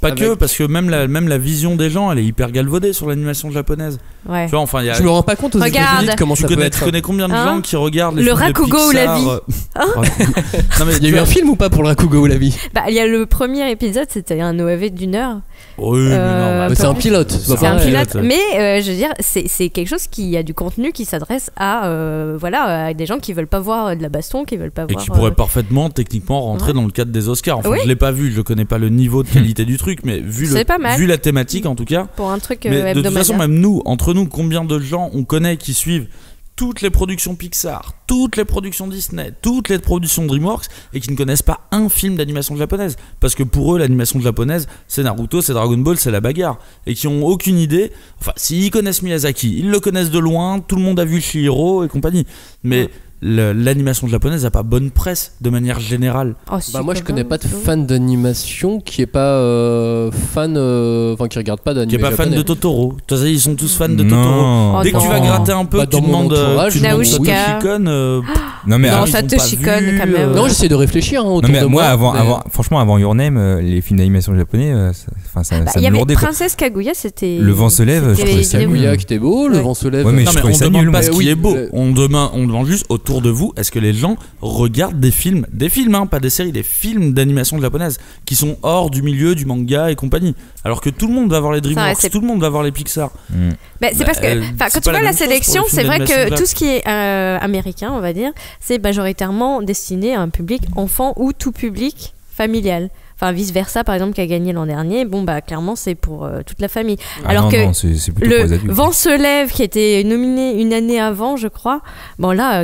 Pas que, parce que même la vision des gens, elle est hyper galvaudée sur l'animation japonaise. Ouais. Tu vois, enfin, je me rends pas compte aux États-Unis comment ça peut être. Tu connais combien de gens qui regardent les films de Pixar? Le Rakugo ou la vie. Non mais il y a eu un film ou pas pour le Rakugo ou la vie? Il y a le premier épisode, c'était un OAV d'1 heure. Oui, mais non, c'est un pilote. C'est un pilote, mais je veux dire, c'est quelque chose qui a du contenu qui s'adresse à des gens qui veulent pas voir de la baston, qui veulent pas voir. Et qui pourrait parfaitement, techniquement, rentrer dans le cadre des Oscars. Enfin, je l'ai pas vu, je connais pas le niveau de qualité du truc, mais vu la thématique en tout cas. Pour un truc mais de toute façon, même nous, entre nous, combien de gens on connaît qui suivent toutes les productions Pixar, toutes les productions Disney, toutes les productions DreamWorks et qui ne connaissent pas un film d'animation japonaise parce que pour eux l'animation japonaise c'est Naruto, c'est Dragon Ball, c'est la bagarre et qui ont aucune idée. Enfin, s'ils connaissent Miyazaki, ils le connaissent de loin, tout le monde a vu Chihiro et compagnie, mais l'animation japonaise n'a pas bonne presse de manière générale. Moi je connais pas de fan d'animation qui est pas fan, qui regarde pas d'animation. Qui est pas fan de Totoro. Ils sont tous fans de Totoro. Dès que tu vas gratter un peu, tu demandes Satoshi Kon. Non, Satoshi Kon quand même. Non, j'essaie de réfléchir. Franchement, avant Your Name, les films d'animation japonais, ça il y avait Princesse Kaguya, c'était. Le vent se lève, je trouvais ça Kaguya qui était beau, le vent se lève. Mais je trouvais ça nul. Pas ce qui est beau. On demande juste autour de vous, est-ce que les gens regardent des films, pas des séries, des films d'animation japonaise qui sont hors du milieu du manga et compagnie, alors que tout le monde va voir les DreamWorks, tout le monde va voir les Pixar. C'est parce que quand tu vois la sélection, c'est vrai que tout ce qui est américain, on va dire, c'est majoritairement destiné à un public enfant ou tout public familial. Enfin, Vice Versa, par exemple, qui a gagné l'an dernier, clairement, c'est pour toute la famille. Alors que c'est plutôt pour les adultes. Vent se lève, qui était nominé une année avant, je crois,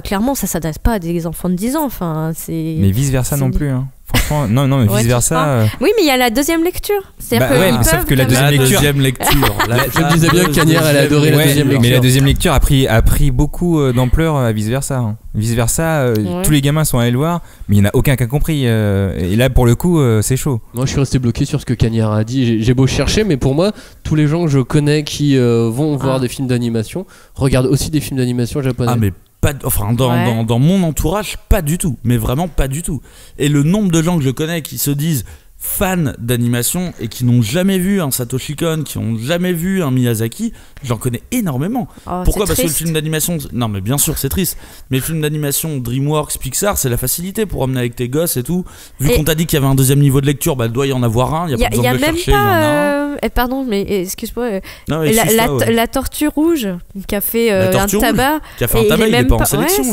clairement, ça s'adresse pas à des enfants de 10 ans. Enfin, mais Vice Versa non plus, hein. Franchement, non, mais Vice Versa. Oui, mais il y a la deuxième lecture. Sauf que la deuxième lecture. Je disais bien que Cagnard, elle a adoré la deuxième lecture. Mais la deuxième lecture a pris beaucoup d'ampleur à Vice Versa. Hein. Vice Versa, tous les gamins sont allés le voir, mais il n'y en a aucun qui a compris. Et là, pour le coup, c'est chaud. Moi, je suis resté bloqué sur ce que Cagnard a dit. J'ai beau chercher, mais pour moi, tous les gens que je connais qui vont voir des films d'animation regardent aussi des films d'animation japonais. Ah, mais dans mon entourage, pas du tout, mais vraiment pas du tout. Et le nombre de gens que je connais qui se disent fans d'animation et qui n'ont jamais vu un Satoshi Kon, qui n'ont jamais vu un Miyazaki, j'en connais énormément. Pourquoi ? Parce que le film d'animation, non mais bien sûr c'est triste, mais le film d'animation DreamWorks, Pixar, c'est la facilité pour emmener avec tes gosses et tout. Vu qu'on t'a dit qu'il y avait un deuxième niveau de lecture, il doit y en avoir un, il n'y a pas besoin de le chercher, il y en a un. Pardon, mais excuse-moi, la tortue rouge qui a fait un tabac, qui a fait un tabac, il est pas en sélection.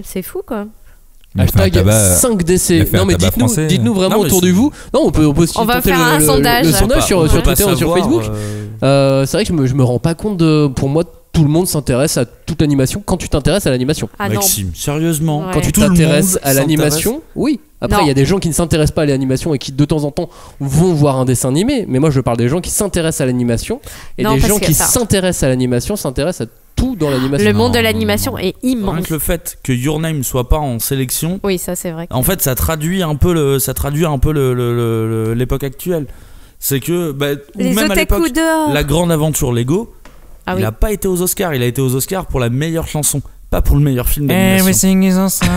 C'est fou quoi. Hashtag 5 décès. Non mais dites-nous vraiment autour de vous. Non, on peut aussi on va faire un sondage. Le sondage sur Twitter ou sur Facebook. C'est vrai que je me rends pas compte de. Pour moi, tout le monde s'intéresse à toute l'animation quand tu t'intéresses à l'animation. Maxime, sérieusement, quand tu t'intéresses à l'animation, oui. Après, il y a des gens qui ne s'intéressent pas à l'animation et qui de temps en temps vont voir un dessin animé. Mais moi, je parle des gens qui s'intéressent à l'animation et des gens qui s'intéressent à l'animation s'intéressent à tout dans l'animation. Le monde de l'animation est immense. Rien que le fait que Your Name soit pas en sélection, oui, ça c'est vrai. En fait, ça traduit un peu l'époque actuelle. C'est que les même à l'époque, la grande aventure Lego, il a pas été aux Oscars. Il a été aux Oscars pour la meilleure chanson, pas pour le meilleur film d'animation. Everything is awesome.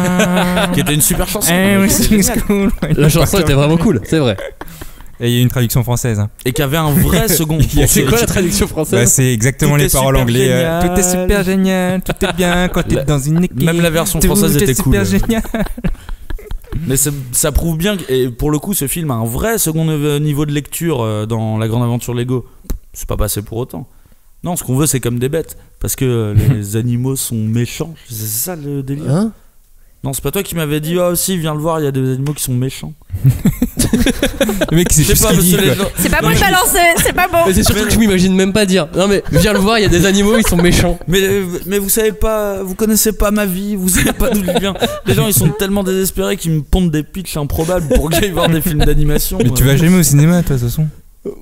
Qui était une super chanson. Everything is cool. La chanson était vraiment cool, c'est vrai. Et il y a une traduction française. Et qui avait un vrai second. C'est quoi la traduction française ? C'est exactement les paroles anglais. Tout est super génial, tout est bien quand t'es dans une équipe. Même la version française était cool. Super génial. Mais ça prouve bien que, et pour le coup, ce film a un vrai second niveau de lecture dans La Grande Aventure Lego. C'est pas passé pour autant. Non, ce qu'on veut, c'est comme des bêtes. Parce que les animaux sont méchants. C'est ça le délire. Hein ? Non, c'est pas toi qui m'avais dit, si, viens le voir, il y a des animaux qui sont méchants. Le mec, c'est pas c'est pas bon de balancer, c'est pas bon. Mais c'est surtout que je m'imagine même pas dire. Non, mais viens le voir, il y a des animaux, ils sont méchants. Mais vous savez pas, vous connaissez pas ma vie, vous savez pas d'où je viens. Les gens, ils sont tellement désespérés qu'ils me pondent des pitchs improbables pour que j'aille voir des films d'animation. Mais tu vas jamais au cinéma, toi, de toute façon.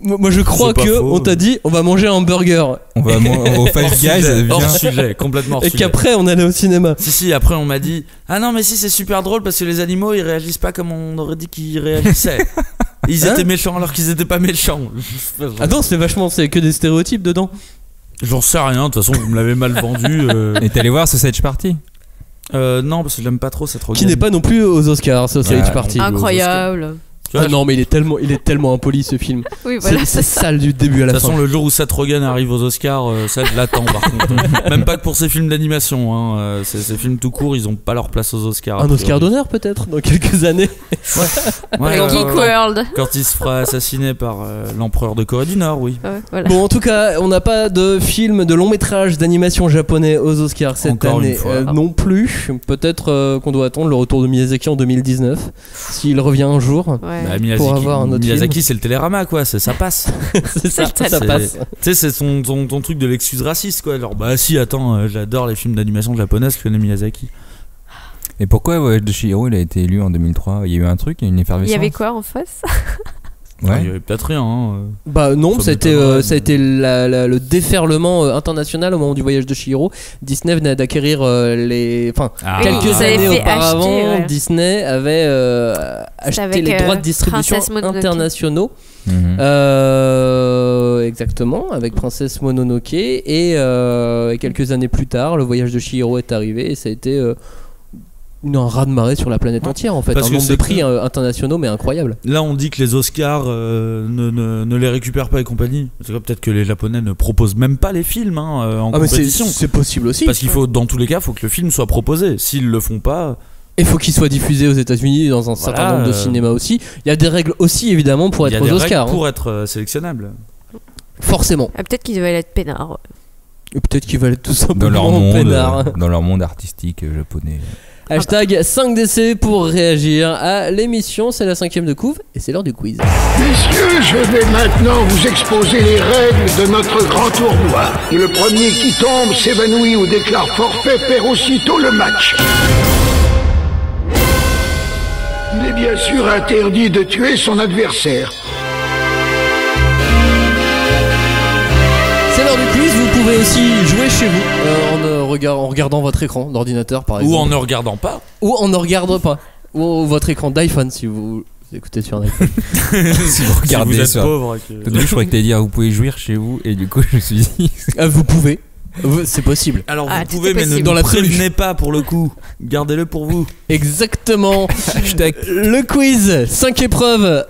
Moi je crois que on t'a dit on va manger un burger. On va au Five Guys, hors sujet, complètement hors sujet. Et qu'après on allait au cinéma. Si, après on m'a dit ah non mais si c'est super drôle parce que les animaux ils réagissent pas comme on aurait dit qu'ils réagissaient. Ils étaient méchants alors qu'ils étaient pas méchants. Ah non, c'est que des stéréotypes dedans. J'en sais rien, de toute façon vous me l'avez mal vendu. Et t'es allé voir Sausage Party? Non parce que je l'aime pas trop, c'est trop. Qui n'est pas non plus aux Oscars, Sausage Party. Incroyable. Ah non, mais il est tellement impoli ce film. Oui, voilà, c'est sale du début à la fin. De toute façon, le jour où Seth Rogen arrive aux Oscars, ça je l'attends par contre. Même pas que pour ces films d'animation, hein. Ces films tout court, ils ont pas leur place aux Oscars. Un Oscar d'honneur peut-être dans quelques années. Geek World. Quand il se fera assassiner par l'empereur de Corée du Nord, oui. Voilà. Bon, en tout cas, on n'a pas de film de long métrage d'animation japonais aux Oscars cette année non plus. Peut-être qu'on doit attendre le retour de Miyazaki en 2019 s'il revient un jour. Bah, Miyazaki, c'est le Télérama, quoi. Ça passe. C'est ça passe. Tu sais, c'est ton truc de l'excuse raciste, quoi. Alors, bah si, attends, j'adore les films d'animation japonaises, je connais Miyazaki. Et pourquoi Voyage de Chihiro il a été élu en 2003 ? Il y a eu un truc, une effervescence. Il y avait quoi en face ? Ouais. Il y avait peut-être rien. Hein. Bah non, ça a été le déferlement international au moment du Voyage de Chihiro. Disney venait d'acquérir quelques années auparavant. Disney avait acheté les droits de distribution internationaux. Exactement, avec Princesse Mononoke. Et quelques années plus tard, le Voyage de Chihiro est arrivé et ça a été un raz-de-marée sur la planète entière en fait. Un nombre de prix internationaux mais incroyable. Là on dit que les Oscars ne les récupèrent pas et compagnie. C'est peut-être que les Japonais ne proposent même pas les films en compétition. C'est possible aussi. Parce qu'il faut, dans tous les cas, faut que le film soit proposé. S'ils le font pas... Il faut qu'il soit diffusé aux États-Unis dans un certain nombre de cinémas aussi. Il y a des règles aussi évidemment pour être aux Oscars. Il y a des règles pour être sélectionnable. Forcément. Peut-être qu'ils veulent être peinards. Et peut-être qu'ils veulent être tout simplement peinards. Dans leur monde artistique japonais. Hashtag 5DC pour réagir à l'émission, c'est la 5e de couve et c'est l'heure du quiz. Messieurs, je vais maintenant vous exposer les règles de notre grand tournoi. Le premier qui tombe, s'évanouit ou déclare forfait, perd aussitôt le match. Il est bien sûr interdit de tuer son adversaire. C'est l'heure du quiz, vous pouvez aussi jouer chez vous en regardant votre écran d'ordinateur par exemple. Ou en ne regardant pas. Ou en ne regardant pas. Ou votre écran d'iPhone si vous écoutez sur un iPhone. Si vous regardez si vous êtes ça. pauvre. Au début je croyais que t'allais dire vous pouvez jouir chez vous et du coup je me suis dit... vous pouvez. C'est possible. Alors vous pouvez mais ne prévenez pas pour le coup. Gardez-le pour vous. Exactement. Le quiz, 5 épreuves,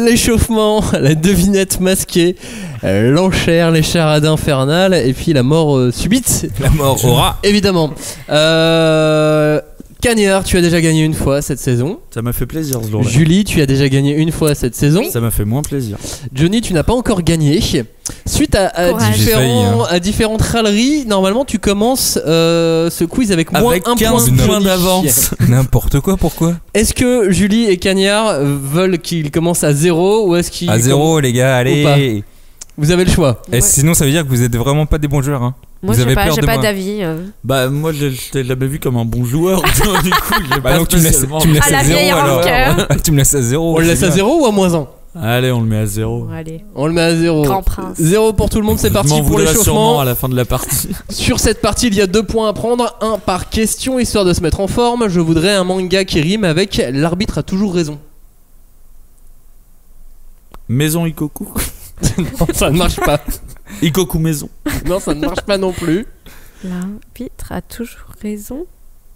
l'échauffement, la devinette masquée, l'enchère, les charades infernales et puis la mort subite. La mort aura. Évidemment. Cagnard, tu as déjà gagné une fois cette saison. Ça m'a fait plaisir ce jour-là. Julie, tu as déjà gagné une fois cette saison. Ça m'a fait moins plaisir. Johnny, tu n'as pas encore gagné. Suite à différentes râleries, normalement tu commences ce quiz avec moins 1 point d'avance. N'importe quoi, pourquoi ? Est-ce que Julie et Cagnard veulent qu'il commence à 0 ou est-ce qu'il... À 0 les gars, allez. Vous avez le choix. Et sinon ça veut dire que vous êtes vraiment pas des bons joueurs hein. Moi j'ai pas d'avis. Bah moi je t'ai jamais vu comme un bon joueur. Du coup j'ai pas donc tu me laisses à 0 alors. Tu me laisses à 0. On le laisse à 0 ou à moins 1 ? Allez on le met à 0. Allez. On le met à 0. Grand prince. 0 pour tout le monde, c'est parti pour l'échauffement. À la fin de la partie. Sur cette partie il y a 2 points à prendre, 1 par question histoire de se mettre en forme. Je voudrais un manga qui rime avec l'arbitre a toujours raison. Maison Ikoku. Non, ça ne marche pas. Ikoku maison. Non, ça ne marche pas non plus. L'arbitre a toujours raison.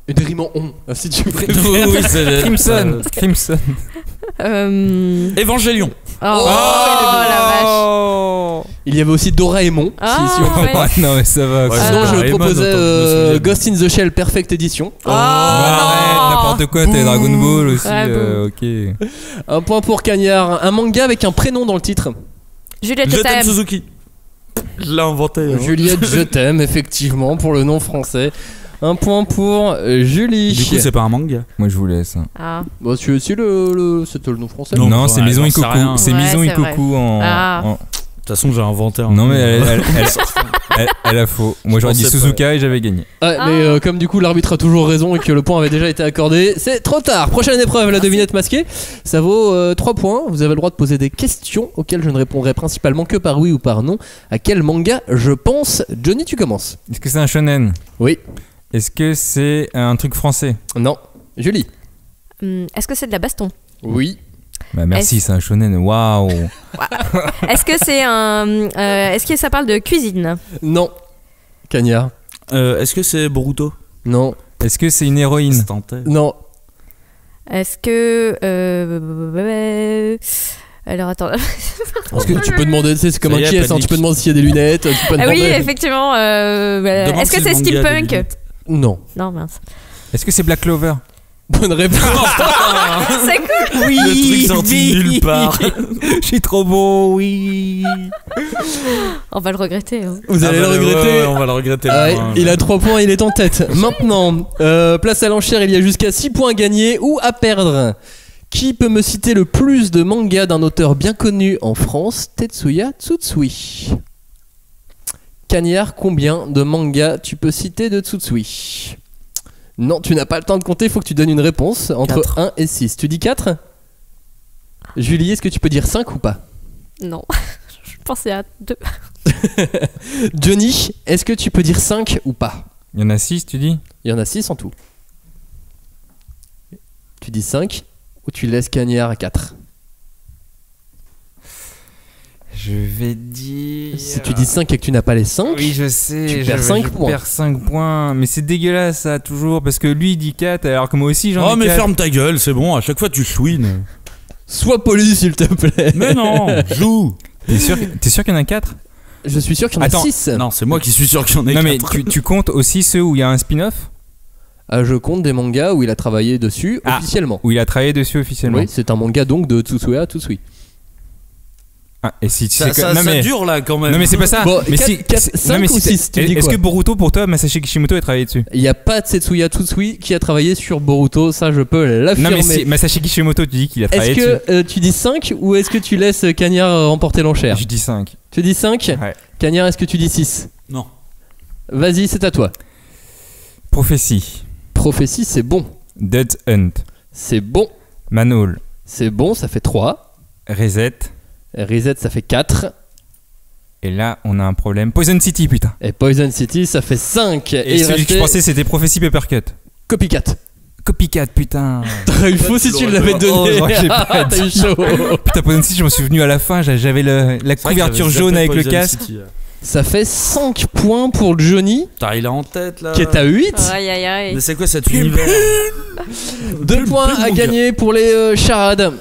Et des rimes en on, si tu préfères. Oui, c'est Crimson. Évangélion. La vache. Il y avait aussi Doraemon. Si on ouais. Non mais ça va. Sinon je proposais Ghost in the Shell Perfect Edition. Arrête, n'importe quoi, t'as Dragon Ball aussi. Ok. Un point pour Cagnard. Un manga avec un prénom dans le titre. Juliette Je t'aime Suzuki. Je l'ai inventé. Juliette Je t'aime, effectivement, pour le nom français. Un point pour Julie. Du coup, c'est pas un manga. Moi, je vous laisse. Bah, c'était le nom français. Non, c'est Maison Ikoku. C'est Maison Ikoku en. De toute façon, j'ai inventé un. Non, mais elle a faux. Moi, j'aurais dit Suzuka et j'avais gagné. Mais comme du coup, l'arbitre a toujours raison et que le point avait déjà été accordé, c'est trop tard. Prochaine épreuve, la devinette masquée. Ça vaut 3 points. Vous avez le droit de poser des questions auxquelles je ne répondrai principalement que par oui ou par non. À quel manga je pense ? Johnny, tu commences. Est-ce que c'est un shonen ? Oui. Est-ce que c'est un truc français ? Non. Julie. Est-ce que c'est de la baston ? Oui. Bah merci, c'est un shonen. Waouh. Est-ce que c'est un est-ce que ça parle de cuisine ? Non. Cagnard. Est-ce que c'est Boruto ? Non. Est-ce que c'est une héroïne ? Non. Est-ce que... Alors attends. Est-ce que tu peux demander, c'est comme un qui-est, tu peux demander s'il y a des lunettes. Tu peux oui, effectivement. Est-ce que c'est steampunk? Non. Non, mince. Est-ce que c'est Black Clover? Bonne réponse. C'est cool. Oui, le truc sorti nulle part. Je suis trop beau, oui. On va le regretter. Hein. Vous allez le regretter. Ouais, on va le regretter. Il a 3 points, il est en tête. Maintenant, place à l'enchère, il y a jusqu'à 6 points à gagner ou à perdre. Qui peut me citer le plus de mangas d'un auteur bien connu en France, Tetsuya Tsutsui? Cagnard, combien de mangas tu peux citer de Tsutsui? Non, tu n'as pas le temps de compter, il faut que tu donnes une réponse entre 4. 1 et 6. Tu dis 4? Julie, est-ce que tu peux dire 5 ou pas? Non, je pensais à 2. Johnny, est-ce que tu peux dire 5 ou pas? Il y en a 6, tu dis? Il y en a 6 en tout. Tu dis 5 ou tu laisses Cagnard à 4? Je vais dire... Si tu dis 5 et que tu n'as pas les 5, oui, je sais, tu perds 5 points. Je perds 5 points, mais c'est dégueulasse ça, toujours, parce que lui il dit 4 alors que moi aussi j'en ai 4. Oh mais ferme ta gueule, c'est bon, à chaque fois tu chouines. Sois poli s'il te plaît. Mais non, joue. T'es sûr qu'il y en a 4? Je suis sûr qu'il y en a 6. Non, c'est moi qui suis sûr qu'il y en a 4. Non mais tu comptes aussi ceux où il y a un spin-off? Je compte des mangas où il a travaillé dessus officiellement. Où il a travaillé dessus officiellement. Oui, c'est un manga donc de Tetsuya Tsutsui. Et si ça dure là quand même. Non mais c'est pas ça. Bon, mais 5 ou 6, tu dis quoi? Est-ce que Boruto pour toi, Masashi Kishimoto a travaillé dessus? Il n'y a pas de Tetsuya Tsutsui qui a travaillé sur Boruto, ça je peux l'affirmer. Non mais si Masashi Kishimoto tu dis qu'il a travaillé dessus. Est-ce que tu dis 5 ou est-ce que tu laisses Cagnard remporter l'enchère? Je dis 5. Tu dis 5? Ouais. Cagnard, est-ce que tu dis 6? Non. Vas-y, c'est à toi. Prophétie. Prophétie, c'est bon. Dead Hunt. C'est bon. Manhole. C'est bon, ça fait 3. Reset. Reset, ça fait 4. Et là, on a un problème. Poison City, putain. Et Poison City, ça fait 5. Et celui que je pensais, c'était Prophétie Papercut. Copycat. Copycat, putain. T'aurais eu faux si tu l'avais donné. Oh, j'ai pas t'as eu chaud. Putain, Poison City, je m'en suis venu à la fin. J'avais la couverture jaune avec le casque. Ça fait 5 points pour Johnny. Putain, il est en tête là. Qui est à 8. Aïe aïe aïe. Mais c'est quoi cet univers? 2 points à gagner pour les charades.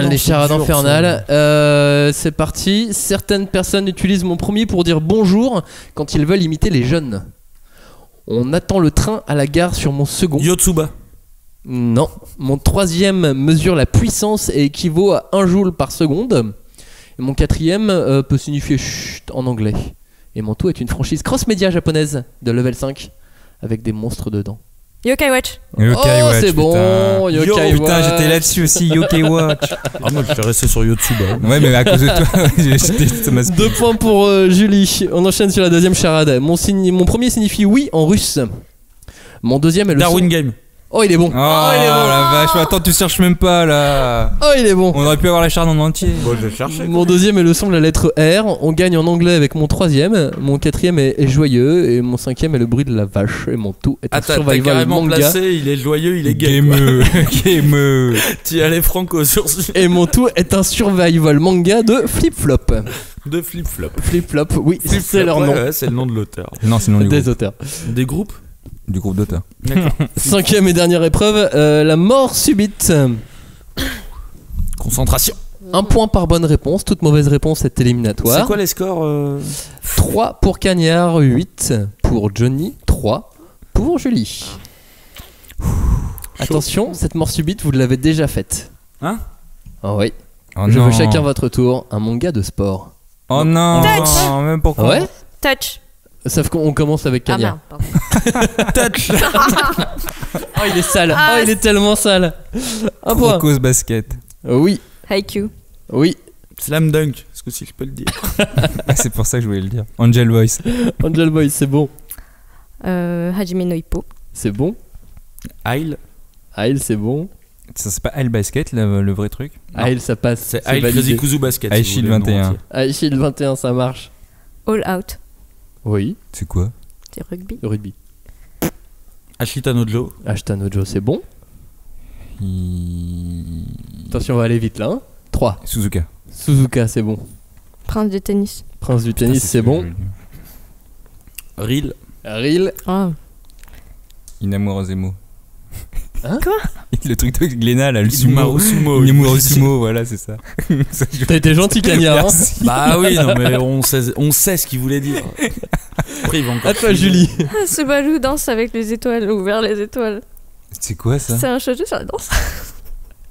Les charades infernales. C'est parti. Certaines personnes utilisent mon premier pour dire bonjour quand ils veulent imiter les jeunes. On attend le train à la gare sur mon second. Yotsuba. Non. Mon troisième mesure la puissance et équivaut à 1 joule par seconde. Et mon quatrième peut signifier chut en anglais. Et mon tout est une franchise cross-média japonaise de level 5 avec des monstres dedans. Yokai Watch. Yokai Watch, c'est bon. Yokai Watch. Putain, j'étais là-dessus aussi. Yokai Watch. Ah, moi, j'étais resté sur Yotsuba. Ouais, mais à cause de toi, 2 points pour Julie. On enchaîne sur la deuxième charade. Mon premier signifie oui en russe. Mon deuxième est le Darwin Game. Oh, il est bon. Oh, il est bon. La vache. Attends, tu cherches même pas là. Oh, il est bon. On aurait pu avoir la charade en entier. Bon, je vais chercher. Mon deuxième est le son de la lettre R. On gagne en anglais avec mon troisième. Mon quatrième est joyeux. Et mon cinquième est le bruit de la vache. Et mon tout est un survival manga. Placé, il est joyeux, il est gay. Gameux. Tu allais franco sur ce. Et mon tout est un survival manga de Flip-Flop. De Flip-Flop. Flip-Flop, oui, c'est leur nom. Ouais, c'est le nom de l'auteur. Non, c'est le nom des auteurs. Des groupes? Du groupe d'auteurs. D'accord. 5e et dernière épreuve, la mort subite. Concentration. 1 point par bonne réponse, toute mauvaise réponse est éliminatoire. C'est quoi les scores 3 pour Cagnard, 8 pour Johnny, 3 pour Julie. Attention, cette mort subite, vous l'avez déjà faite. Hein? Oh oui. Oh Je non. veux chacun votre tour, un manga de sport. Oh non. Touch. Même pourquoi? Ouais. Touch. Sauf qu'on commence avec Cagnard. Ah merde, Touch. Oh, il est sale. Oh, il est tellement sale. Un point. Crocos basket. Oui. Haikyuu. Oui. Slam Dunk, est-ce que si je peux le dire? C'est pour ça que je voulais le dire. Angel Voice. Angel Boy, c'est bon. Hajime no Ippo. C'est bon. Aile. Aile, c'est bon. Ça c'est pas Aile Basket le vrai truc? Aile, ça passe. C'est Aile Crazy Kuzu Basket. Aile Shield 21. Aile Shield 21, ça marche. All Out. Oui. C'est quoi? C'est rugby. Rugby. Ashita no Joe. Ashita no Joe, c'est bon. Attention, on va aller vite là. Hein. 3. Suzuka. Suzuka, c'est bon. Prince du tennis. Prince du tennis, c'est bon. Reel. Reel. Oh. Inamura Zemo. Hein? Quoi? Le truc de Glénat, là, le sumo. Sumo, voilà, c'est ça. T'as été gentil, Cagnard. Hein. Bah oui, non, mais on sait ce qu'il voulait dire. Après, il va encore. À toi, Julie. Subaru danse avec les étoiles, ou vers les étoiles. C'est quoi ça? C'est un jeu sur la danse.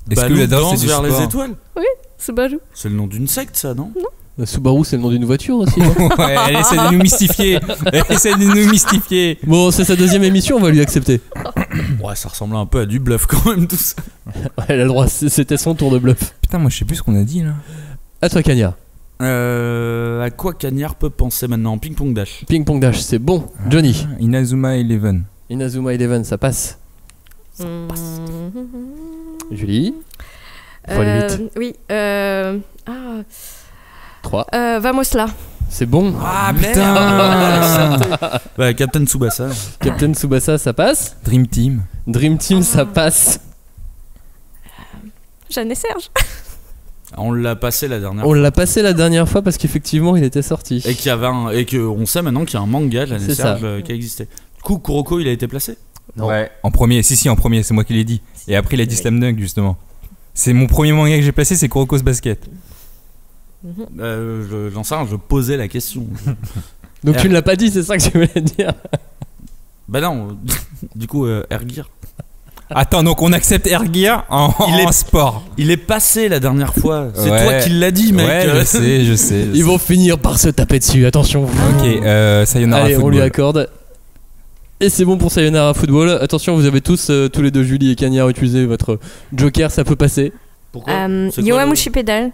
Balou la danse vers les étoiles? Oui, Subaru. C'est le nom d'une secte, ça, non? Subaru, c'est le nom d'une voiture aussi. Ouais, elle essaie de nous mystifier. Bon, c'est sa deuxième émission, on va lui accepter. Ouais, ça ressemblait un peu à du bluff quand même, tout ça. Ouais, elle a le droit, c'était son tour de bluff. Putain, moi je sais plus ce qu'on a dit là. À toi, Cagnard. À quoi Cagnard peut penser maintenant? Ping Pong Dash. Ping Pong Dash, c'est bon. Johnny. Inazuma Eleven. Inazuma Eleven, ça passe. Ça passe. Julie. Faut aller vite. Oui. 3. Vamos là. C'est bon. Ah putain. Bah, Captain Tsubasa. Captain Tsubasa, ça passe. Dream Team. Dream Team, ça passe. Jeanne et Serge. On l'a passé la dernière fois. On l'a passé la dernière fois parce qu'effectivement il était sorti. Et qu'il y avait et qu'on sait maintenant qu'il y a un manga Jeanne et Serge qui a existé. Du coup, Kuroko il a été placé? Non. Ouais. En premier, si, en premier, c'est moi qui l'ai dit. Et après il a dit Slam Dunk justement. C'est mon premier manga que j'ai placé, c'est Kuroko's Basket. J'en sais rien, je posais la question. Donc tu ne l'as pas dit, c'est ça que tu voulais dire? Bah non, du coup Air Gear. Attends, donc on accepte Air Gear en sport. Il est passé la dernière fois. C'est toi qui l'as dit, mec. Ouais, je sais. Ils vont finir par se taper dessus, attention. Ok, Sayonara Allez, Football. On lui accorde. Et c'est bon pour Sayonara Football. Attention, vous avez tous les deux, Julie et Cagnard, utilisé votre joker, ça peut passer. Pourquoi? Yowamushi Pedal.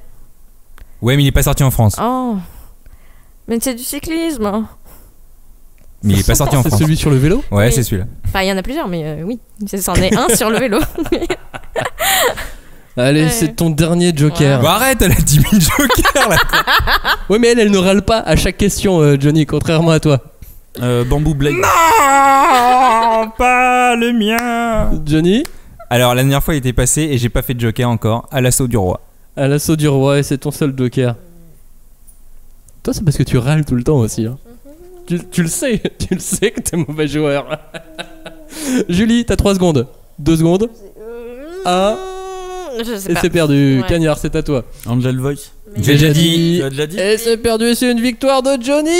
Ouais, mais il est pas sorti en France. Oh, mais c'est du cyclisme. Mais il est pas sorti en France. C'est celui sur le vélo? Ouais, oui. C'est celui-là. Enfin, il y en a plusieurs, mais oui, c'en est un sur le vélo. Allez, c'est ton dernier joker. Ouais. Bah arrête, elle a 10 000 jokers là. Ouais, mais elle ne râle pas à chaque question, Johnny, contrairement à toi. Bamboo Blade. Non, pas le mien. Johnny? Alors, la dernière fois, il était passé et j'ai pas fait de joker encore. À l'assaut du roi. À l'assaut du roi, et c'est ton seul joker. Toi, c'est parce que tu râles tout le temps aussi. Hein. Tu le sais que t'es mauvais joueur. Julie, t'as 3 secondes. 2 secondes. 1. Et c'est perdu. Ouais. Cagnard, c'est à toi. Angel Voice. J'ai déjà dit. Tu as déjà dit. Et c'est perdu, et c'est une victoire de Johnny.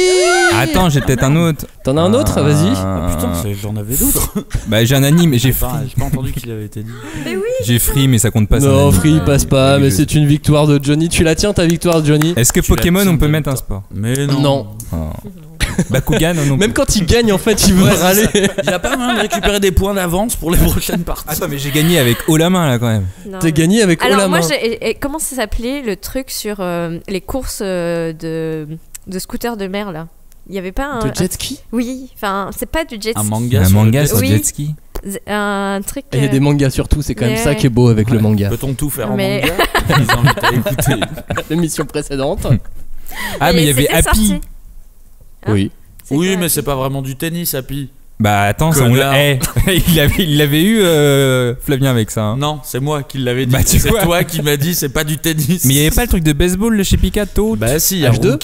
Attends, j'ai peut-être un autre. T'en as un autre? Vas-y. Ah putain, j'en avais d'autres. Bah j'ai un anime, j'ai Free. J'ai pas entendu qu'il avait été dit. Mais oui. J'ai Free, mais ça compte pas. Non, Free passe pas, mais c'est une victoire de Johnny. Tu la tiens ta victoire, Johnny? Est-ce que Pokémon on peut mettre un sport? Mais non. Non. Bakugan non. Même quand il gagne en fait il veut râler. Il y a pas moyen de récupérer des points d'avance pour les prochaines parties. Attends, mais j'ai gagné avec haut la main là quand même. T'as gagné avec haut la main. Alors moi comment ça s'appelait le truc sur les courses de scooter de mer là? Il y avait pas un de jet ski? Oui, enfin c'est pas du jet ski. Un manga sur jet ski. Un truc. Il y a des mangas surtout, c'est quand même ça qui est beau avec le manga. Peut-on tout faire en manga? Je vous invite à écouter l'émission précédente. Ah mais il y avait Happy. Oui. Oui, mais c'est pas vraiment du tennis, Happy. Bah attends, il avait eu Flavien avec ça. Hein. Non, c'est moi qui l'avais dit. Bah, c'est toi qui m'as dit c'est pas du tennis. Mais il y avait pas le truc de baseball le chez Pikato? Bah si, il y a H2,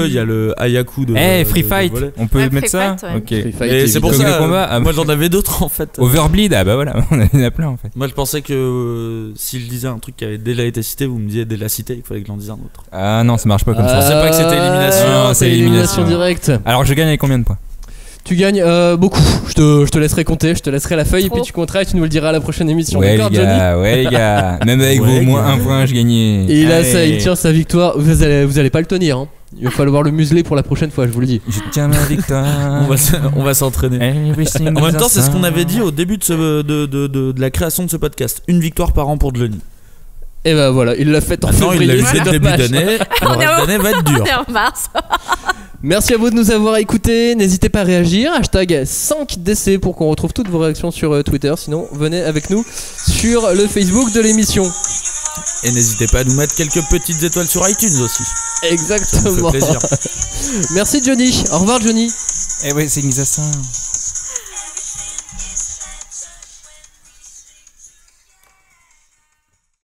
il y a le Hayaku de. Free Fight. On peut mettre ça? Ouais. Ok. Et c'est pour ça. Moi j'en avais d'autres en fait. Overbleed, ah bah voilà, on en a plein en fait. Moi je pensais que si je disais un truc qui avait déjà été cité, vous me disiez déjà cité, il fallait que j'en dise un autre. Ah non, ça marche pas comme ça. Je pensais pas que c'était élimination. Non, c'est élimination directe. Alors je gagne avec combien de points? Tu gagnes beaucoup. Je te laisserai compter, je te laisserai la feuille et puis tu compteras et tu nous le diras à la prochaine émission. Ouais, d'accord, les gars. Même avec vos moins 1 point, je gagnais. Et là, ça, il tient sa victoire. Vous allez pas le tenir. Hein. Il va falloir le museler pour la prochaine fois, je vous le dis. Je tiens ma victoire. On va s'entraîner. En même temps, c'est ce qu'on avait dit au début de la création de ce podcast. Une victoire par an pour Johnny. Et bah voilà, il l'a fait en février. Il l'a eu dès le début d'année. Le reste d'année va être dur. On est en mars. Merci à vous de nous avoir écoutés. N'hésitez pas à réagir. Hashtag 5DC pour qu'on retrouve toutes vos réactions sur Twitter. Sinon, venez avec nous sur le Facebook de l'émission. Et n'hésitez pas à nous mettre quelques petites étoiles sur iTunes aussi. Exactement. Ça nous fait plaisir. Merci Johnny. Au revoir Johnny. Eh ouais, c'est Nisa ça.